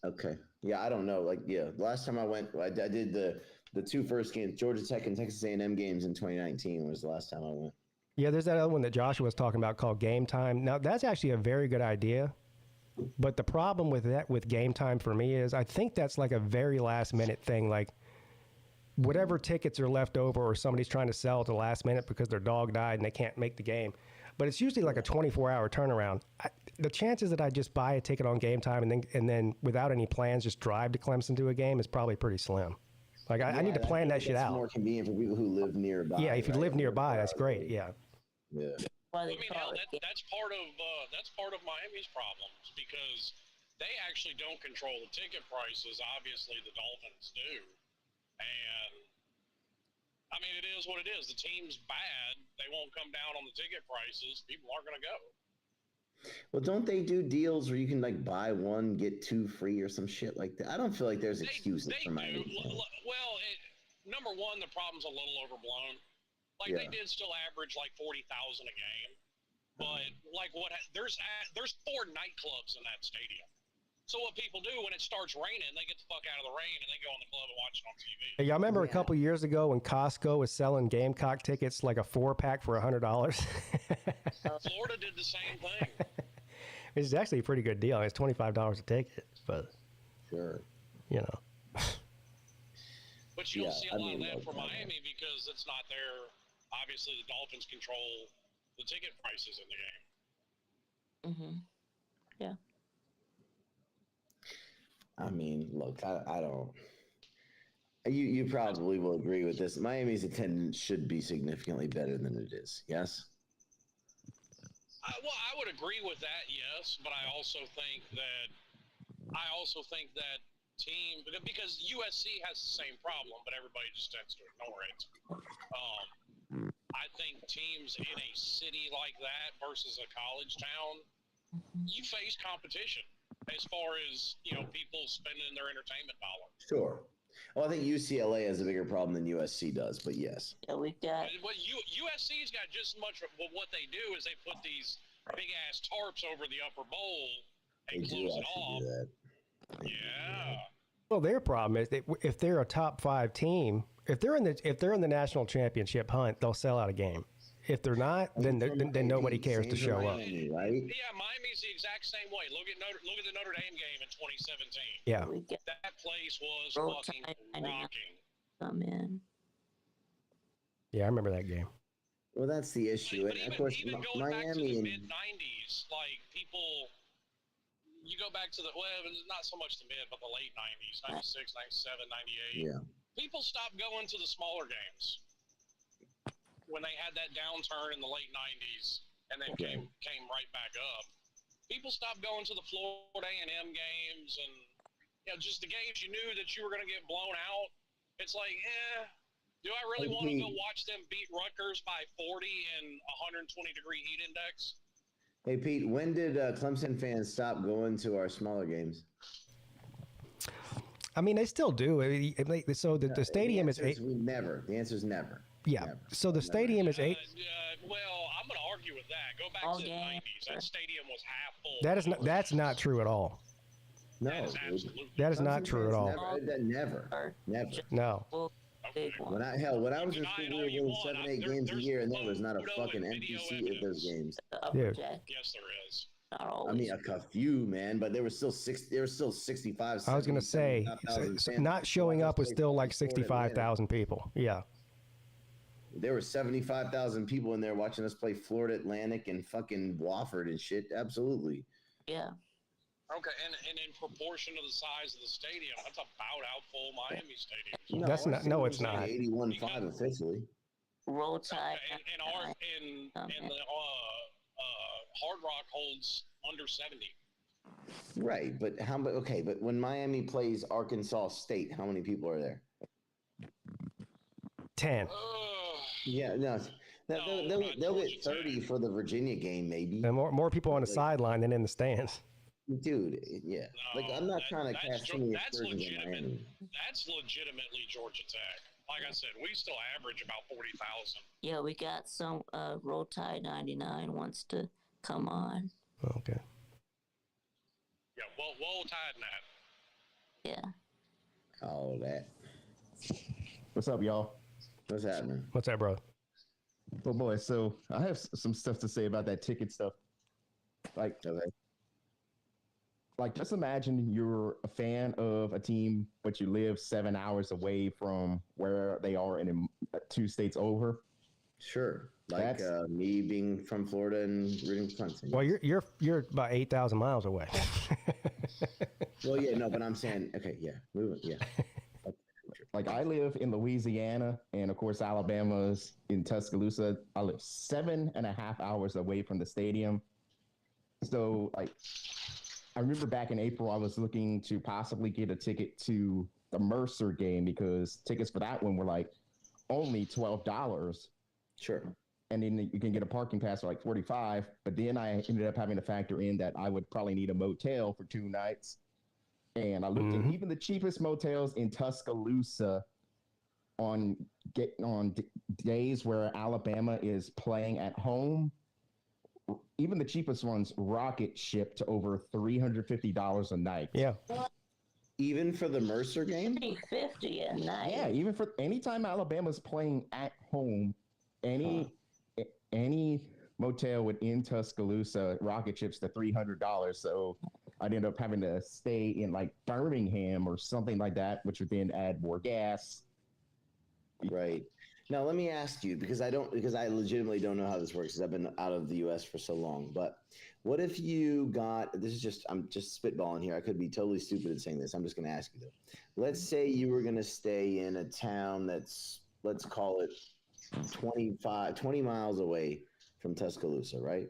Okay. Yeah, I don't know. Like, the last time I went, I did the 2 first games, Georgia Tech and Texas A&M games in 2019 was the last time I went. Yeah, there's that other one that Joshua was talking about called Game Time. Now, that's actually a very good idea. But the problem with Game Time for me is I think that's like a very last minute thing. Like whatever tickets are left over or somebody's trying to sell at the last minute because their dog died and they can't make the game. But it's usually like a 24-hour turnaround. The chances that I just buy a ticket on Game Time and then without any plans just drive to Clemson to a game is probably pretty slim. Like I need to plan that shit out. It's more convenient for people who live nearby. Yeah, if you live nearby, that's great. Yeah. Yeah. I mean, hell, that's part of Miami's problems because they actually don't control the ticket prices. Obviously, the Dolphins do, and I mean, it is what it is. The team's bad. They won't come down on the ticket prices. People aren't going to go. Well, don't they do deals where you can like buy one get 2 free or some shit like that? I don't feel like there's excuses for Miami. Well, number one, the problem's a little overblown. Like they did still average like 40,000 a game, but like there's 4 nightclubs in that stadium. So what people do when it starts raining, they get the fuck out of the rain and they go in the club and watch it on TV. Hey, y'all remember a couple years ago when Costco was selling Gamecock tickets like a 4-pack for $100? Florida did the same thing. It's actually a pretty good deal. It's $25 a ticket, but sure, But you don't see a lot of that for Miami because it's not there. Obviously, the Dolphins control the ticket prices in the game. Mm-hmm. Yeah. I mean, look, I don't. You probably will agree with this. Miami's attendance should be significantly better than it is. Yes. Well, I would agree with that. Yes, but I also think that team because USC has the same problem, but everybody just tends to ignore it. I think teams in a city like that versus a college town, you face competition as far as people spending their entertainment dollars. Sure. Well, I think UCLA has a bigger problem than USC does, but yes. Yeah, we've got. Well, USC's got just as much. Well, what they do is they put these big ass tarps over the upper bowl and close it off. Yeah. Well, their problem is if they're a top 5 team, if they're in the national championship hunt, they'll sell out a game. If they're not, then nobody cares to show up. Miami, right? Yeah, Miami's the exact same way. Look at the Notre Dame game in 2017. Yeah. That place was fucking rocking. Come in. Yeah, I remember that game. Well, that's the issue. But And of course, even going back to Miami the and mid '90s, like people, you go back to not so much the mid, but the late '90s, '96, '97, '98. yeah, People stopped going to the smaller games when they had that downturn in the late '90s, and then came right back up. People stopped going to the Florida A&M games, and just the games you knew that you were going to get blown out. It's like, do I really want to go watch them beat Rutgers by 40 and 120-degree heat index? Hey, Pete, when did Clemson fans stop going to our smaller games? I mean, they still do. So the stadium is eight. Never. The answer is never. Yeah. Never. So the stadium is eight. Well, I'm going to argue with that. Go back to the 90s. That stadium was half full. That's not true at all. No, that is not true at all. Never. No. When I was in school, we were winning 7-8 games a year, and there was not a fucking empty seat at those games. Dude. Yes, there is. I mean, a few, man, but there was still 65. I was going to say, not showing up was still like 65,000 people. Yeah. There were 75,000 people in there watching us play Florida Atlantic and fucking Wofford and shit. Absolutely. Yeah. Okay, and in proportion to the size of the stadium, that's about how full Miami Stadium is. No, that's not. No, it's not. 81.5 officially. Roll Tide. And the Hard Rock holds under 70. Right, but but when Miami plays Arkansas State, how many people are there? 10. Yeah, no. They'll get 30 for the Virginia game, maybe. And more people on the sideline than in the stands. Dude, yeah. No, I'm not trying to cast any aspersions on Miami. That's legitimately Georgia Tech. Like I said, we still average about 40,000. Yeah, we got some Roll Tide 99 wants to come on. Okay. Yeah, well tied in that. Yeah. All that. What's up, y'all? What's happening? What's that, bro? Oh boy, so I have some stuff to say about that ticket stuff. Like just imagine you're a fan of a team, but you live 7 hours away from where they are in 2 states over. Sure, like me being from Florida and rooting for Clemson. Well, you're about 8,000 miles away. Well, yeah, no, but I'm saying, okay, yeah, yeah. Like I live in Louisiana, and of course Alabama's in Tuscaloosa. I live 7.5 hours away from the stadium. So like, I remember back in April, I was looking to possibly get a ticket to the Mercer game because tickets for that one were like only $12. Sure. And then you can get a parking pass for like $45. But then I ended up having to factor in that I would probably need a motel for 2 nights. And I looked at even the cheapest motels in Tuscaloosa on days where Alabama is playing at home. Even the cheapest ones rocket ship to over $350 a night. Yeah. Even for the Mercer game? $350 a night. Yeah, even for anytime Alabama's playing at home, any motel within Tuscaloosa rocket ships to $300. So I'd end up having to stay in like Birmingham or something like that, which would then add more gas. Right. Now, let me ask you, because I legitimately don't know how this works because I've been out of the U.S. for so long. But what if you got, I'm just spitballing here. I could be totally stupid at saying this. I'm just going to ask you though. Let's say you were going to stay in a town that's, let's call it 20 miles away from Tuscaloosa, right?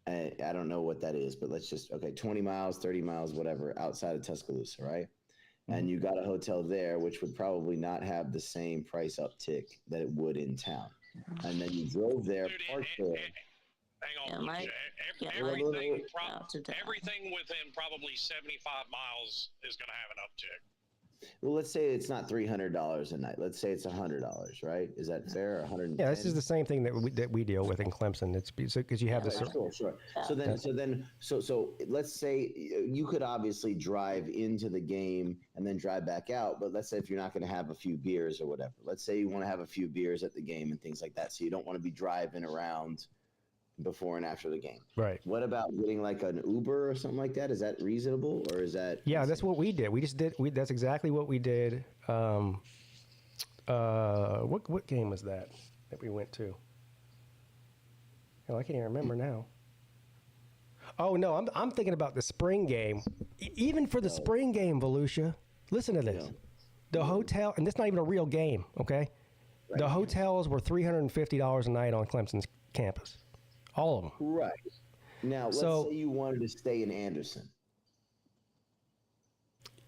I don't know what that is, but let's just, 20 miles, 30 miles, whatever, outside of Tuscaloosa, right? And you got a hotel there, which would probably not have the same price uptick that it would in town. And then you drove there, parked there. Hang on. Everything within probably 75 miles is going to have an uptick. Well, let's say it's not $300 a night. Let's say it's $100, right? Is that fair? 110? Yeah, this is the same thing that we deal with in Clemson. It's because you have this. Sure. So let's say you could obviously drive into the game and then drive back out. But let's say if you're not going to have a few beers or whatever. Let's say you want to have a few beers at the game and things like that. So you don't want to be driving around before and after the game. Right. What about getting like an Uber or something like that? Is that reasonable or is that? Yeah, that's what we did. That's exactly what we did. What game was that we went to? Oh, I can't even remember now. Oh no, I'm thinking about the spring game. Even for the spring game, Volusia, listen to this. The hotel, and this is not even a real game, okay? Right. The hotels were $350 a night on Clemson's campus, all of them. Right. Now, let's say you wanted to stay in Anderson.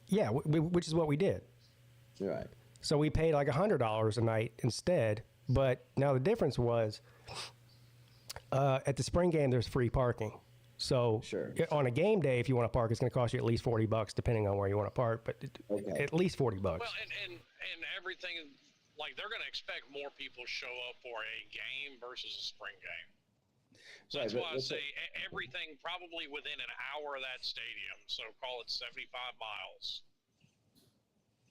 Yeah, which is what we did. Right. So we paid like $100 a night instead. But now the difference was at the spring game, there's free parking. So on a game day, if you want to park, it's going to cost you at least $40, depending on where you want to park. But at least $40. Well, and everything, like they're going to expect more people show up for a game versus a spring game. So that's why I say everything probably within an hour of that stadium. So call it 75 miles.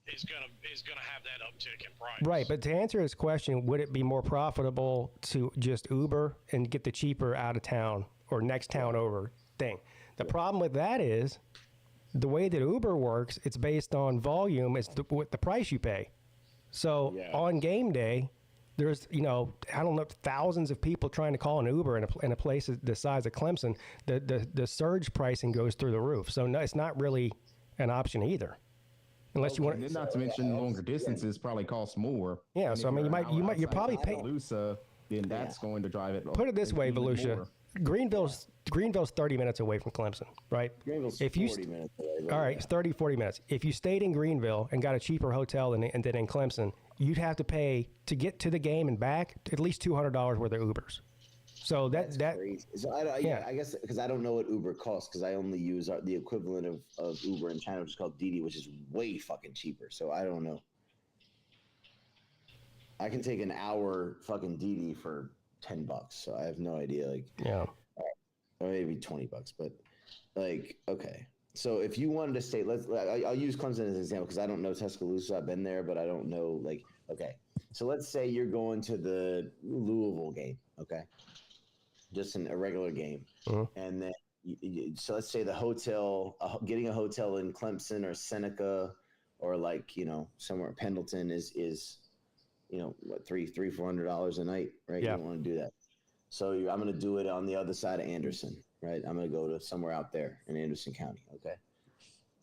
Is gonna have that uptick in price. Right, but to answer his question, would it be more profitable to just Uber and get the cheaper out of town or next town over thing? The problem with that is the way that Uber works, it's based on volume. It's what the price you pay. So on game day, there's I don't know, thousands of people trying to call an Uber in a place the size of Clemson. The surge pricing goes through the roof. So no, it's not really an option either. Unless you want, and not to mention longer distances probably cost more. Yeah, so I mean, you're probably paying. Volusia, then that's going to drive it. Put it this way, Volusia, Greenville's 30 minutes away from Clemson, right? Greenville's 40 minutes away. All right, it's 40 minutes. If you stayed in Greenville and got a cheaper hotel than in Clemson, you'd have to pay to get to the game and back at least $200 worth of Ubers. So that's crazy. So I guess because I don't know what Uber costs because I only use the equivalent of Uber in China, which is called Didi, which is way fucking cheaper. So I don't know. I can take an hour fucking Didi for $10, so I have no idea. Or maybe $20, but okay. So if you wanted to stay, I'll use Clemson as an example because I don't know Tuscaloosa. I've been there, but I don't know. Okay. So let's say you're going to the Louisville game. Okay. Just a regular game. And then, so let's say the hotel, getting a hotel in Clemson or Seneca or somewhere in Pendleton is what, $300-$400 a night, right? Yeah. You don't want to do that. So I'm going to do it on the other side of Anderson, right? I'm going to go to somewhere out there in Anderson County. Okay.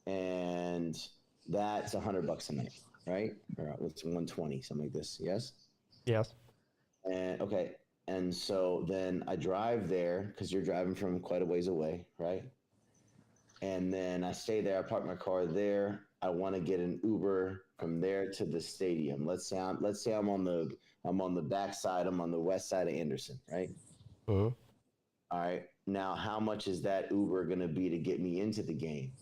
And that's $100 a night, right? Or it's 120, something like this. Yes. Yes. And okay. And so then I drive there because you're driving from quite a ways away, right? And then I stay there. I park my car there. I want to get an Uber from there to the stadium. Let's say I'm on the back side. I'm on the west side of Anderson, right? All right. Now, how much is that Uber going to be to get me into the game?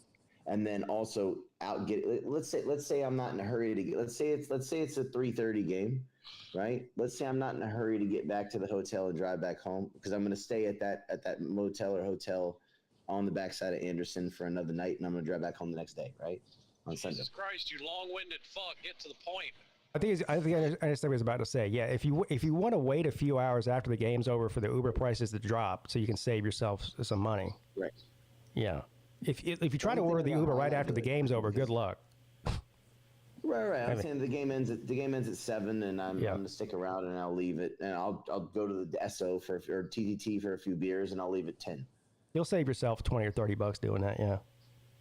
And then also let's say I'm not in a hurry to get. Let's say it's a 3:30 game. Right. Let's say I'm not in a hurry to get back to the hotel and drive back home because I'm going to stay at that motel or hotel on the backside of Anderson for another night, and I'm going to drive back home the next day. Right. On Sunday. Jesus Christ, you long-winded fuck! Get to the point. I think I understand what I was about to say. Yeah, if you want to wait a few hours after the game's over for the Uber prices to drop, so you can save yourself some money. Right. Yeah. If you try to order the Uber right after the game's over, good luck. Right. I'm saying the game ends at 7, and I'm going to stick around, and I'll leave it, and I'll go to the SO or TTT for a few beers, and I'll leave at 10. You'll save yourself $20 or $30 doing that. Yeah.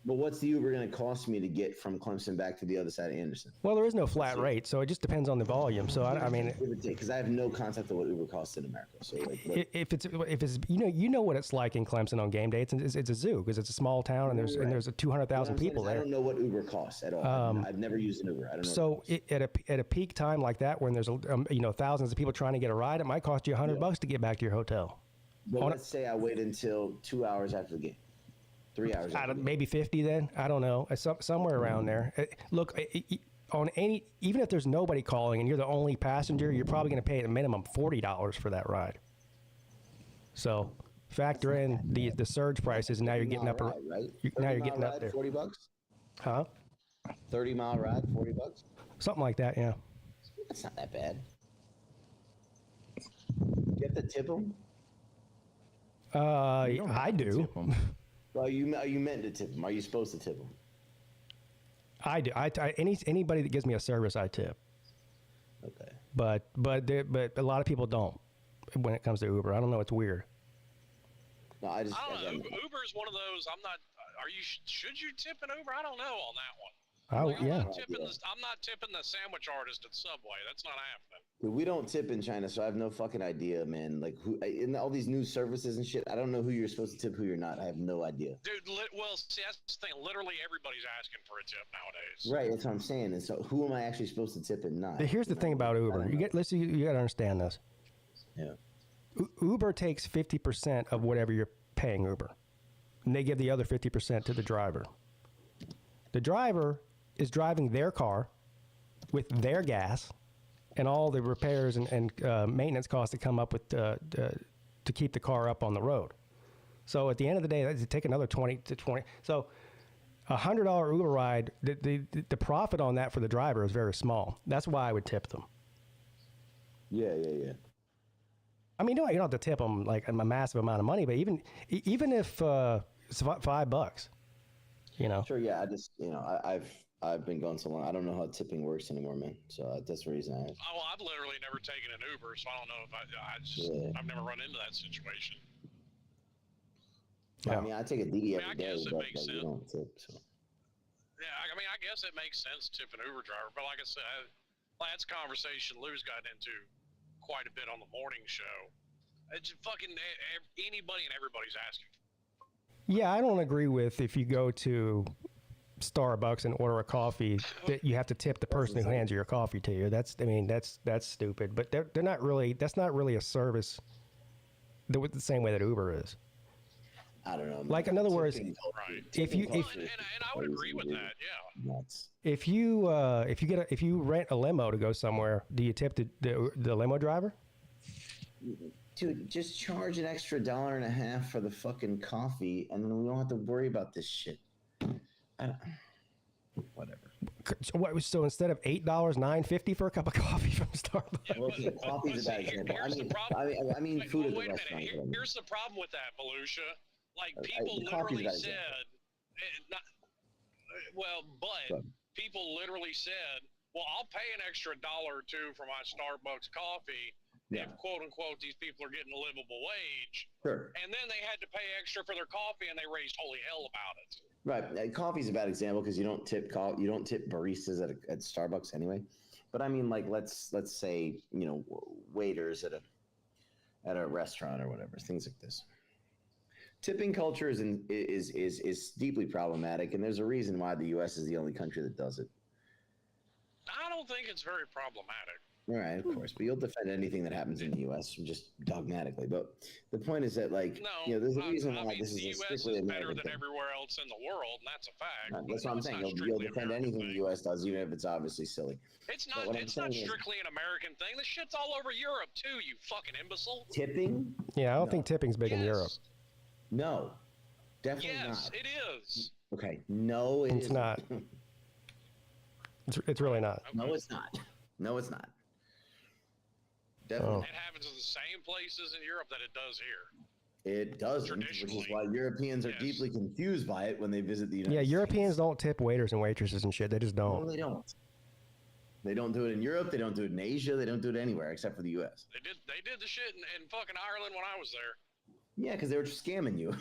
But what's the Uber going to cost me to get from Clemson back to the other side of Anderson? Well, there is no flat rate, so it just depends on the volume. So I mean, because I have no concept of what Uber costs in America. So if it's you know what it's like in Clemson on game day, it's a zoo because it's a small town and there's 200,000 people there. I don't know what Uber costs at all. I've never used an Uber. I don't know. So at a peak time like that, when there's thousands of people trying to get a ride, it might cost you $100 to get back to your hotel. But let's say I wait until 2 hours after the game. 3 hours. Maybe 50 then. I don't know. Somewhere around there. Look, even if there's nobody calling and you're the only passenger, you're probably going to pay at a minimum $40 for that ride. So factor in the surge prices, and now you're getting up. Right? Now you're getting up there. $40. Huh? 30-mile ride, $40. Something like that. Yeah. That's not that bad. You have to tip them. I do. Well, you meant to tip them. Are you supposed to tip them? I do. Anybody that gives me a service, I tip. Okay. But a lot of people don't. when it comes to Uber. I don't know. It's weird. No, I don't know. Uber is one of those. I'm not. Are you? Should you tip an Uber? I don't know on that one. Yeah. I'm not tipping the sandwich artist at Subway. That's not happening. Dude, we don't tip in China, so I have no fucking idea, man. Like, who in all these new services and shit, I don't know who you're supposed to tip, who you're not. I have no idea. Dude, well, see, that's the thing. Literally, everybody's asking for a tip nowadays. Right, that's what I'm saying. And so, who am I actually supposed to tip and not? Here's the thing about Uber. You got to understand this. Yeah. Uber takes 50% of whatever you're paying Uber, and they give the other 50% to the driver. The driver is driving their car with their gas and all the repairs and maintenance costs that come up with to keep the car up on the road. So at the end of the day, they take another 20 to 20. So $100 Uber ride, the profit on that for the driver is very small. That's why I would tip them. Yeah. I mean, you don't have to tip them like a massive amount of money, but even if it's $5, you know. Sure. Yeah. I just, I've been going so long. I don't know how tipping works anymore, man. So that's the reason I asked. Oh, I've literally never taken an Uber, so I don't know if I've never run into that situation. Yeah. I mean, I take a Didi every day, guess it but makes sense. you don't tip. So. Yeah, I mean, I guess it makes sense to tip an Uber driver, but like I said, that's a conversation Lou's gotten into quite a bit on the morning show. It's fucking anybody and everybody's asking. Yeah, I don't agree with if you go to Starbucks and order a coffee that you have to tip the person who hands your coffee to you. That's stupid. But they're not really. That's not really a service. The same way that Uber is. I don't know. Like in other words, right. if you and I would agree with that. Yeah. Nuts. If you rent a limo to go somewhere, do you tip the limo driver? Dude, just charge an extra $1.50 for the fucking coffee, and then we don't have to worry about this shit. Whatever. So instead of $8, $9.50 for a cup of coffee from Starbucks. Well, coffee's a bad example. I mean food at the restaurant. Here's the problem with that, Volusia. Like people literally said, people literally said, "Well, I'll pay an extra $1 or $2 for my Starbucks coffee." Yeah. If quote unquote these people are getting a livable wage, sure. And then they had to pay extra for their coffee, and they raised holy hell about it. Right, coffee's a bad example because you don't tip baristas at Starbucks anyway. But I mean, like let's say waiters at a restaurant or whatever, things like this. Tipping culture is deeply problematic, and there's a reason why the U.S. is the only country that does it. I don't think it's very problematic. Right, of course, but you'll defend anything that happens in the U.S. just dogmatically. But the point is that, there's a reason why this is a strictly American better than everywhere else in the world, and that's a fact. Right, that's what I'm saying. You'll defend anything the U.S. does, even if it's obviously silly. It's not strictly an American thing. This shit's all over Europe too. You fucking imbecile. Tipping? Yeah, I don't think tipping's big in Europe. No, definitely not. Yes, it is. Okay, no, it's not. It's really not. Okay. No, it's not. No, it's not. Definitely. It happens in the same places in Europe that it does here. It doesn't, which is why Europeans are deeply confused by it when they visit the United States. Yeah, Europeans don't tip waiters and waitresses and shit. They just don't. No, they don't. They don't do it in Europe. They don't do it in Asia. They don't do it anywhere except for the U.S. They did the shit in fucking Ireland when I was there. Yeah, because they were just scamming you.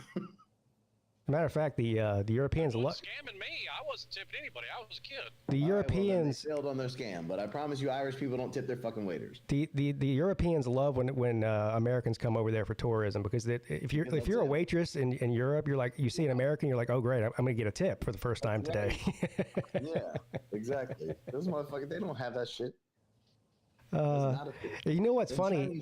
Matter of fact, the Europeans scamming me. I wasn't tipping anybody. I was a kid. The Europeans failed on their scam, but I promise you, Irish people don't tip their fucking waiters. The Europeans love when Americans come over there for tourism because if you're a waitress in Europe, you're like you see an American, you're like, oh great, I'm gonna get a tip for the first time today. Yeah, exactly. Those motherfuckers, they don't have that shit. You know what's funny?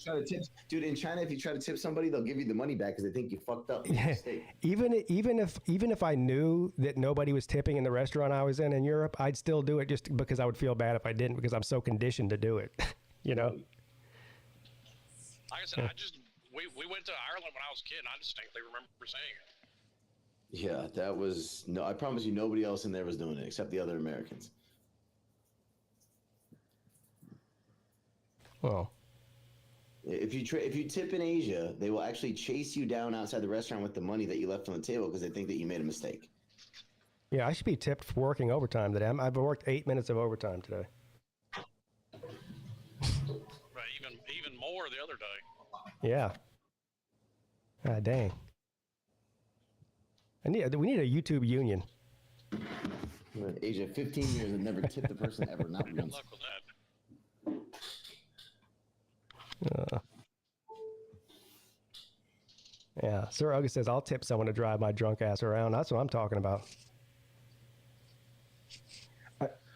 In China, if you try to tip somebody, they'll give you the money back because they think you fucked up. Yeah. Even if I knew that nobody was tipping in the restaurant I was in Europe, I'd still do it just because I would feel bad if I didn't because I'm so conditioned to do it. Like I said, we went to Ireland when I was a kid, and I distinctly remember saying it. Yeah, that was I promise you, nobody else in there was doing it except the other Americans. Well, if you tip in Asia, they will actually chase you down outside the restaurant with the money that you left on the table because they think that you made a mistake. Yeah, I should be tipped for working overtime today. I've worked 8 minutes of overtime today. Right, even more the other day. Yeah. Ah, dang. We need a YouTube union. Age of 15 years and never tipped a person ever, not Good once. luck with that. Yeah. Sir August says, I'll tip someone to drive my drunk ass around. That's what I'm talking about.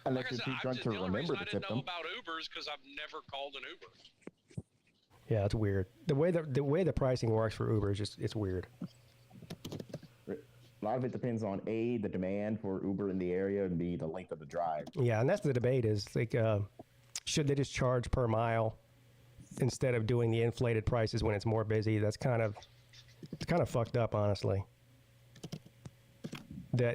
Unless Like I you're said, too drunk to the only remember reason to I didn't tip know them. about Ubers because I've never called an Uber. Yeah, it's weird. The way the pricing works for Uber is just, it's weird. A lot of it depends on A, the demand for Uber in the area, and B, the length of the drive. Yeah, and that's the debate is like, should they just charge per mile instead of doing the inflated prices when it's more busy? It's kind of fucked up, honestly.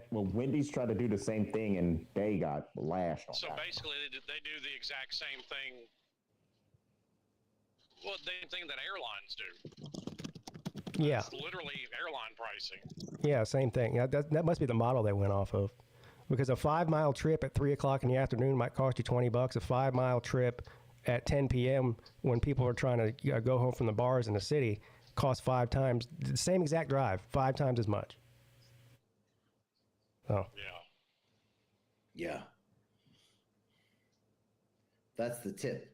Well, Wendy's tried to do the same thing, and they got lashed on So that. basically, they do the exact same thing. Well, the same thing that airlines do. Yeah. It's literally airline pricing. Yeah, same thing. Yeah, that must be the model they went off of. Because a 5-mile trip at 3 o'clock in the afternoon might cost you $20. A 5-mile trip at 10 p.m. when people are trying to go home from the bars in the city costs 5 times the same exact drive, 5 times as much. Oh. Yeah. That's the tip.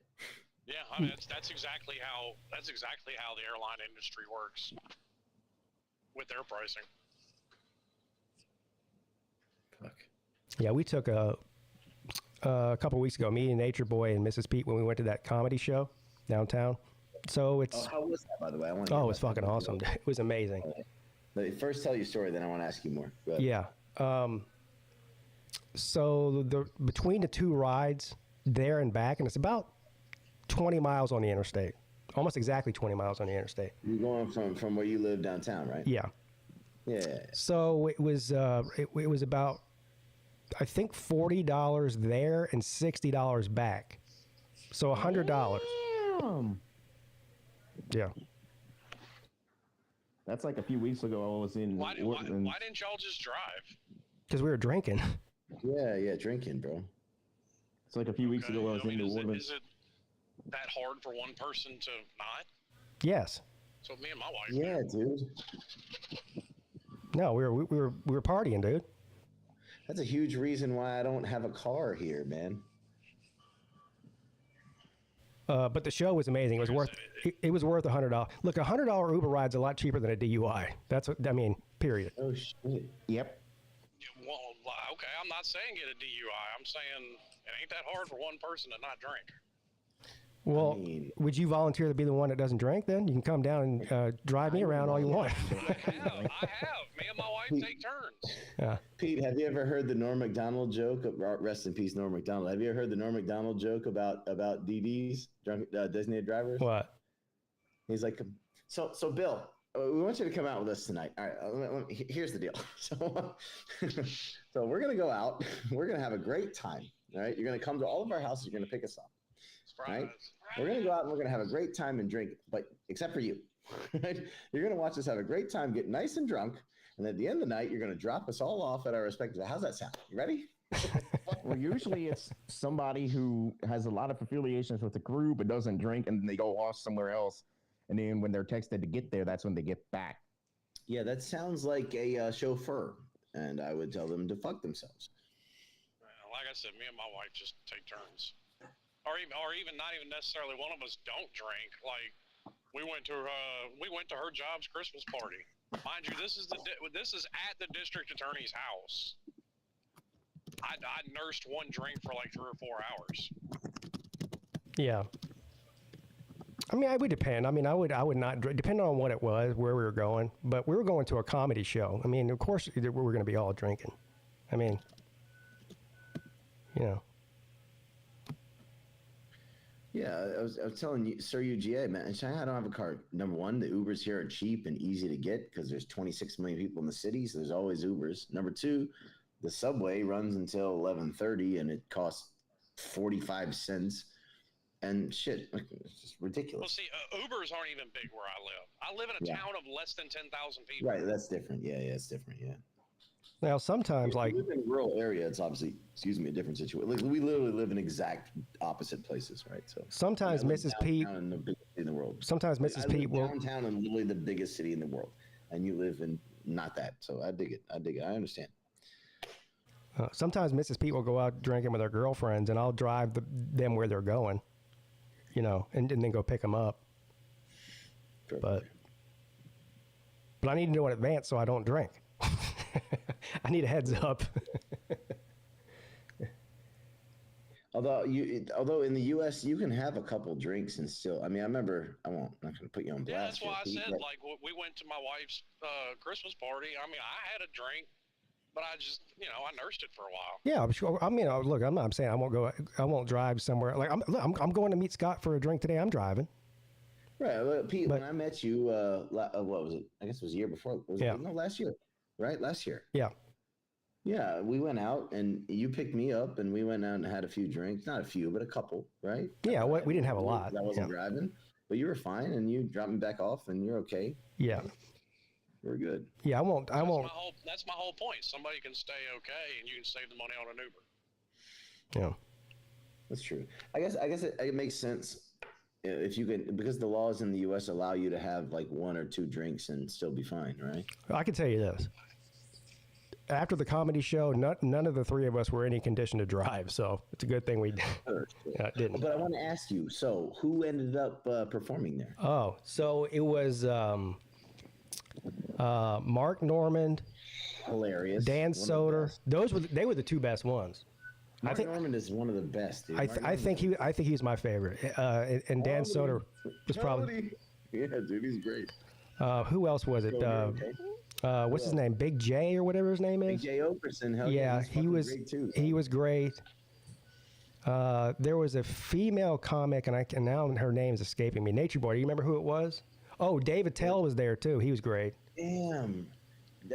Yeah, I mean that's exactly how the airline industry works with their pricing. Fuck. Yeah, we took a couple weeks ago, me and Nature Boy and Mrs. Peete, when we went to that comedy show downtown. So it's how was that, by the way? I want it was fucking awesome. It was amazing. Let me first tell your story, then I want to ask you more. Go ahead. Yeah. So between the two rides, there and back, and it's about 20 miles on the interstate, almost exactly 20 miles on the interstate. You're going from where you live downtown, right? Yeah. Yeah. So it was about, I think, $40 there and $60 back. So $100. Damn. Yeah. That's like a few weeks ago. I was in Why Portland. didn't y'all just drive? Because we were drinking. Yeah, drinking, bro. It's like a few weeks ago. I was in New Orleans. Is it that hard for one person to not? Yes. So me and my wife. Yeah, dude. No, we were partying, dude. That's a huge reason why I don't have a car here, man. But the show was amazing. It was worth $100. Look, $100 Uber ride's a lot cheaper than a DUI. That's what I mean. Period. Oh shit. Yep. Well, okay, I'm not saying get a DUI. I'm saying it ain't that hard for one person to not drink. Well, would you volunteer to be the one that doesn't drink? Then you can come down and drive me around all you want. I have. Me and my wife take turns. Yeah. Pete, have you ever heard the Norm Macdonald joke? Rest in peace, Norm Macdonald. Have you ever heard the Norm Macdonald joke about DDs, drunk designated drivers? What? He's like, so Bill, we want you to come out with us tonight. All right, here's the deal. So we're gonna go out. We're gonna have a great time. All right, you're gonna come to all of our houses. You're gonna pick us up. Right? We're gonna go out and we're gonna have a great time and drink, but except for you. Right? You're gonna watch us have a great time, get nice and drunk, and at the end of the night, you're gonna drop us all off at our respective. How's that sound? You ready? Well, usually it's somebody who has a lot of affiliations with the crew but doesn't drink, and they go off somewhere else. And then when they're texted to get there, that's when they get back. Yeah, that sounds like a chauffeur, and I would tell them to fuck themselves. Like I said, me and my wife just take turns. Or even not even necessarily one of us don't drink. Like we went to her job's Christmas party. Mind you, this is at the district attorney's house. I nursed one drink for like 3 or 4 hours. Yeah. I mean, it would depend. I mean, I would not drink, depending on what it was, where we were going. But we were going to a comedy show. I mean, of course, we were going to be all drinking. I mean, you know. Yeah, I was telling you, Sir UGA, man, in Shanghai, I don't have a car. Number one, the Ubers here are cheap and easy to get because there's 26 million people in the city, so there's always Ubers. Number two, the subway runs until 11:30 and it costs 45 cents. And shit, it's just ridiculous. Well, see, Ubers aren't even big where I live. I live in a town of less than 10,000 people. Right, that's different. Yeah, it's different. Yeah. Now, sometimes, if you live in a rural area, it's obviously, a different situation. Like, we literally live in exact opposite places, right? So sometimes Mrs. Peete, in the world. Sometimes Mrs. Peete will downtown and literally the biggest city in the world, and you live in not that. So I dig it. I understand. Sometimes Mrs. Peete will go out drinking with her girlfriends, and I'll drive them where they're going, and then go pick them up. But I need to know in advance so I don't drink. I need a heads up. Although in the U.S. you can have a couple drinks and still. I mean, I remember. I'm not going to put you on blast. Yeah, that's why I said, but, like, we went to my wife's Christmas party. I mean, I had a drink, but I just, I nursed it for a while. Yeah, I'm sure. I mean, look, I'm not saying I won't drive somewhere. Like, I'm going to meet Scott for a drink today. I'm driving. Right, well, Pete. When I met you, what was it? I guess it was a year before. Last year. Right, last year. Yeah. Yeah, we went out and you picked me up and we went out and had a few drinks. Not a few, but a couple, right? Yeah, we didn't have a lot. I wasn't driving, but you were fine and you dropped me back off and you're okay. Yeah. We're good. Yeah, I won't. That's my whole point. Somebody can stay okay and you can save the money on an Uber. Yeah. Yeah. That's true. I guess it makes sense if you can, because the laws in the U.S. allow you to have like 1 or 2 drinks and still be fine, right? I can tell you this. After the comedy show, none of the 3 of us were in any condition to drive, so it's a good thing we didn't. But I want to ask you, so who ended up performing there? Oh, so it was Mark Normand, hilarious, Dan Soder. They were the 2 best ones. Mark Normand is one of the best, dude. I think he's my favorite. And Dan Soder was probably. Yeah, dude, he's great. Who else was it? What's his name? Big J or whatever his name is. Big J Okerson. Yeah, he was great too. He was great. There was a female comic, and now her name's escaping me. Nature Boy. Do you remember who it was? Oh, Dave Attell was there too. He was great. Damn.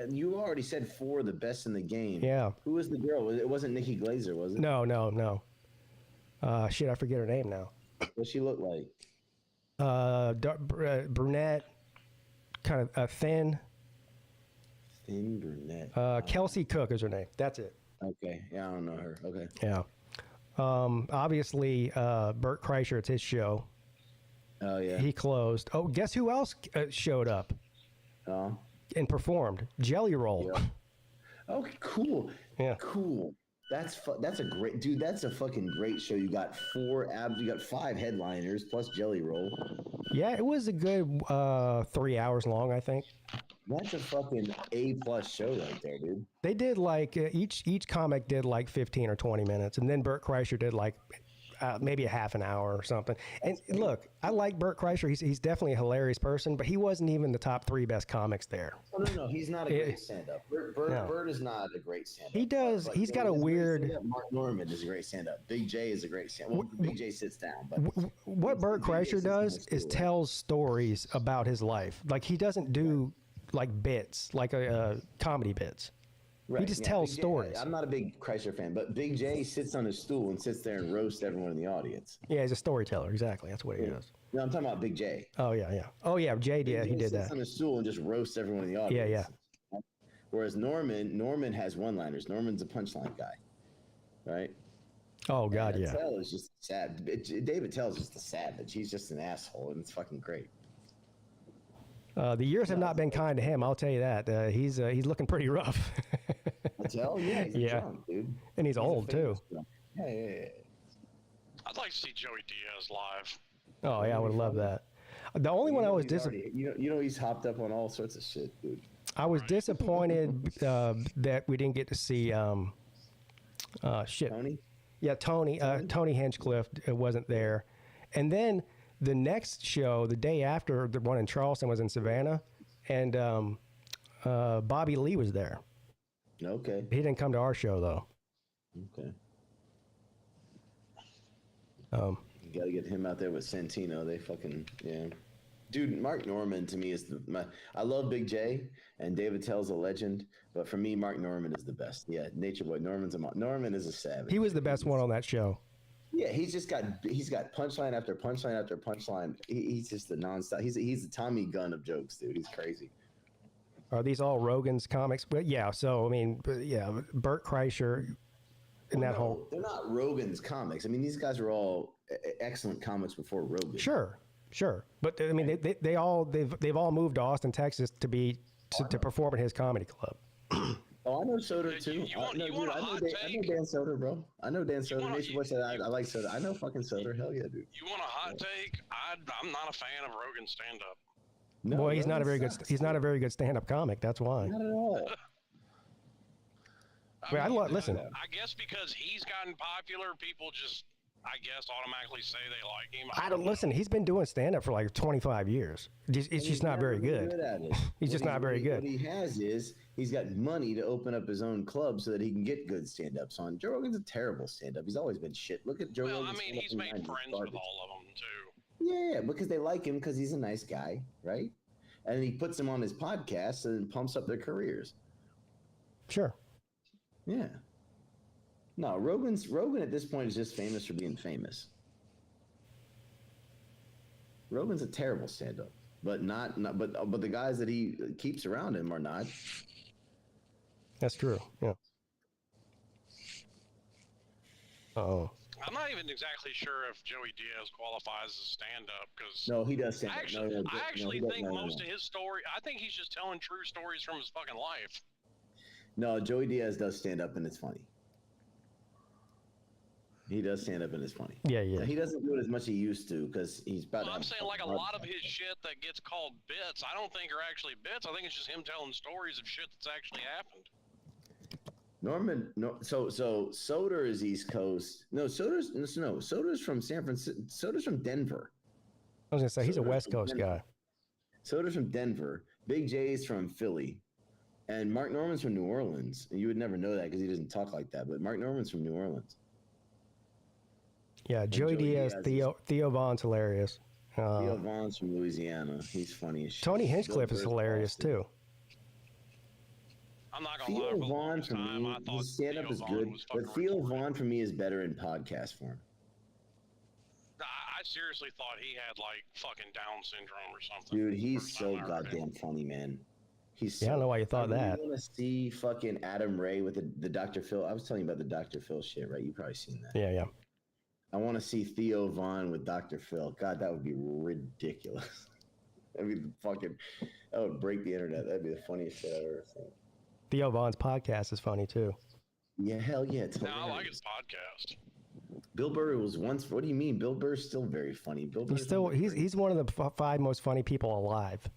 You already said 4 of the best in the game. Yeah. Who was the girl? It wasn't Nikki Glazer, was it? No. Shit, I forget her name now. What she look like? Brunette, kind of thin. Thin brunette. Kelsey Cook is her name. That's it. Okay. Yeah, I don't know her. Okay. Yeah. Obviously, Bert Kreischer, it's his show. Oh, yeah. He closed. Oh, guess who else showed up? Oh. And performed? Jelly Roll. Yeah. Okay, cool. Yeah. Cool. That's a great dude. That's a fucking great show. You got 5 headliners plus Jelly Roll. Yeah, it was a good 3 hours long, I think. That's a fucking A+ show right there, dude. They did like each comic did like 15 or 20 minutes, and then Bert Kreischer did like maybe a half an hour or something. And look, I like Bert Kreischer. He's definitely a hilarious person, but he wasn't even the top 3 best comics there. Oh, no, he's not a great stand-up. Bert is not a great stand-up. He does. He's got a weird. Mark Normand is a great stand-up. Big J is a great stand-up. Well, Big J sits down. But what Bert Kreischer does is tells stories about his life. Like he doesn't do like bits, like comedy bits. Right. He just tells stories. I'm not a big Kreischer fan, but Big J sits on his stool and sits there and roasts everyone in the audience. Yeah, he's a storyteller. Exactly. That's what he does. No, I'm talking about Big J. Oh, yeah. Oh, yeah. Jay did. He did that. Sits on his stool and just roasts everyone in the audience. Yeah. Whereas Norman has one-liners. Norman's a punchline guy, right? Oh, God, yeah. Attell is just sad. David Attell is just a savage. He's just an asshole, and it's fucking great. The years have not been kind to him. I'll tell you that. He's looking pretty rough. Attell, yeah, he's drunk, dude. And he's old too. Yeah. I'd like to see Joey Diaz live. Oh yeah, I would love that. The only one I was disappointed. He's hopped up on all sorts of shit, dude. I was disappointed that we didn't get to see Tony. Yeah, Tony Hinchcliffe wasn't there, and then the next show, the day after the one in Charleston, was in Savannah, and Bobby Lee was there. Okay. He didn't come to our show though. Okay. You gotta get him out there with Santino. They fucking dude. Mark Normand to me is I love Big J and David Attell's a legend, but for me, Mark Normand is the best. Yeah, Nature Boy. Normand is a savage. He was the best one on that show. Yeah, he's got punchline after punchline after punchline. He's just a nonstop. He's the Tommy Gunn of jokes, dude. He's crazy. Are these all Rogan's comics? But yeah, so I mean, Bert Kreischer and they're not Rogan's comics. I mean, these guys are all excellent comics before Rogan. Sure. Sure, but I mean, they've all moved to Austin, Texas to perform at his comedy club. Oh, I know Soder too. I know Dan Soder, bro. I know Dan Soder. Nation Boy said I like Soder. I know fucking Soder. Hell yeah, dude. You want a hot take? I'm not a fan of Rogan's stand-up. No, boy, he's not a very good. He's not a very good stand-up comic. That's why. Not at all. Listen. I guess because he's gotten popular, people just, I guess, automatically say they like him. I don't listen. He's been doing stand-up for like 25 years. It's just not very good. He's just not very good. What he has is he's got money to open up his own club so that he can get good stand-ups on. Joe Rogan's a terrible stand-up. He's always been shit. Look at Joe Rogan. Well, I mean, he's made friends with all of them too. Yeah, because they like him because he's a nice guy, right? And he puts them on his podcast and pumps up their careers. Sure. Yeah. No, Rogan at this point is just famous for being famous. Rogan's a terrible stand-up, but but the guys that he keeps around him are not. That's true. Yeah. Oh. I'm not even exactly sure if Joey Diaz qualifies as stand-up because no, he does stand-up. I actually think most of his story. I think he's just telling true stories from his fucking life. No, Joey Diaz does stand up and it's funny. He does stand up and it's funny. Yeah. He doesn't do it as much as he used to because he's about. I'm saying like a lot of his shit that gets called bits, I don't think are actually bits. I think it's just him telling stories of shit that's actually happened. So Soder is East Coast. Soder's from San Francisco. Soder's from Denver. I was gonna say he's a West Coast guy. Soder's from Denver. Big J's from Philly, and Mark Norman's from New Orleans. And you would never know that because he doesn't talk like that. But Mark Norman's from New Orleans. Yeah, Joey Diaz, Theo Vaughn's hilarious. Theo Vaughn's from Louisiana. He's funny as shit. Tony Hinchcliffe is hilarious too. I'm not gonna lie. Theo Vaughn for me, his stand-up is good, but Theo Vaughn for me is better in podcast form. I seriously thought he had like fucking Down syndrome or something. Dude, he's so goddamn funny, man. He's I don't know why you thought that. I want to see fucking Adam Ray with the Dr. Phil. I was telling you about the Dr. Phil shit, right? You've probably seen that. Yeah. I want to see Theo Vaughn with Dr. Phil. God, that would be ridiculous. That would break the internet. That'd be the funniest shit I've ever seen. Theo Vaughn's podcast is funny too. Yeah, hell yeah. I like his podcast. Bill Burr was once. What do you mean? Bill Burr's still very funny. He's one of the 5 most funny people alive.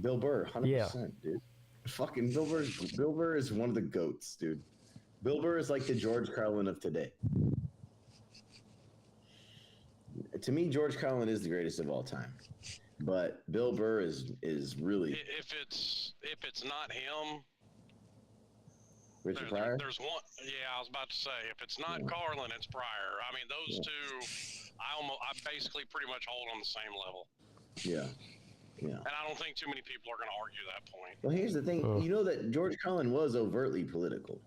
Bill Burr, 100%, dude. Fucking Bill Burr is one of the goats, dude. Bill Burr is like the George Carlin of today. To me, George Carlin is the greatest of all time, but Bill Burr is really. If it's not him. Richard Pryor? There's one. Yeah, I was about to say, if it's not Carlin, it's Pryor. I mean, those two, I basically pretty much hold on the same level. Yeah. And I don't think too many people are going to argue that point. Well, here's the thing. You know that George Carlin was overtly political.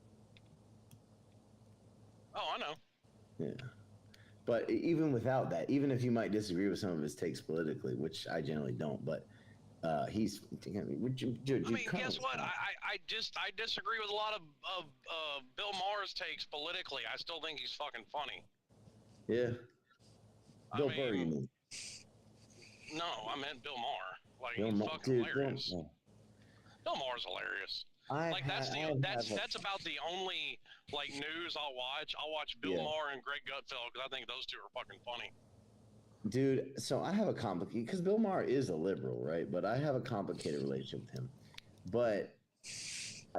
Oh, I know. Yeah. But even without that, even if you might disagree with some of his takes politically, which I generally don't, but he's. Guess what? I disagree with a lot of Bill Maher's takes politically. I still think he's fucking funny. Yeah. Bill Burr, you mean? No, I meant Bill Maher. Like Bill he's fucking hilarious. Bill Maher's hilarious. That's about the only like news I'll watch. I'll watch Bill Maher and Greg Gutfeld because I think those two are fucking funny. Dude, so I have a complicated because Bill Maher is a liberal, right? But I have a complicated relationship with him. But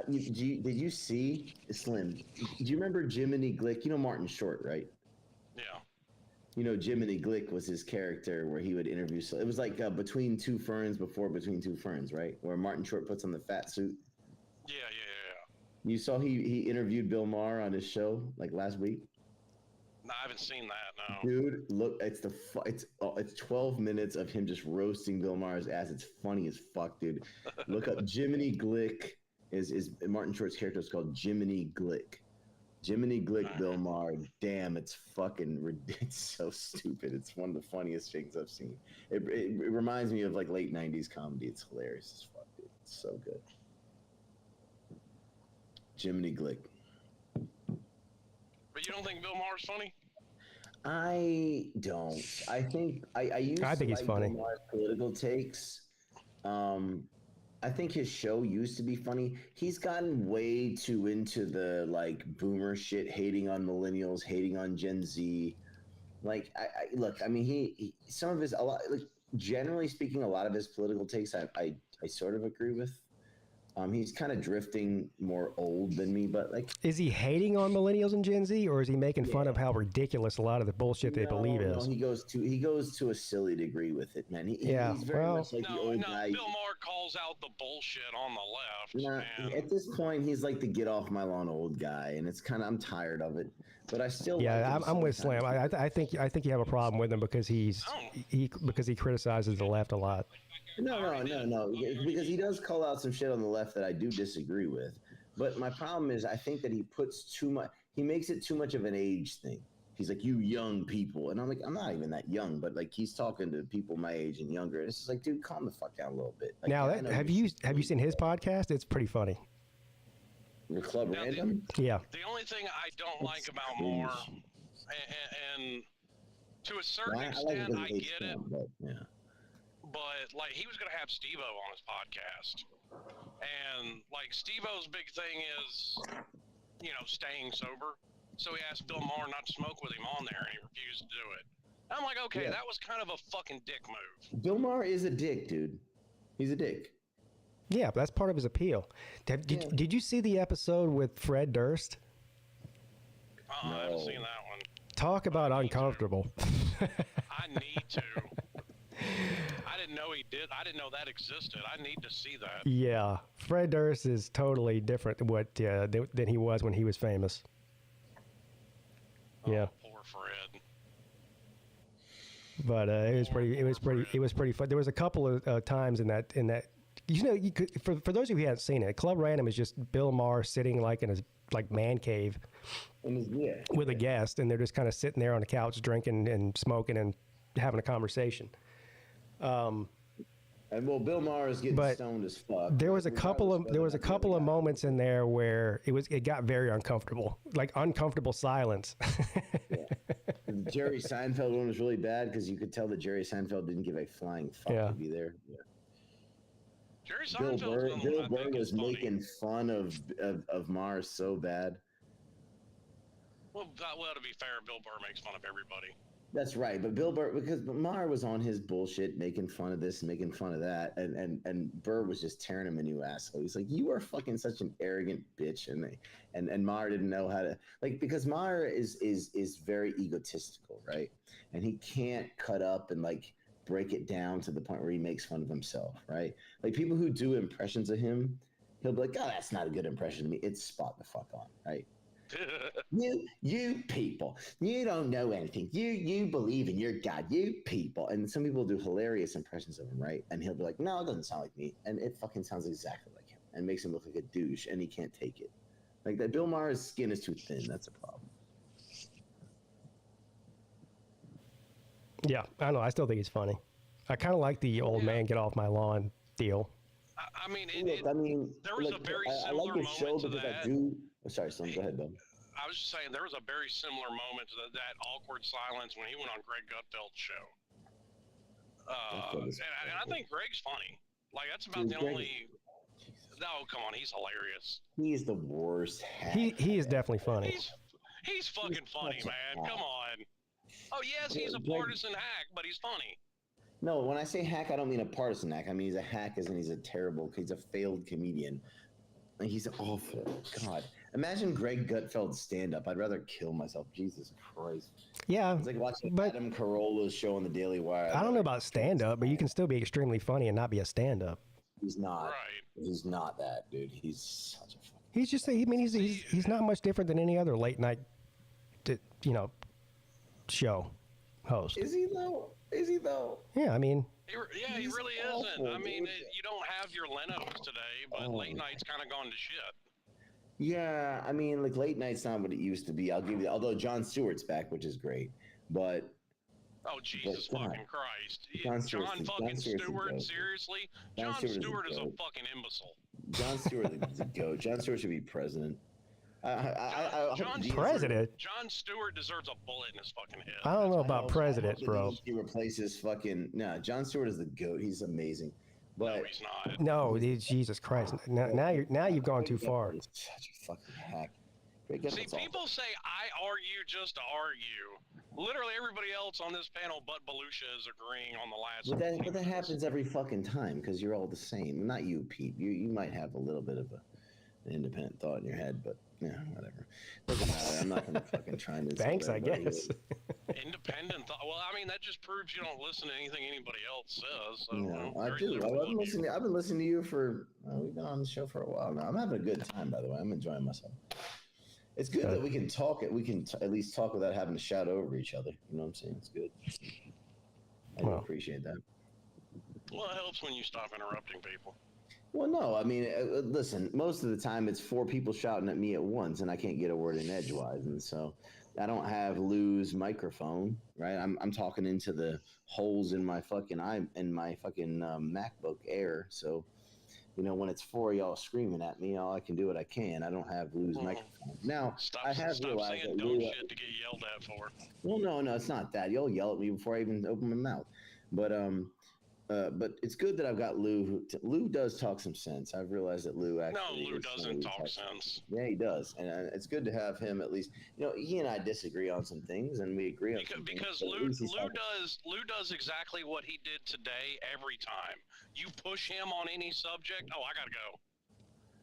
did you see Slim? Do you remember Jiminy Glick? You know Martin Short, right? Yeah. You know, Jiminy Glick was his character where he would interview. So it was like Between Two Ferns before Between Two Ferns, right? Where Martin Short puts on the fat suit. Yeah. You saw he interviewed Bill Maher on his show like last week. No, I haven't seen that. No. Dude, look, it's 12 minutes of him just roasting Bill Maher's ass. It's funny as fuck, dude. Look up Jiminy Glick. Is Martin Short's character is called Jiminy Glick. Jiminy Glick, Bill Maher. Damn, it's so stupid. It's one of the funniest things I've seen. It reminds me of like late 90s comedy. It's hilarious as fuck, dude. It's so good. Jiminy Glick. But you don't think Bill Maher's funny? I don't. I think I used I think to he's like funny. Lamar's political takes. I think his show used to be funny. He's gotten way too into the like boomer shit, hating on millennials, hating on Gen Z. Like, I look. I mean, he some of his a lot. Like, generally speaking, a lot of his political takes, I sort of agree with. He's kind of drifting more old than me, but like, Is he hating on millennials and Gen Z, or is he making fun Yeah. of how ridiculous a lot of the bullshit they believe no, is? he goes to a silly degree with it, man. Yeah, He's very well- much like the No, old no. guy. Bill Maher calls out the bullshit on the left, Nah, and at this point, he's like the get off my lawn old guy, and it's kind of I'm tired of it. But I still Yeah, like him I'm with Slam. sometimes. I think you have a problem with him because he criticizes the left a lot. No, because he does call out some shit on the left that I do disagree with. But my problem is I think that he puts too much. He makes it too much of an age thing. He's like, you young people, and I'm like, I'm not even that young, but like he's talking to people my age and younger. It's just like, dude, calm the fuck down a little bit. Like, Now, yeah, I know have you're you seen his podcast? It's pretty funny. Your Club Now, Random? Yeah, the only thing I don't like That's about cringe. Moore, and to a certain Well, extent, I hate get it, Trump, but yeah. but like he was gonna have Steve-O on his podcast, and like Steve-O's big thing is, staying sober. So he asked Bill Maher not to smoke with him on there, and he refused to do it. I'm like, okay, Yeah. that was kind of a fucking dick move. Bill Maher is a dick, dude. He's a dick. yeah, but that's part of his appeal. Did you see the episode with Fred Durst? I haven't No. seen that one. Talk about uncomfortable. I need to. I didn't know he did. I didn't know that existed. I need to see that. Yeah, Fred Durst is totally different than he was when he was famous. Yeah. Oh, poor Fred. But it was pretty fun. There was a couple of times in that you could for those of you who haven't seen it, Club Random is just Bill Maher sitting like in his man cave with a guest, and they're just kind of sitting there on the couch drinking and smoking and having a conversation. And well, Bill Maher is getting But stoned as fuck. There was a couple of regardless moments in there where it got very uncomfortable, like uncomfortable silence. The Jerry Seinfeld one was really bad because you could tell that Jerry Seinfeld didn't give a flying fuck Yeah. to be there. Yeah. Jerry Bill Seinfeld's Burr, the one Bill I Burr think was is funny. making fun of Maher so bad. Well, to be fair, Bill Burr makes fun of everybody. That's right, but Bill Burr, because Maher was on his bullshit, making fun of this, making fun of that, and Burr was just tearing him a new asshole. He's like, "You are fucking such an arrogant bitch," and Maher didn't know how to because Maher is very egotistical, right? And he can't cut up and like break it down to the point where he makes fun of himself, right? Like people who do impressions of him, he'll be like, "Oh, that's not a good impression of me." It's spot the fuck on, right? You people, you don't know anything. You believe in your God, you people. And some people do hilarious impressions of him, right? And he'll be like, "No, it doesn't sound like me," and it fucking sounds exactly like him, and makes him look like a douche, and he can't take it. Like that, Bill Maher's skin is too thin. That's a problem. Yeah, I don't know. I still think he's funny. I kind of like the old man get off my lawn deal. I mean, there was a very I similar like your show moment to because that. I do. Oh, sorry, son. Go ahead, Bill. I was just saying there was a very similar moment to that awkward silence when he went on Greg Gutfeld's show. And I think Greg's funny. Like that's about the Greg- only. Oh come on, he's hilarious. He's the worst. He is definitely funny. He's fucking funny, such a man. hack. Come on. Oh yes, he's a Greg- partisan hack, but he's funny. No, when I say hack, I don't mean a partisan hack. I mean he's a hack as in he's a failed comedian. Like he's awful. God, imagine Greg Gutfeld's stand-up. I'd rather kill myself. Jesus Christ. Yeah, It's like watching but Adam Carolla's show on the Daily Wire. I don't know about stand-up, but you can still be extremely funny and not be a stand-up. He's not. Right. He's not that, dude. He's such a fucking. He's just, he's not much different than any other late night, show host. Is he though? Is he though? Yeah, I mean, He He's really awful, isn't. I mean, dude. you don't have your Lenos today, but late night's kind of gone to shit. Yeah, I mean, like late night's not what it used to be. I'll give you. Although Jon Stewart's back, which is great, but Oh Jesus God. fucking Christ! Jon John Stewart's the- Jon fucking Stewart's the Stewart, goat. seriously? Jon John Stewart is the Stewart is a goat. fucking imbecile. Jon Stewart is a goat. Jon Stewart should be president. John Stewart deserves a bullet in his fucking head. I don't know about president, bro. He replaces fucking John Stewart is the GOAT. He's amazing. But no, he's not. No, Jesus Christ! Now you've gone too far. Such a fucking hack. See, people say I argue just to argue. Literally everybody else on this panel but Belushi is agreeing on the last. But that happens every fucking time because you're all the same. Not you, Pete. You might have a little bit of an independent thought in your head, but yeah, whatever. Doesn't matter. I'm not gonna fucking try and. Thanks, I guess. Independent thought. Well, I mean that just proves you don't listen to anything anybody else says. So, I do. I've been listening to you for. We've been on the show for a while now. I'm having a good time, by the way. I'm enjoying myself. It's good that we can talk. We can at least talk without having to shout over each other. You know what I'm saying? It's good. I appreciate that. Well, it helps when you stop interrupting people. Well, no, I mean, listen, most of the time it's 4 people shouting at me at once, and I can't get a word in edgewise, and so I don't have Lou's microphone, right? I'm talking into the holes in my fucking MacBook Air, so when it's 4 of y'all screaming at me, all I can do what I can. I don't have Lou's microphone. Now, I have realized saying dumb shit to get yelled at for. Well, no, it's not that. You'll yell at me before I even open my mouth, but it's good that I've got Lou. Lou does talk some sense. I've realized that Lou actually. No, Lou doesn't talk sense. Yeah, he does, and it's good to have him at least. He and I disagree on some things, and we agree on some things. Because Lou does exactly what he did today every time. You push him on any subject. Oh, I gotta go.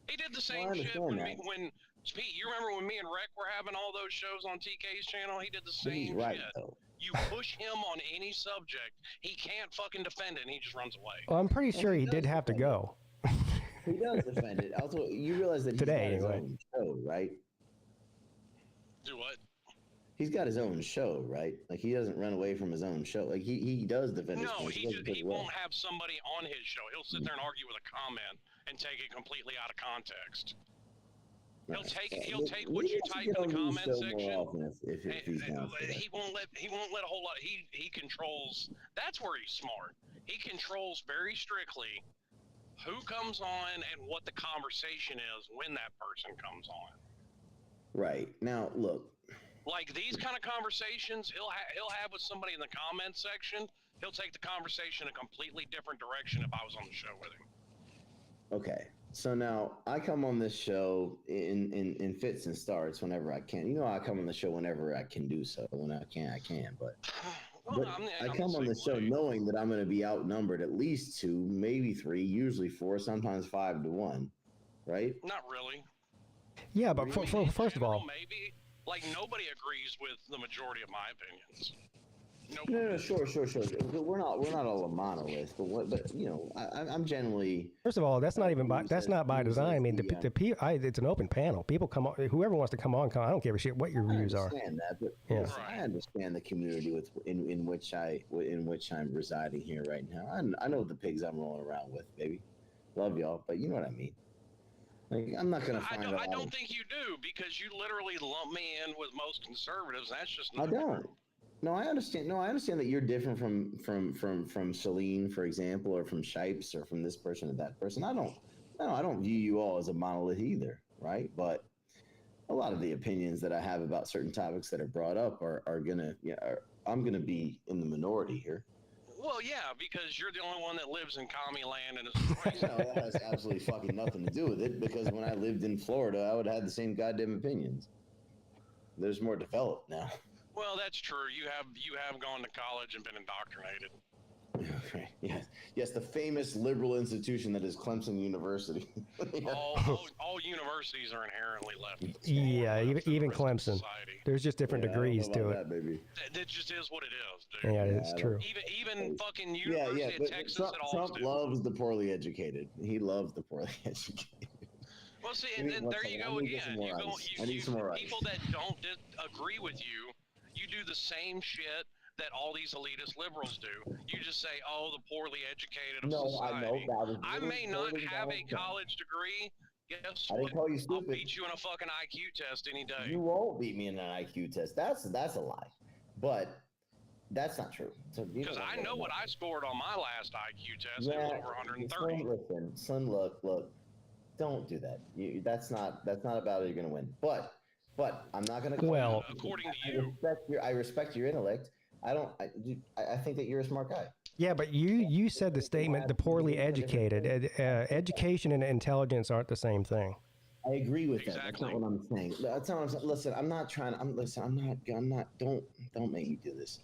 He did the same shit when Pete. You remember when me and Rec were having all those shows on TK's channel? He did the same shit. Though. You push him on any subject, he can't fucking defend it, and he just runs away. Well, I'm pretty sure he did have to go. He does defend it. Also, you realize that today, he's got his own show, right? Do what? He's got his own show, right? Like he doesn't run away from his own show. Like he does defend his show. No, he won't have somebody on his show. He'll sit there and argue with a comment and take it completely out of context. He'll take what you type in the comment section. He won't let a whole lot. He controls. That's where he's smart. He controls very strictly who comes on and what the conversation is when that person comes on. Right. Now, look. Like these kind of conversations, he'll have with somebody in the comment section. He'll take the conversation a completely different direction if I was on the show with him. Okay. So now I come on this show in fits and starts whenever I can. I come on the show whenever I can do so. When I can, I can. But, I come on the show knowing that I'm going to be outnumbered at least 2, maybe 3, usually 4, sometimes 5 to 1. Right? Not really. Yeah, but first of all, maybe like nobody agrees with the majority of my opinions. No, sure. We're not all a monolith, but I'm generally. First of all, that's not by design. I mean, it's an open panel. People come on. Whoever wants to come on. I don't give a shit what your views are. I understand that, but I understand the community in which I'm residing here right now. I know the pigs I'm rolling around with, baby. Love y'all, but you know what I mean. Like, I'm not gonna find. I don't think you do because you literally lump me in with most conservatives. That's just not I don't. True. No, I understand. No, I understand that you're different from Celine, for example, or from Shipes, or from this person or that person. I don't view you all as a monolith either, right? But a lot of the opinions that I have about certain topics that are brought up are I'm gonna be in the minority here. Well, yeah, because you're the only one that lives in commie land and is crazy. No, that has absolutely fucking nothing to do with it. Because when I lived in Florida, I would have the same goddamn opinions. There's more developed now. Well, that's true. You have gone to college and been indoctrinated. Okay. Yes, the famous liberal institution that is Clemson University. all universities are inherently left. Yeah, even Clemson. Society. There's just different degrees to it. That just is what it is, dude. Yeah, it's true. Even fucking University of Texas. Trump loves the poorly educated. He loves the poorly educated. Well, see, and then there you go again. People that don't agree with you, you do the same shit that all these elitist liberals do. You just say, "Oh, the poorly educated of society." I may not have a college degree. Guess what? I'll beat you in a fucking IQ test any day. You won't beat me in an IQ test. That's a lie. But that's not true. Because I know what I scored on my last IQ test. It was over 130. Son, look. Don't do that. That's not a battle you're going to win. But I'm not going to. Well, according to you, I respect your intellect. I think that you're a smart guy. Yeah, but you said the statement, the poorly educated. Education and intelligence aren't the same thing. I agree with that. That's not what I'm saying. That's not what I'm saying. Listen, I'm not trying to. I'm not. Don't make me do this.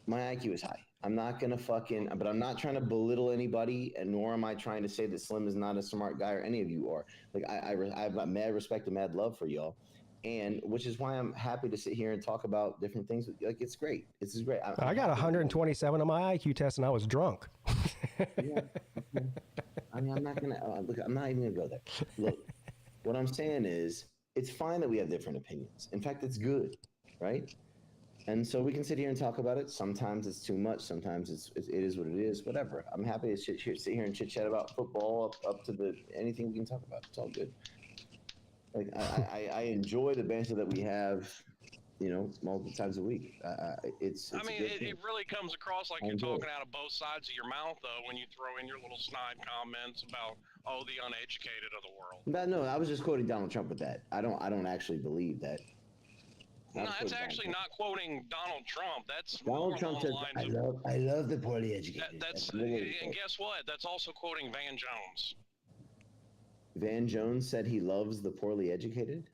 My IQ is high. I'm not gonna but I'm not trying to belittle anybody, and nor am I trying to say that Slim is not a smart guy or any of you are. Like I have mad respect and mad love for y'all, and which is why I'm happy to sit here and talk about different things. Like it's great. This is great. I got 127 on my IQ test, and I was drunk. Yeah. I mean, I'm not gonna look. I'm not even gonna go there. Look, what I'm saying is, it's fine that we have different opinions. In fact, it's good, right? And so we can sit here and talk about it. Sometimes it's too much. Sometimes it is what it is. Whatever. I'm happy to sit here and chit chat about football up to anything we can talk about. It's all good. Like I enjoy the banter that we have, multiple times a week. It's I mean, it really comes across like you're talking out of both sides of your mouth, though, when you throw in your little snide comments about the uneducated of the world. No, I was just quoting Donald Trump with that. I don't actually believe that. No, that's actually not quoting Donald Trump. That's Donald Trump says, I love the poorly educated. And guess what? That's also quoting Van Jones. Van Jones said he loves the poorly educated?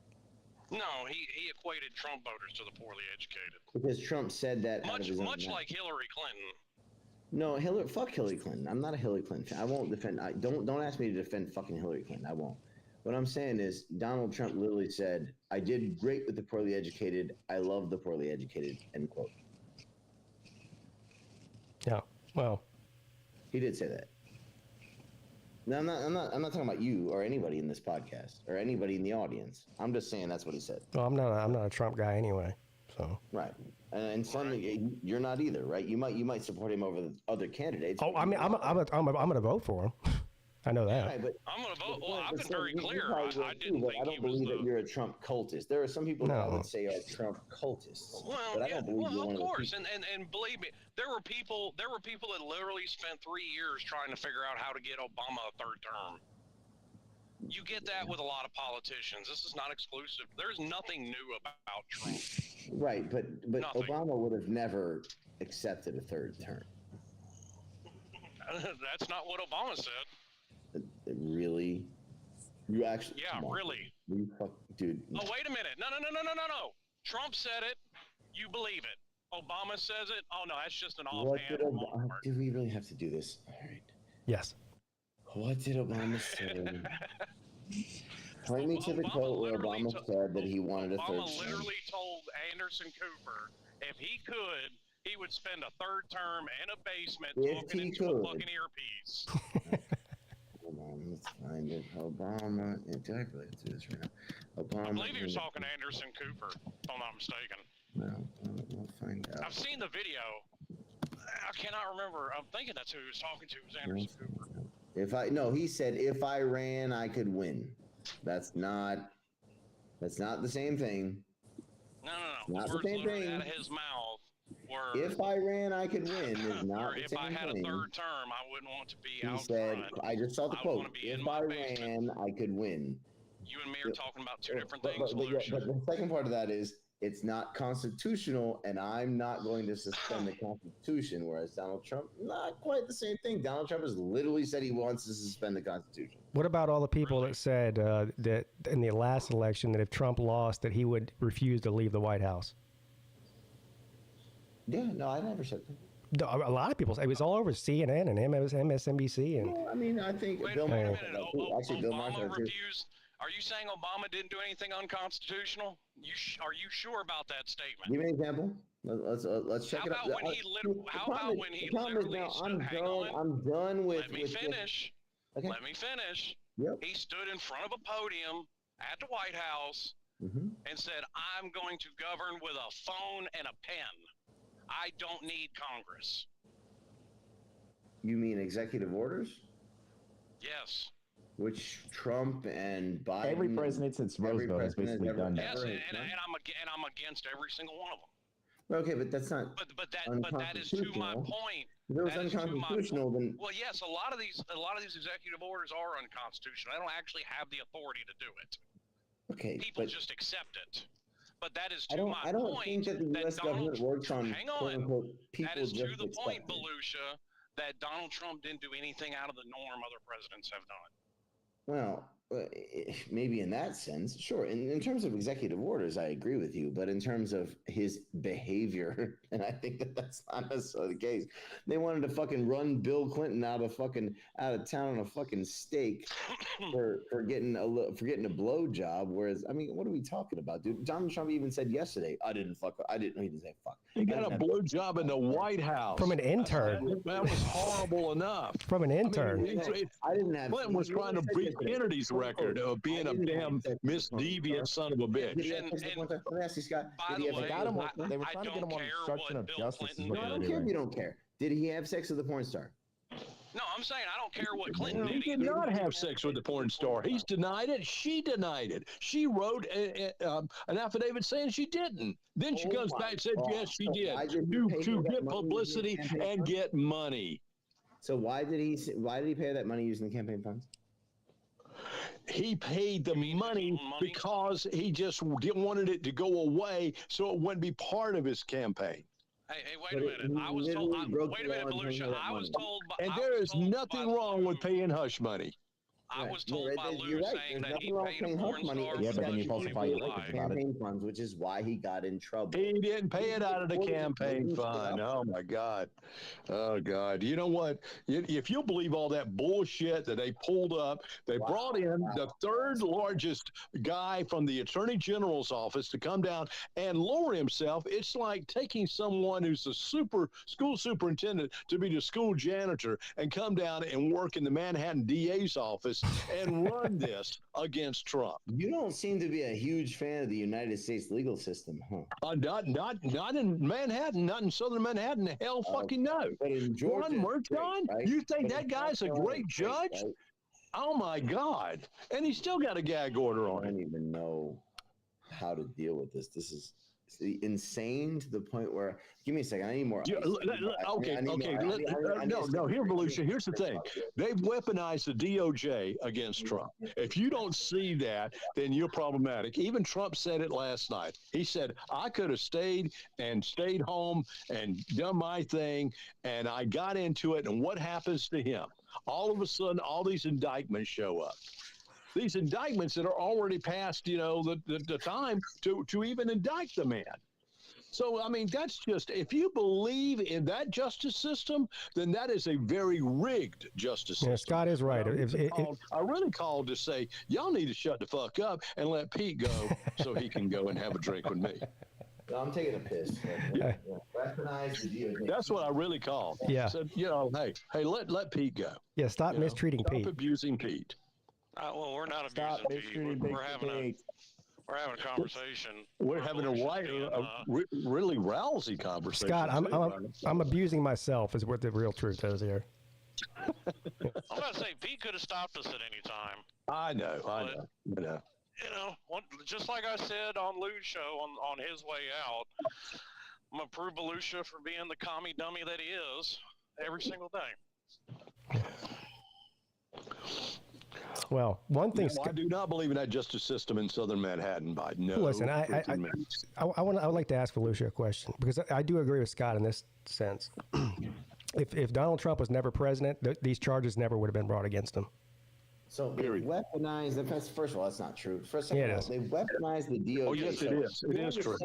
No, he equated Trump voters to the poorly educated. Because Trump said that much like Hillary Clinton. No, fuck Hillary Clinton. I'm not a Hillary Clinton fan. I won't defend. Don't ask me to defend fucking Hillary Clinton. I won't. What I'm saying is Donald Trump literally said, I did great with the poorly educated. I love the poorly educated, end quote. Yeah, well. He did say that. No, I'm not talking about you or anybody in this podcast or anybody in the audience. I'm just saying that's what he said. Well, I'm not a Trump guy anyway, so. Right. And suddenly you're not either, right? You might support him over the other candidates. Oh, I mean, I'm going to vote for him. I know that. Right, but I'm going to vote. Well, I've been very clear. I didn't think I don't believe that you're a Trump cultist. There are some people that I would say are Trump cultists. Well, but I don't believe you're one of course. Of and believe me, there were people that literally spent 3 years trying to figure out how to get Obama a third term. You get that with a lot of politicians. This is not exclusive. There's nothing new about Trump. Right, but Nothing. Obama would have never accepted a third term. That's not what Obama said. Really? You actually? Yeah, really. Dude. Oh, wait a minute. No. Trump said it. You believe it. Obama says it. Oh, no, that's just an offhand remark. Do we really have to do this? All right. Yes. What did Obama say? Point me to the quote where Obama said that he wanted a third term. Obama literally told Anderson Cooper if he could, he would spend a third term in a basement talking into a fucking earpiece. Hold on, let's find it. Obama. Do I really have to do this right now? Obama. I believe he was talking to Anderson Cooper, if I'm not mistaken. No, we'll find out. I've seen the video. I cannot remember. I'm thinking that's who he was talking to. Was Anderson Cooper. He said if I ran, I could win. That's not the same thing. No. Not the the same thing. Out of his mouth were, if I ran, I could win. Is not the same thing. If I had a third term, I wouldn't want to be out front. He said, I just saw the quote. If I ran, I could win. You and me are talking about two different things. But the second part of that is, it's not constitutional, and I'm not going to suspend the Constitution, whereas Donald Trump, not quite the same thing. Donald Trump has literally said he wants to suspend the Constitution. What about all the people that said that in the last election that if Trump lost, that he would refuse to leave the White House? Yeah, no, I never said that. A lot of people say it was all over CNN and MSNBC. And I mean, I think Bill Maher. Actually, Bill Maher refused. Are you saying Obama didn't do anything unconstitutional? Are you sure about that statement? Give me an example. Let's check it out. How about when he literally stood? I'm done with. Let me finish. Okay. Let me finish. Yep. He stood in front of a podium at the White House and said, "I'm going to govern with a phone and a pen. I don't need Congress." You mean executive orders? Yes. Which Trump and Biden. Every president since Roosevelt has basically done that. Yes, and I'm against every single one of them. Okay, but that's not. But that is to my point. If it was unconstitutional, then well, yes, a lot of these executive orders are unconstitutional. They don't actually have the authority to do it. Okay, people just accept it. But that is to my I don't point. think that the U.S. government works on. Hang on. People that is to the accepting. point, Belushi, that Donald Trump didn't do anything out of the norm other presidents have done. Well, maybe in that sense, sure. In terms of executive orders, I agree with you. But in terms of his behavior, and I think that that's not necessarily the case. They wanted to fucking run Bill Clinton out of town on a fucking stake for getting a blowjob. Whereas, I mean, what are we talking about, dude? Donald Trump even said yesterday, he didn't say fuck. He got a blowjob in the White House from an intern. That was horrible enough. From an intern. I didn't have. Clinton was trying to beat Kennedy's record of being a damn misdeviant son of a bitch. Let me ask you, Scott. They were trying to get him on obstruction of justice. No, I don't care if you don't care. Did he have sex with a porn star? No, I'm saying I don't care what Clinton did. He did not have sex with the porn star. He's denied it. She denied it. She wrote an affidavit saying she didn't. Then she comes back and said, yes, she did. To get publicity and get money. So why did he pay that money using the campaign funds? He paid the money because he just wanted it to go away so it wouldn't be part of his campaign. Hey, wait a minute. I was told. Wait a minute, Belushi. I was told. And there is nothing wrong with paying hush money. I was told by Lou saying that he paid a porn star. Yeah, but then you falsify your records about it. Campaign funds, which is why he got in trouble. He didn't pay it out of the campaign fund. Oh my God. Oh God. You know what? If you'll believe all that bullshit that they pulled up, they brought in the third largest guy from the Attorney General's office to come down and lower himself. It's like taking someone who's a school superintendent to be the school janitor and come down and work in the Manhattan DA's office and run this against Trump. You don't seem to be a huge fan of the United States legal system, huh? Not in Manhattan, not in Southern Manhattan. Hell, fucking no. But in Georgia, right? You think that guy's a great judge? Right? Oh my God! And he's still got a gag order on him. I don't even know how to deal with this. This is insane to the point where. Give me a second. I need more. Okay. No. Here, Belushi. Here's the thing. They've weaponized the DOJ against Trump. If you don't see that, then you're problematic. Even Trump said it last night. He said, "I could have stayed home and done my thing, and I got into it." And what happens to him? All of a sudden, all these indictments show up. These indictments that are already past, the time to even indict the man. So, I mean, that's just, if you believe in that justice system, then that is a very rigged justice system. Yeah, Scott is right. I really called to say, y'all need to shut the fuck up and let Pete go so he can go and have a drink with me. No, I'm taking a piss. Weaponize the DOJ. That's what I really called. Yeah. Said, hey, let Pete go. Yeah, stop mistreating Pete. Stop abusing Pete. Well, we're not abusing Pete. We're having a conversation. We're having a really rousy conversation. Scott, I'm abusing myself is what the real truth is here. I'm about to say, Pete could have stopped us at any time. I know. Just like I said on Lou's show on his way out, I'm going to prove Belushi for being the commie dummy that he is every single day. Well, one thing I do not believe in that justice system in Southern Manhattan. By no. Listen, I would like to ask Belushi a question because I do agree with Scott in this sense. If Donald Trump was never president, these charges never would have been brought against him. So they weaponized the first of all, that's not true. First of all, they weaponized the DOJ. Oh yes, it is. It is true.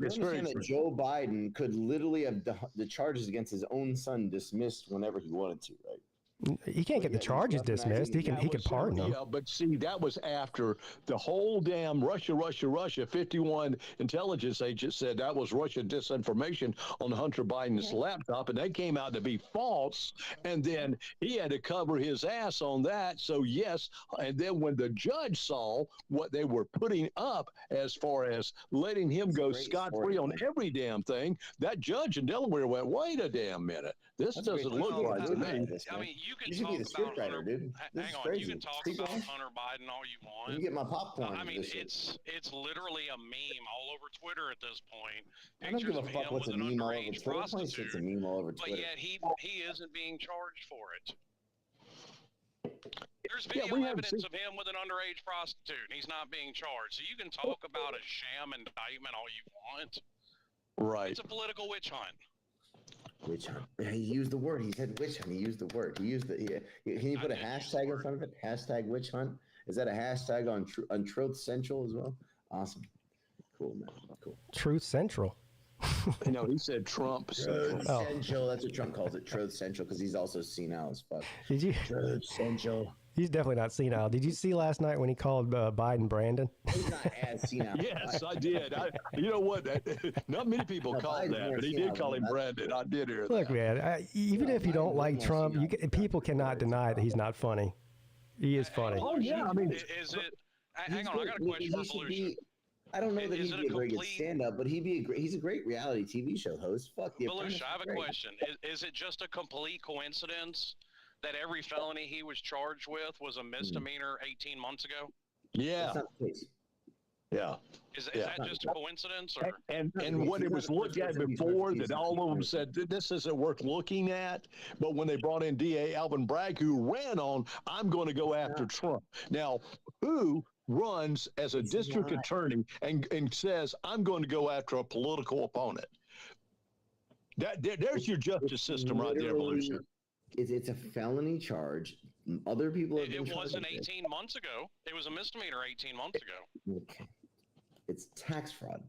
It's very true. Joe Biden could literally have the charges against his own son dismissed whenever he wanted to, right? He can't get the charges dismissed. He could pardon them. Yeah, but see, that was after the whole damn Russia. 51 intelligence agents said that was Russian disinformation on Hunter Biden's laptop, and they came out to be false. And then he had to cover his ass on that. So yes, and then when the judge saw what they were putting up as far as letting him go scot-free on every damn thing, that judge in Delaware went, "Wait a damn minute, this doesn't look right to me." I mean, You can should talk be the about scriptwriter, Hunter. dude. This Hang is on, crazy. you can talk Keep about going. Hunter Biden all you want. You get my popcorn. I mean, this shit. it's literally a meme all over Twitter at this point. I don't give a fuck what's a meme all over underage Twitter. prostitute, It's a meme all over but Twitter. yet he isn't being charged for it. There's Yeah, video we have evidence of him with an underage prostitute, and he's not being charged. So you can talk about a sham indictment all you want. Right. It's a political witch hunt. Witch hunt. He used the word. He said witch hunt. He used the word. He used the. Can you put a hashtag in front of it? Hashtag witch hunt. Is that a hashtag on Truth Central as well? Awesome. Cool, man. Cool. Truth Central. No, he said Trump. Truth Oh. Central. That's what Trump calls it. Truth Central, because he's also senile as fuck. Did you? Truth Central. He's definitely not senile. Did you see last night when he called Biden Brandon? He's not as senile. Yes, I did. You know what? Not many people called Biden's that, more but he senile did call than him that. Brandon. I did hear Look, that. man, even if you don't like Trump, people cannot deny that he's not funny. He is funny. Oh, yeah. I mean, Is it? Hang on, I got a question for Belushi. I don't know that Is he'd it be a a very good complete- stand-up, but he's a great reality TV show host. Fuck the Apprentice Belushi, I have is a great. question. Is it just a complete coincidence that every felony he was charged with was a misdemeanor 18 months ago? Yeah. That's not the case. Yeah. Is Yeah. that just a coincidence? Or And when it was looked at before, that all of them said, this isn't worth looking at. But when they brought in DA Alvin Bragg, who ran on, I'm going to go after Trump. Now, who runs as a district attorney and says, I'm going to go after a political opponent? There's your justice system right there, Belushi. It's a felony charge. Other people have been it wasn't charged with 18 months ago. It was a misdemeanor 18 months ago. Okay. It's tax fraud.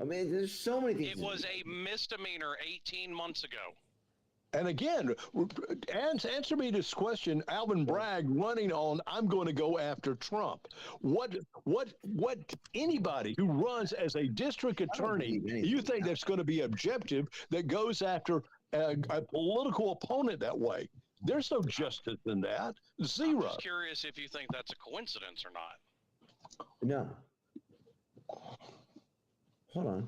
I mean, there's so many things. It was a misdemeanor 18 months ago. And again, answer me this question: Alvin Bragg running on, I'm going to go after Trump. What anybody who runs as a district attorney, you think that's going to be objective that goes after a political opponent that way? There's no justice in that. Zero. I'm just curious if you think that's a coincidence or not. No. Hold on.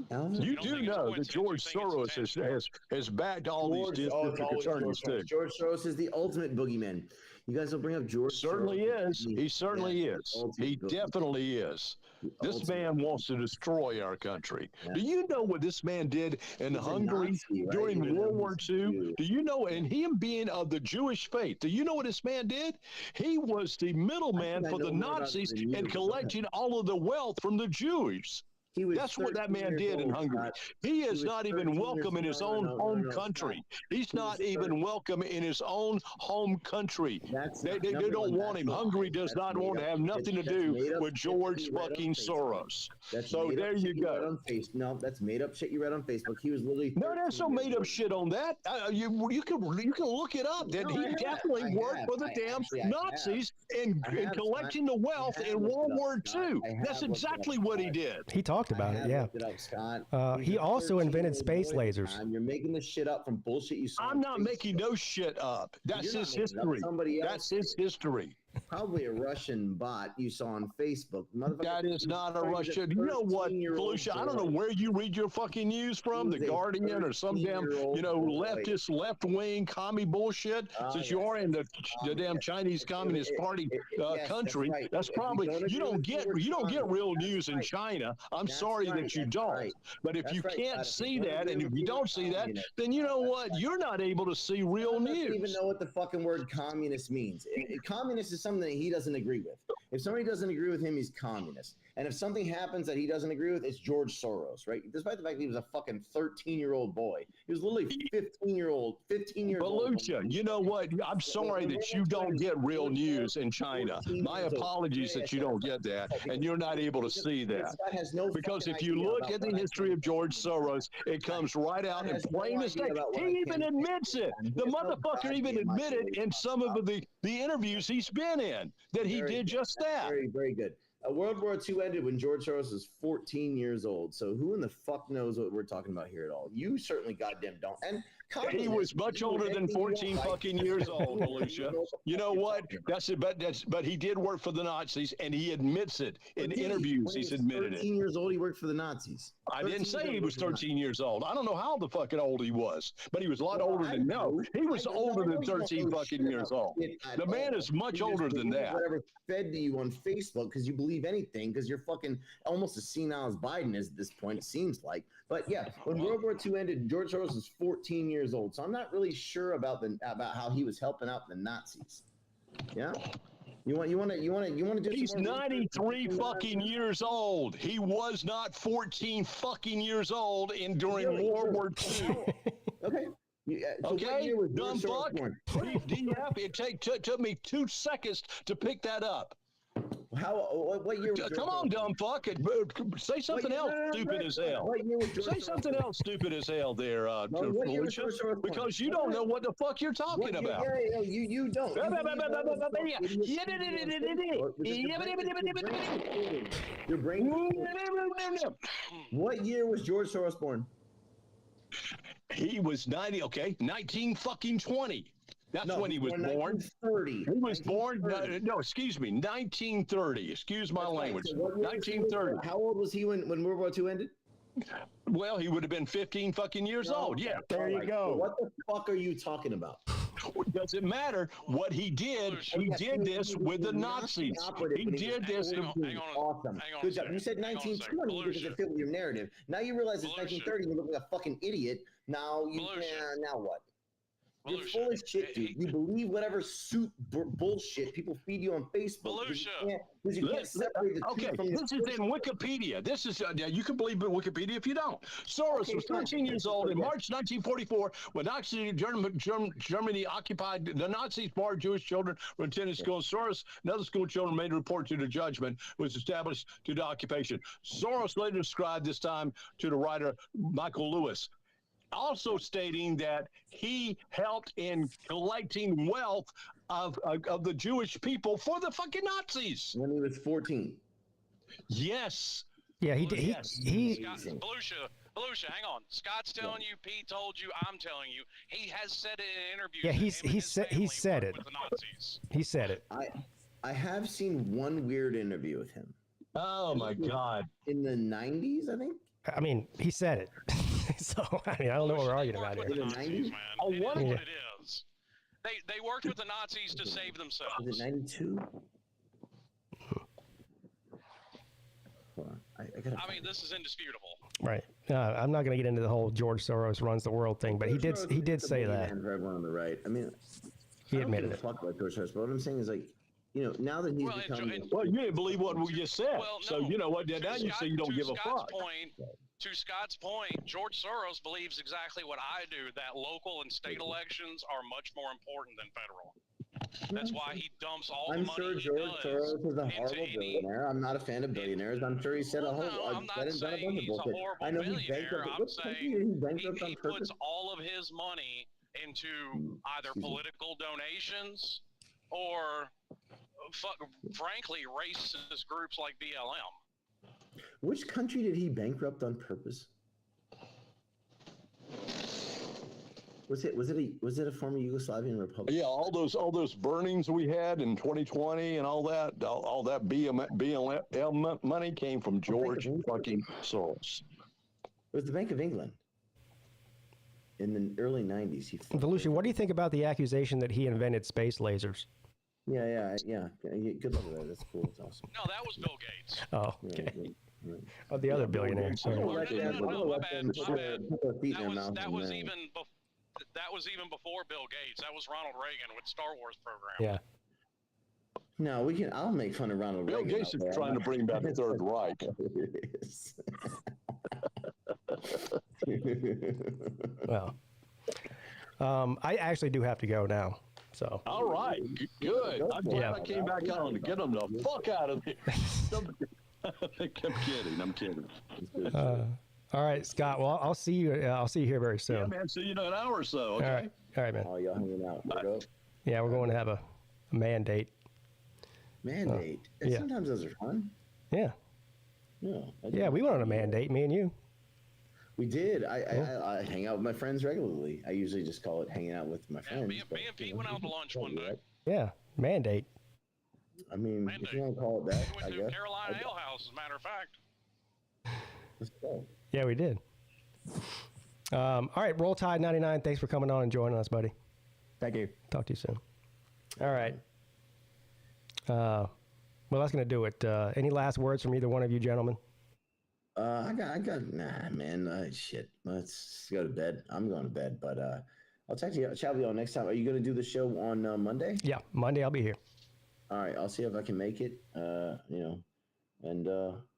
Alvin? You don't do think it's a know that coincidence, George you think it's Soros has backed all George, these it's district always attorneys too. George Soros is the ultimate boogeyman. You guys will bring up George Certainly Soros. is. He certainly is. He definitely is. This man wants to destroy our country. Yeah. Do you know what this man did in He's a Hungary Nazi, right? during He was a World War II? Jew. Do you know, and him being of the Jewish faith, do you know what this man did? He was the middleman I for know the more about Nazis it than you and do. collecting all of the wealth from the Jews. He was That's what that 13 man years did in old, Hungary. Scott. He is was not even 13 welcome in years his old. own No, home Scott. country. He's He not was even 13. welcome in his own home country. They Number don't one, want him. that's Hungry lies. does That's not made want to up have shit. nothing to That's do made up with shit George you read on fucking Facebook. Soros. That's So made up there you shit read go. on Facebook. No, that's made up shit you read on Facebook. He was literally. No, there's no 13 made years up old. shit on that. You can look it up. That No, he I have. definitely I worked have. for the I damn actually- I Nazis in I have, collecting the wealth I have in looked World it up, War Scott. II. I have That's looked it exactly up, what he Scott. did. He talked about I it, have yeah. looked it up, Scott. He He's a also invented 13-year-old space boy at the lasers. time. You're making this shit up from bullshit you saw. I'm on not making Facebook. no shit up. That's You're not his making it up. history. Somebody else That's his history. Probably a Russian bot you saw on Facebook. Motherfucker, That is not a he's Russian. You know what, 13-year-old Felicia? I don't know boy. where you read your fucking news from, He the was a Guardian or some damn, 13-year-old boy. leftist, left-wing commie bullshit. Since you yes. are in the damn yes. Chinese Communist Party yes, country, that's right. that's If you probably don't agree you don't with get George you don't get Soros, real that's news in right. China. I'm That's sorry right, that you that's don't. right. But if That's you right, can't Scott. If see you don't that, agree and if with you George don't see that, Communist, then you know that's what? right. You're not able to see real He doesn't even news. know what the fucking word communist means. Communist is something that he doesn't agree with. If somebody doesn't agree with him, he's communist. And if something happens that he doesn't agree with, it's George Soros, right? Despite the fact that he was a fucking 13-year-old boy. He was literally 15 years old. Belushi, you know what? I'm sorry that you don't get real news in China. My apologies that you don't get that, and you're not able to see that. Because if you look at the history of George Soros, it comes right out in plain as day. He even admits it. The motherfucker even admitted in some of the interviews he's been in that he did just that. Very, very good. World War II ended when George Soros was 14 years old. So who in the fuck knows what we're talking about here at all? You certainly goddamn don't. And he was much older than 14 fucking years old, Alicia. You know what? But he did work for the Nazis, and he admits it in interviews. He's admitted it. 13 years old, he worked for the Nazis. I didn't say he was 13 years old. I don't know how the fucking old he was, but he was a lot older than he was older than 13 fucking years old. The man is much older than that. Whatever fed to you on Facebook because you believe anything because you're fucking almost as senile as Biden is at this point, it seems like. But yeah, when World War II ended, George Soros was 14 years old. So I'm not really sure about how he was helping out the Nazis. Yeah. You want to do? He's 93 fucking years old. He was not 14 fucking years old during World War II. Okay. So okay, dumb fuck. It took me 2 seconds to pick that up. What year? Come on, dumb fuck. Say something else stupid as hell. Say something else stupid as hell there, Felicia, because you don't know what the fuck you're talking about. You don't. Your brain. What year was George Soros born? He was 1920. That's when he was born. 1930. He was born, excuse me, 1930. Excuse my language. 1930. How old was he when World War II ended? Well, he would have been 15 fucking years old. Yeah, there you go. What the fuck are you talking about? Does it matter what he did? He did this with the Nazis. He did this. Awesome. Good job. You said 1920 because it fit with your narrative. Now you realize it's 1930. You look like a fucking idiot. Now what? You're full of shit, dude. You believe whatever bullshit people feed you on Facebook. Because you can't separate the two from this is in Wikipedia. This is you can believe in Wikipedia if you don't. Soros was 13 years old in March 1944 when Nazi Germany occupied. The Nazis barred Jewish children from attending school. Soros and other school children made a report to the judgment was established to the occupation. Soros later described this time to the writer Michael Lewis, also stating that he helped in collecting wealth of the Jewish people for the fucking Nazis. When he was 14. Yes. Yeah, he did. Volusia, hang on. Scott's telling you, Pete told you, I'm telling you. He has said it in interviews. Yeah, he said it. With the Nazis. He said it. I have seen one weird interview with him. Oh my God. In the 90s, I think. I mean, he said it. So, I mean, I don't know what we're arguing about here. In the 90s, man. It is what it is. They worked with the Nazis to save themselves. Was it 92? I mean, this is indisputable. Right. I'm not going to get into the whole George Soros runs the world thing, but he did say that. For everyone on the right. I mean, he admitted it. Fuck about George Soros, but what I'm saying is like, now that he's become... Well, you didn't believe what we just said. Well, so, you know what? Now you say you don't give a fuck. To Scott's point, George Soros believes exactly what I do, that local and state elections are much more important than federal. That's why he dumps all the money I'm sure George Soros is a horrible billionaire. I'm not a fan of billionaires. I'm sure he said a whole... I'm not saying he's a horrible billionaire. I'm saying he puts all of his money into either political donations or, frankly, racist groups like BLM. Which country did he bankrupt on purpose? Was it a former Yugoslavian republic? Yeah, all those burnings we had in 2020 and all that BLM money came from George fucking Soros. It was the Bank of England. In the early 90s. Volusia, what do you think about the accusation that he invented space lasers? Yeah. Good luck with that. That's cool. It's awesome. No, that was Bill Gates. Oh, okay. Oh, the other billionaire. No, my bad. That was even before Bill Gates. That was Ronald Reagan with Star Wars program. Yeah. No, I'll make fun of Ronald Reagan. Bill Gates is trying to bring back the Third Reich. Well, I actually do have to go now. So. All right, good. I'm glad I came back on to get them the fuck out of here. I'm kidding. All right, Scott. Well, I'll see you. I'll see you here very soon. Yeah, man. See you in an hour or so. Okay. All right, man. Oh, y'all hanging out. Yeah, we're going to have a mandate. Mandate. Sometimes those are fun. Yeah. Yeah, we went on a mandate, me and you. We did. I hang out with my friends regularly. I usually just call it hanging out with my friends. Me and Pete went out to lunch one day. Yeah, mandate. I mean, if you want to call it that, We went to Carolina Ale House, as a matter of fact. Let's go. Yeah, we did. All right, Roll Tide 99. Thanks for coming on and joining us, buddy. Thank you. Talk to you soon. All right. Well, that's going to do it. Any last words from either one of you gentlemen? Nah, man. Shit. Let's go to bed. I'm going to bed, but I'll chat with you all next time. Are you going to do the show on Monday? Yeah, Monday I'll be here. All right, I'll see if I can make it. And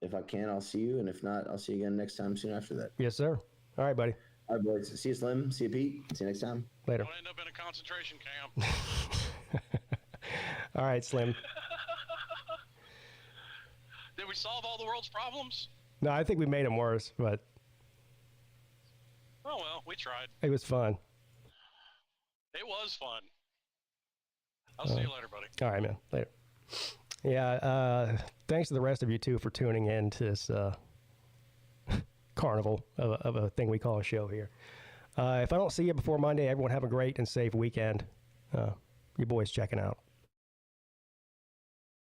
if I can, I'll see you. And if not, I'll see you again next time soon after that. Yes, sir. All right, buddy. All right, boys. See you, Slim. See you, Pete. See you next time. Later. Don't end up in a concentration camp. All right, Slim. Did we solve all the world's problems? No, I think we made them worse, but Oh, well, we tried. it was fun. It was fun. I'll see you later, buddy. All right, man. Later. Yeah, thanks to the rest of you, too, for tuning in to this carnival of a thing we call a show here. If I don't see you before Monday, everyone have a great and safe weekend. Your boy's checking out.